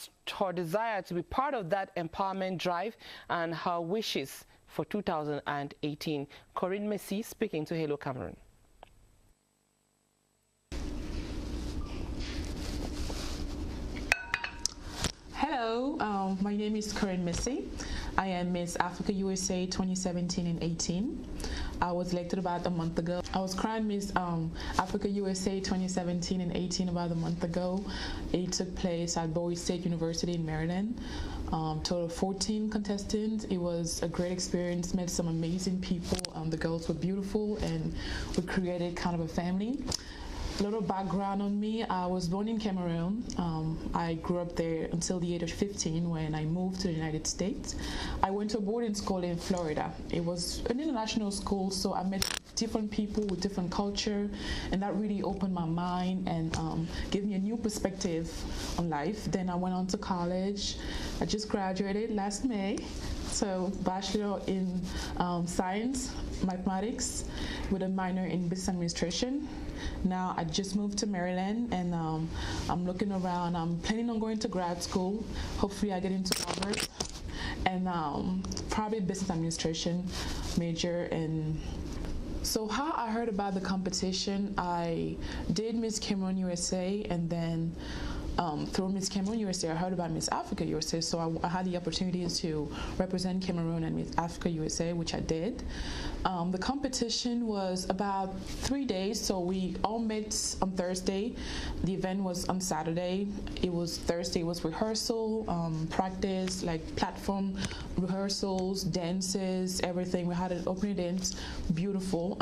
S1: desire to be part of that empowerment drive, and her wishes for 2018. Corinne Messi speaking to Hello Cameroun.
S12: Hello, my name is Corinne Messi. I am Miss Africa USA 2017 and 18. I was elected about a month ago. I was crowned Miss Africa USA 2017 and 18 about a month ago. It took place at Bowie State University in Maryland. Total of 14 contestants. It was a great experience, met some amazing people. The girls were beautiful and we created kind of a family. A little background on me, I was born in Cameroon. I grew up there until the age of 15 when I moved to the United States. I went to a boarding school in Florida. It was an international school, so I met different people with different culture, and that really opened my mind and gave me a new perspective on life. Then I went on to college. I just graduated last May. So bachelor in science, mathematics, with a minor in business administration. Now I just moved to Maryland and I'm looking around. I'm planning on going to grad school. Hopefully I get into Harvard and probably business administration major. And so how I heard about the competition, I did Miss Cameroun USA and then through Miss Cameroun USA, I heard about Miss Africa USA, so I had the opportunity to represent Cameroun and Miss Africa USA, which I did. The competition was about 3 days, so we all met on Thursday. The event was on Saturday. It was Thursday, it was rehearsal, practice, like platform rehearsals, dances, everything. We had an opening dance, beautiful.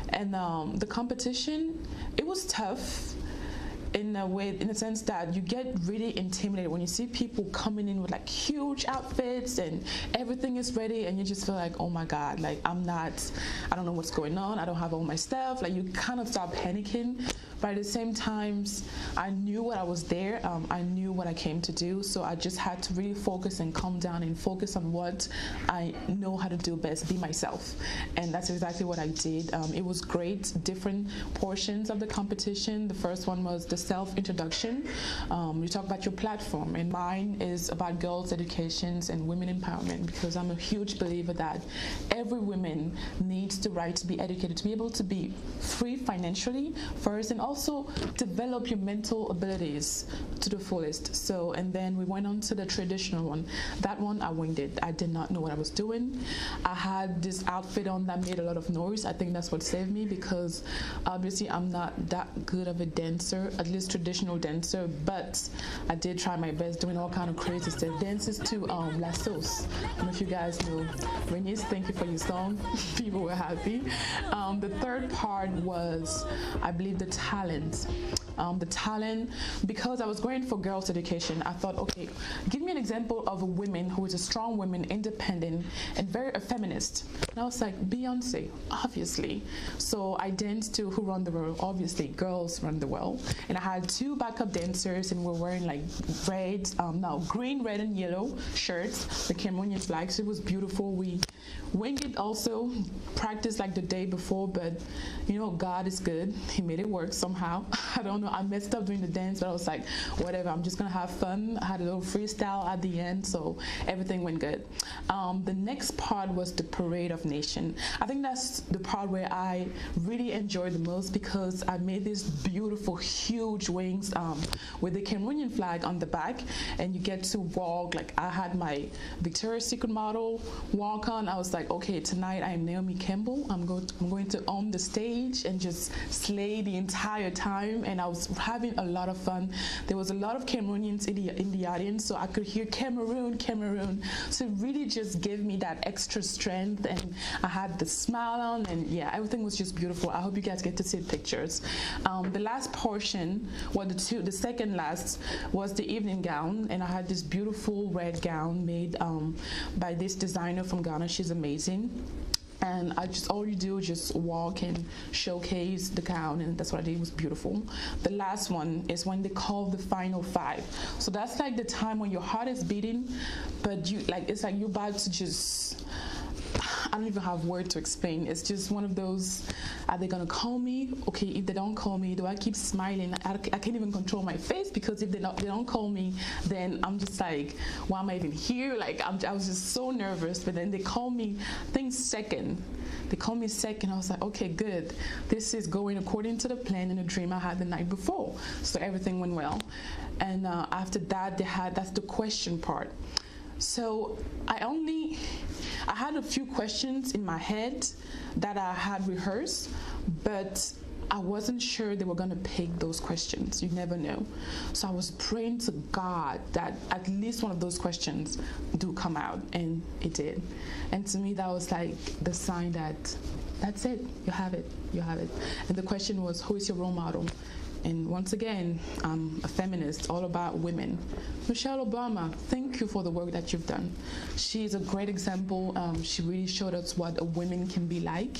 S12: The competition, it was tough. In a way, in the sense that you get really intimidated when you see people coming in with like huge outfits and everything is ready, and you just feel like, oh my God, like I don't know what's going on, I don't have all my stuff. Like you kind of start panicking. But at the same time, I knew what I was there. I knew what I came to do. So I just had to really focus and calm down and focus on what I know how to do best, be myself. And that's exactly what I did. It was great, different portions of the competition. The first one was the self-introduction. You talk about your platform, and mine is about girls' educations and women empowerment, because I'm a huge believer that every woman needs the right to be educated, to be able to be free financially first, and also develop your mental abilities to the fullest. So, and then we went on to the traditional one. That one I winged it. I did not know what I was doing. I had this outfit on that made a lot of noise. I think that's what saved me, because obviously I'm not that good of a dancer, at least traditional dancer, but I did try my best doing all kind of crazy stuff. Dances to La Sauce. I don't know if you guys know. Renis, thank you for your song. People were happy. The third part was, I believe, the talent. The talent, because I was going for girls' education, I thought, okay, give me an example of a woman who is a strong woman, independent, and very a feminist. And I was like, Beyonce, obviously. So I danced to Who Run the World, obviously, Girls Run the World. And I had 2 backup dancers, and we're wearing like green, red, and yellow shirts, the Cameroonian flags. It was beautiful. We winged it also, practiced like the day before, but you know, God is good. He made it work somehow. I don't know, I messed up during the dance, but I was like, whatever, I'm just gonna have fun. I had a little freestyle at the end, so everything went good. The next part was the Parade of Nation. I think that's the part where I really enjoyed the most, because I made these beautiful, huge wings with the Cameroonian flag on the back, and you get to walk. Like I had my Victoria's Secret model walk on. I was like, okay, tonight I am Naomi Campbell. I'm going to own the stage and just slay the entire time. And I was having a lot of fun. There was a lot of Cameroonians in the audience, so I could hear Cameroon, Cameroon. So it really just gave me that extra strength, and I had the smile on, and yeah, everything was just beautiful. I hope you guys get to see pictures. The last portion, well, the second last, was the evening gown, and I had this beautiful red gown made by this designer from Ghana. She's amazing. And all you do is just walk and showcase the gown, and that's what I did. It was beautiful. The last one is when they call the final 5. So that's like the time when your heart is beating, but it's like you're about to just, I don't even have words to explain. It's just one of those, are they gonna call me? Okay, if they don't call me, do I keep smiling? I can't even control my face, because if they don't call me, then I'm just like, why am I even here? Like I was just so nervous, but then they call me, I think second. They called me second. I was like, okay, good. This is going according to the plan and the dream I had the night before. So everything went well. And after that, that's the question part. So I had a few questions in my head that I had rehearsed, but I wasn't sure they were going to pick those questions. You never know. So I was praying to God that at least one of those questions do come out, and it did. And to me, that was like the sign that that's it. You have it. You have it. And the question was, who is your role model? And once again, I'm a feminist, all about women. Michelle Obama, thank you for the work that you've done. She's a great example. She really showed us what a woman can be like.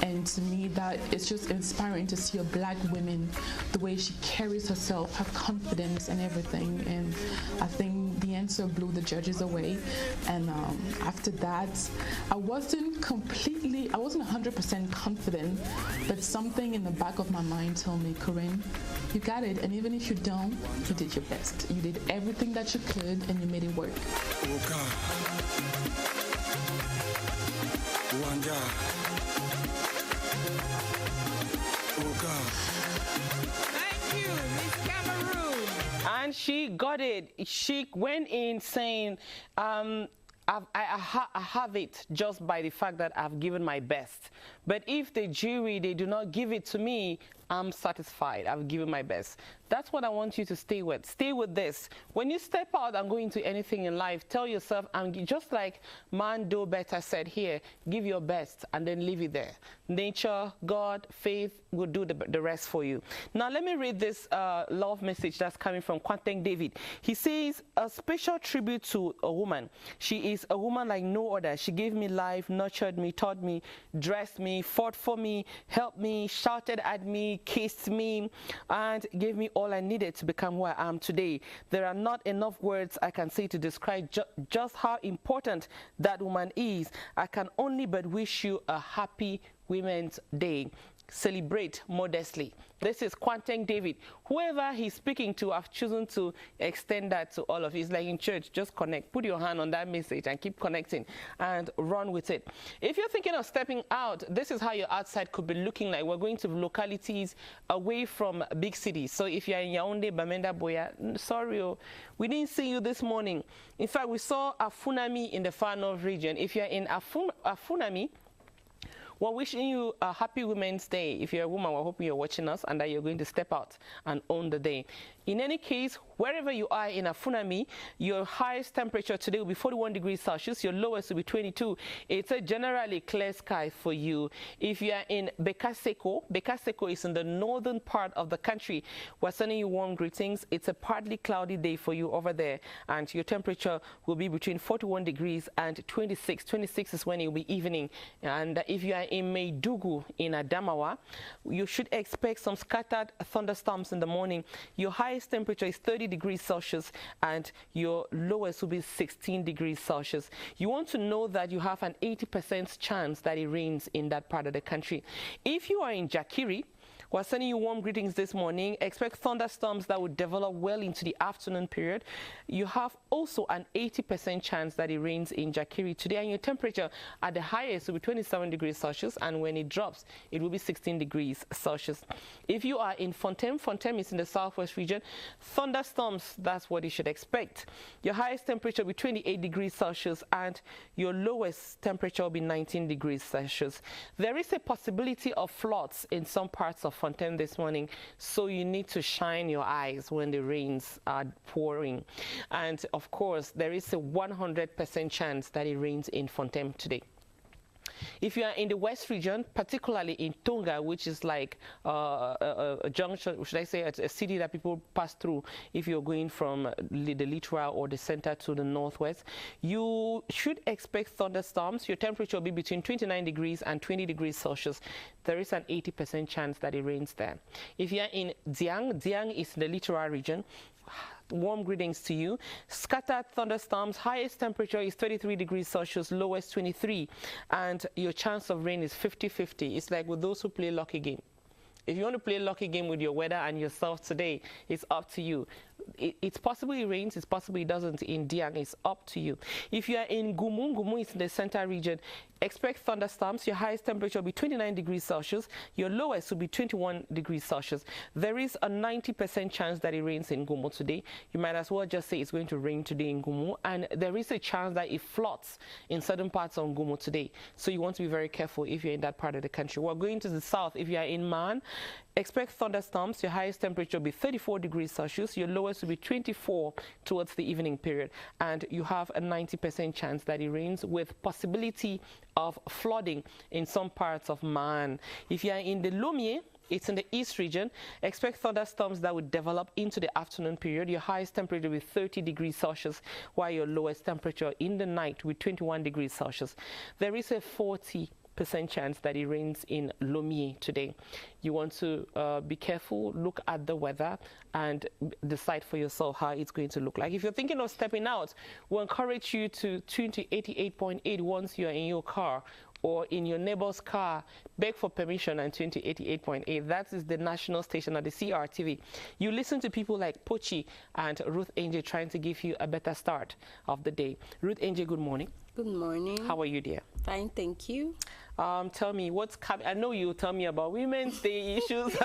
S12: And to me, that it's just inspiring to see a black woman, the way she carries herself, her confidence and everything. And I think the answer blew the judges away. And after that, I wasn't 100% confident, but something in the back of my mind told me, Corinne, you got it, and even if you don't, you did your best. You did everything that you could, and you made it work.
S19: Oh God. One God. Oh God.
S11: Thank you, Miss Cameroun.
S1: And she got it. She went in saying, I have it just by the fact that I've given my best. But if the jury, they do not give it to me, I'm satisfied. I've given my best. That's what I want you to stay with. Stay with this. When you step out and go into anything in life, tell yourself, I'm just like Mando Beta said here, give your best and then leave it there. Nature, God, faith will do the rest for you. Now, let me read this love message that's coming from Quanteng David. He says, a special tribute to a woman. She is a woman like no other. She gave me life, nurtured me, taught me, dressed me, fought for me, helped me, shouted at me, kissed me, and gave me all I needed to become who I am today. There are not enough words I can say to describe just how important that woman is. I can only but wish you a happy Women's Day. Celebrate modestly. This is Quanteng David. Whoever he's speaking to, I've chosen to extend that to all of you. It's like in church, just connect. Put your hand on that message and keep connecting and run with it. If you're thinking of stepping out, this is how your outside could be looking like. We're going to localities away from big cities. So if you're in Yaoundé, Bamenda, Boya, sorry, we didn't see you this morning. In fact, we saw Afunami in the Far North region. If you're in Afunami, we're wishing you a happy Women's Day. If you're a woman, we're hoping you're watching us and that you're going to step out and own the day. In any case, wherever you are in Afunami, your highest temperature today will be 41 degrees Celsius. Your lowest will be 22. It's a generally clear sky for you. If you are in Bekaseko, Bekaseko is in the northern part of the country. We're sending you warm greetings. It's a partly cloudy day for you over there. And your temperature will be between 41 degrees and 26. 26 is when it will be evening. And if you are in Meidugu, in Adamawa, you should expect some scattered thunderstorms in the morning. Your highest temperature is 30 degrees Celsius and your lowest will be 16 degrees Celsius. You want to know that you have an 80% chance that it rains in that part of the country. If you are in Jakiri, we're sending you warm greetings this morning. Expect thunderstorms that will develop well into the afternoon period. You have also an 80% chance that it rains in Jakiri today, and your temperature at the highest will be 27 degrees Celsius, and when it drops, it will be 16 degrees Celsius. If you are in Fontem, Fontem is in the southwest region. Thunderstorms, that's what you should expect. Your highest temperature will be 28 degrees Celsius, and your lowest temperature will be 19 degrees Celsius. There is a possibility of floods in some parts of Fontem this morning, so you need to shine your eyes when the rains are pouring. And of course, there is a 100% chance that it rains in Fontem today. If you are in the West region, particularly in Tonga, which is like a junction, should I say, a city that people pass through if you're going from the littoral or the center to the northwest, you should expect thunderstorms. Your temperature will be between 29 degrees and 20 degrees Celsius. There is an 80% chance that it rains there. If you are in Diang, Diang is in the littoral region. Warm greetings to you. Scattered thunderstorms. Highest temperature is 33 degrees Celsius, lowest 23, and your chance of rain is 50-50. It's like with those who play lucky game. If you want to play a lucky game with your weather and yourself today, it's up to you. It's possible it rains, it's possible it doesn't in Diang, it's up to you. If you are in Gumu, Gumu is in the center region, expect thunderstorms. Your highest temperature will be 29 degrees Celsius. Your lowest will be 21 degrees Celsius. There is a 90% chance that it rains in Gumu today. You might as well just say it's going to rain today in Gumu, and there is a chance that it floods in certain parts of Gumu today. So you want to be very careful if you're in that part of the country. We're going to the south. If you are in Man, expect thunderstorms. Your highest temperature will be 34 degrees Celsius. Your lowest will be 24 towards the evening period. And you have a 90% chance that it rains with possibility of flooding in some parts of Man. If you are in the Lomé, it's in the east region. Expect thunderstorms that would develop into the afternoon period. Your highest temperature will be 30 degrees Celsius, while your lowest temperature in the night will be 21 degrees Celsius. There is a 40% chance that it rains in Lomé today. You want to be careful, look at the weather, and decide for yourself how it's going to look like. If you're thinking of stepping out, we encourage you to tune to 88.8 once you're in your car or in your neighbor's car. Beg for permission and tune to 88.8. That is the national station of the CRTV. You listen to people like Pochi and Ruth Angel trying to give you a better start of the day. Ruth Angel, good morning.
S13: Good morning.
S1: How are you, dear?
S13: Fine, thank you.
S1: Tell me what's coming. I know you'll tell me about Women's Day issues.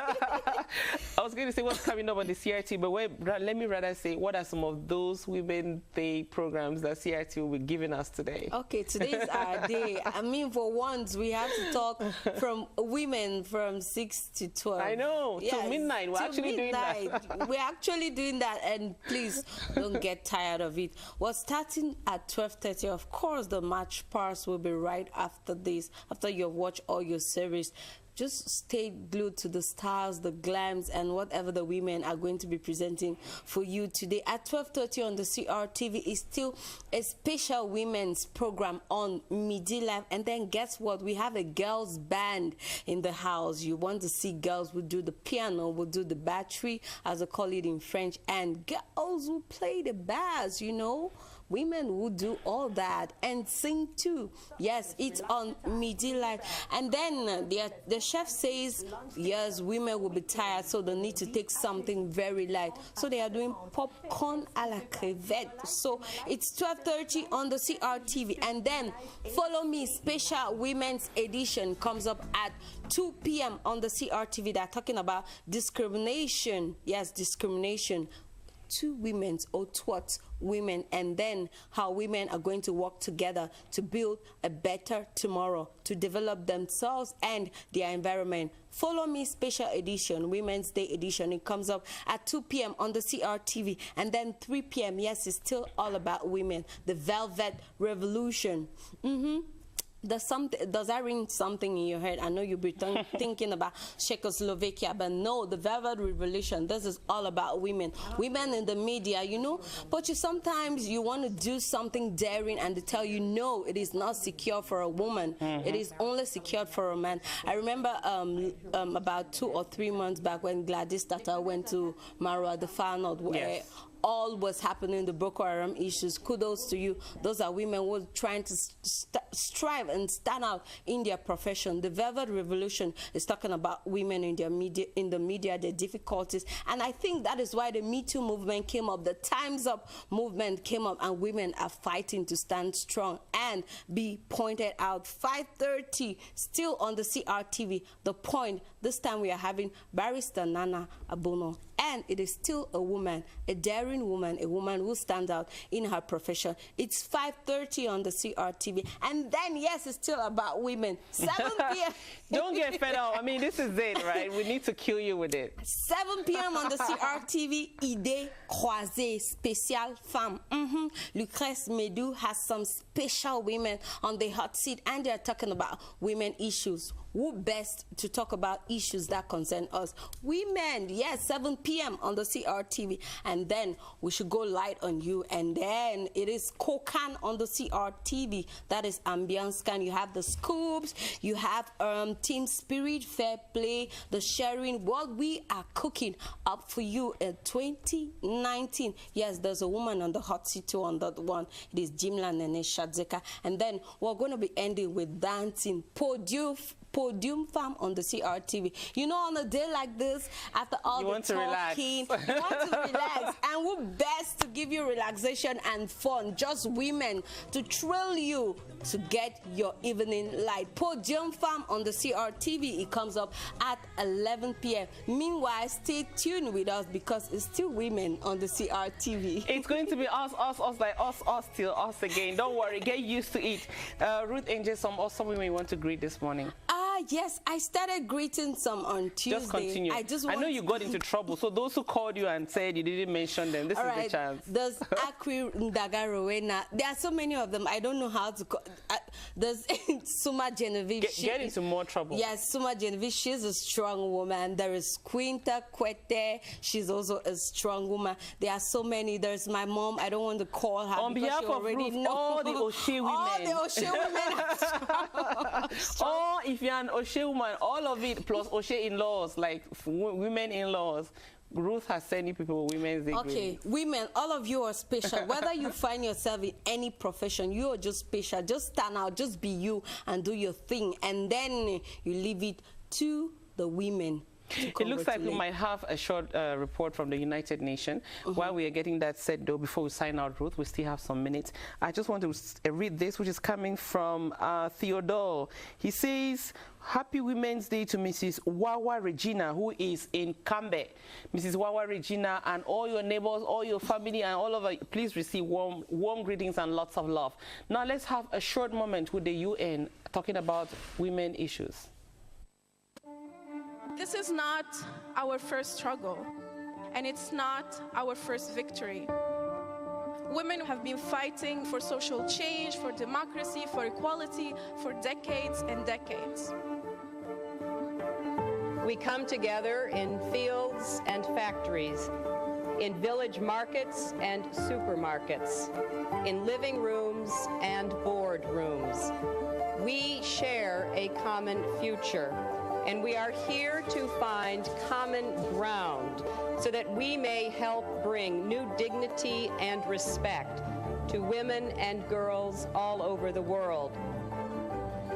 S1: I was going to say what's coming up on the CRT, but let me rather say what are some of those Women's Day programs that CRT will be giving us today?
S13: Okay, today's our day. I mean, for once, we have to talk from women from 6 to 12.
S1: I know,
S13: yes,
S1: till midnight. We're actually doing that.
S13: We're actually doing that, and please don't get tired of it. We're starting at 12:30. Of course, the match pass will be right after this. After you've watched all your series, just stay glued to the stars, the glams, and whatever the women are going to be presenting for you today. At 12:30 on the CRTV is still a special women's program on Midi Live. And then guess what? We have a girls band in the house. You want to see girls will do the piano, will do the battery, as they call it in French, and girls will play the bass, you know. Women who do all that and sing too. Yes, it's on Midi Live. And then the chef says, yes, women will be tired, so they need to take something very light. So they are doing popcorn à la crevette. So it's 12:30 on the CRTV. And then Follow Me Special Women's Edition comes up at 2 p.m. on the CRTV. They're talking about discrimination. Yes, discrimination to women or towards women, and then how women are going to work together to build a better tomorrow, to develop themselves and their environment. Follow Me Special Edition, Women's Day Edition. It comes up at 2 p.m. on the CRTV. And then 3 p.m., yes, it's still all about women. The Velvet Revolution. Does that ring something in your head? I know you'll be thinking about Czechoslovakia, but no, the Velvet Revolution, this is all about women. Women in the media, you know, but sometimes you want to do something daring and they tell you, no, it is not secure for a woman. It is only secured for a man. I remember about 2 or 3 months back when Gladys Tata went to Marwa, the far north, where all was happening, the Boko Haram issues. Kudos to you. Those are women who are trying to strive and stand out in their profession. The Velvet Revolution is talking about women in their media, their difficulties. And I think that is why the Me Too movement came up, the Time's Up movement came up, and women are fighting to stand strong and be pointed out. 5:30, still on the CRTV. The Point, this time we are having Barrister Nana Abono. And it is still a woman, a daring woman, a woman who stands out in her profession. It's 5:30 on the CRTV. And then, yes, it's still about women. 7 p.m.
S1: Don't get fed up. I mean, this is it, right? We need to kill you with it.
S13: 7 p.m. on the CRTV, Idée Croisée, Spécial Femme. Lucrèce Medou has some special women on the hot seat, and they're talking about women issues. Who best to talk about issues that concern us? Women, yes, 7 p.m. on the CRTV. And then we should go light on you. And then it is Kokan on the CRTV. That is Ambiance Can. You have the scoops, you have Team Spirit, Fair Play, the sharing, what we are cooking up for you in 2019. Yes, there's a woman on the hot seat too on that one. It is Jimla Nene Shadzeka. And then we're going to be ending with dancing. Podium Farm on the CRTV. You know, on a day like this, after all the talking, you want to relax. And we're best to give you relaxation and fun. Just women to thrill you to get your evening light. Podium Farm on the CRTV. It comes up at 11 p.m. Meanwhile, stay tuned with us because it's still women on the CRTV.
S1: It's going to be us, like us, till us again. Don't worry, get used to it. Ruth Angel, some awesome women you want to greet this morning.
S13: Yes, I started greeting some on Tuesday.
S1: Just continue. I know you got into trouble, so those who called you and said you didn't mention them, this is the chance.
S13: There's Akwi Ndagarowena. There are so many of them. I don't know how to call. There's Suma Genevieve.
S1: Get into more trouble.
S13: Yes, Suma Genevieve. She's a strong woman. There is Quinta Kwete. She's also a strong woman. There are so many. There's my mom. I don't want to call her
S1: on behalf of Ruth, all the Oshe women.
S13: All the Oshe women are strong.
S1: Or if you're an Oshe woman, all of it, plus Oshe in-laws, like women in-laws. Ruth has sent you people with Women's Day.
S13: Okay, women, all of you are special. Whether you find yourself in any profession, you are just special. Just stand out, just be you and do your thing. And then you leave it to the women
S1: It looks like we might have a short report from the United Nations. While we are getting that set, though, before we sign out, Ruth, we still have some minutes. I just want to read this, which is coming from Theodore. He says, Happy Women's Day to Mrs. Wawa Regina, who is in Cambe. Mrs. Wawa Regina and all your neighbors, all your family, and all of you, please receive warm greetings and lots of love. Now let's have a short moment with the UN talking about women issues.
S15: This is not our first struggle, and it's not our first victory. Women have been fighting for social change, for democracy, for equality for decades and decades.
S20: We come together in fields and factories, in village markets and supermarkets, in living rooms and board rooms. We share a common future, and we are here to find common ground so that we may help bring new dignity and respect to women and girls all over the world.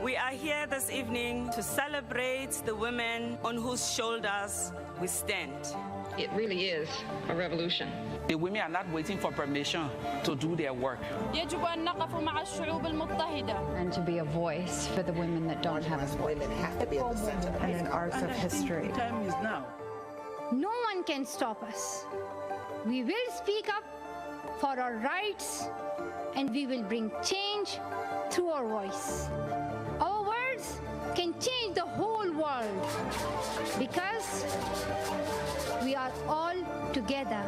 S21: We are here this evening to celebrate the women on whose shoulders we stand.
S22: It really is a revolution.
S23: The women are not waiting for permission to do their work.
S26: And
S27: to be a voice for the women that don't have a voice.
S28: Women have to be at the center.
S27: And an arc of history.
S23: The time is now.
S29: No one can stop us. We will speak up for our rights, and we will bring change through our voice. Our words can change the whole world because we are all together.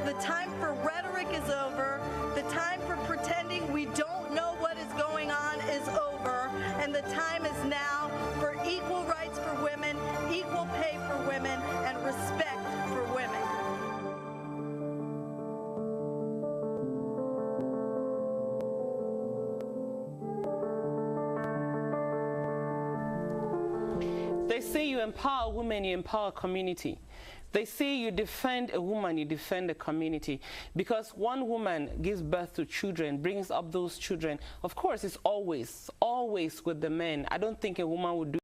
S30: The time for rhetoric is over. The time for pretending we don't know what is going on is over. And the time is now for equal rights for women, equal pay for women, and respect for women.
S1: They say you empower women, you empower community. They say you defend a woman, you defend a community. Because one woman gives birth to children, brings up those children. Of course, it's always with the men. I don't think a woman would do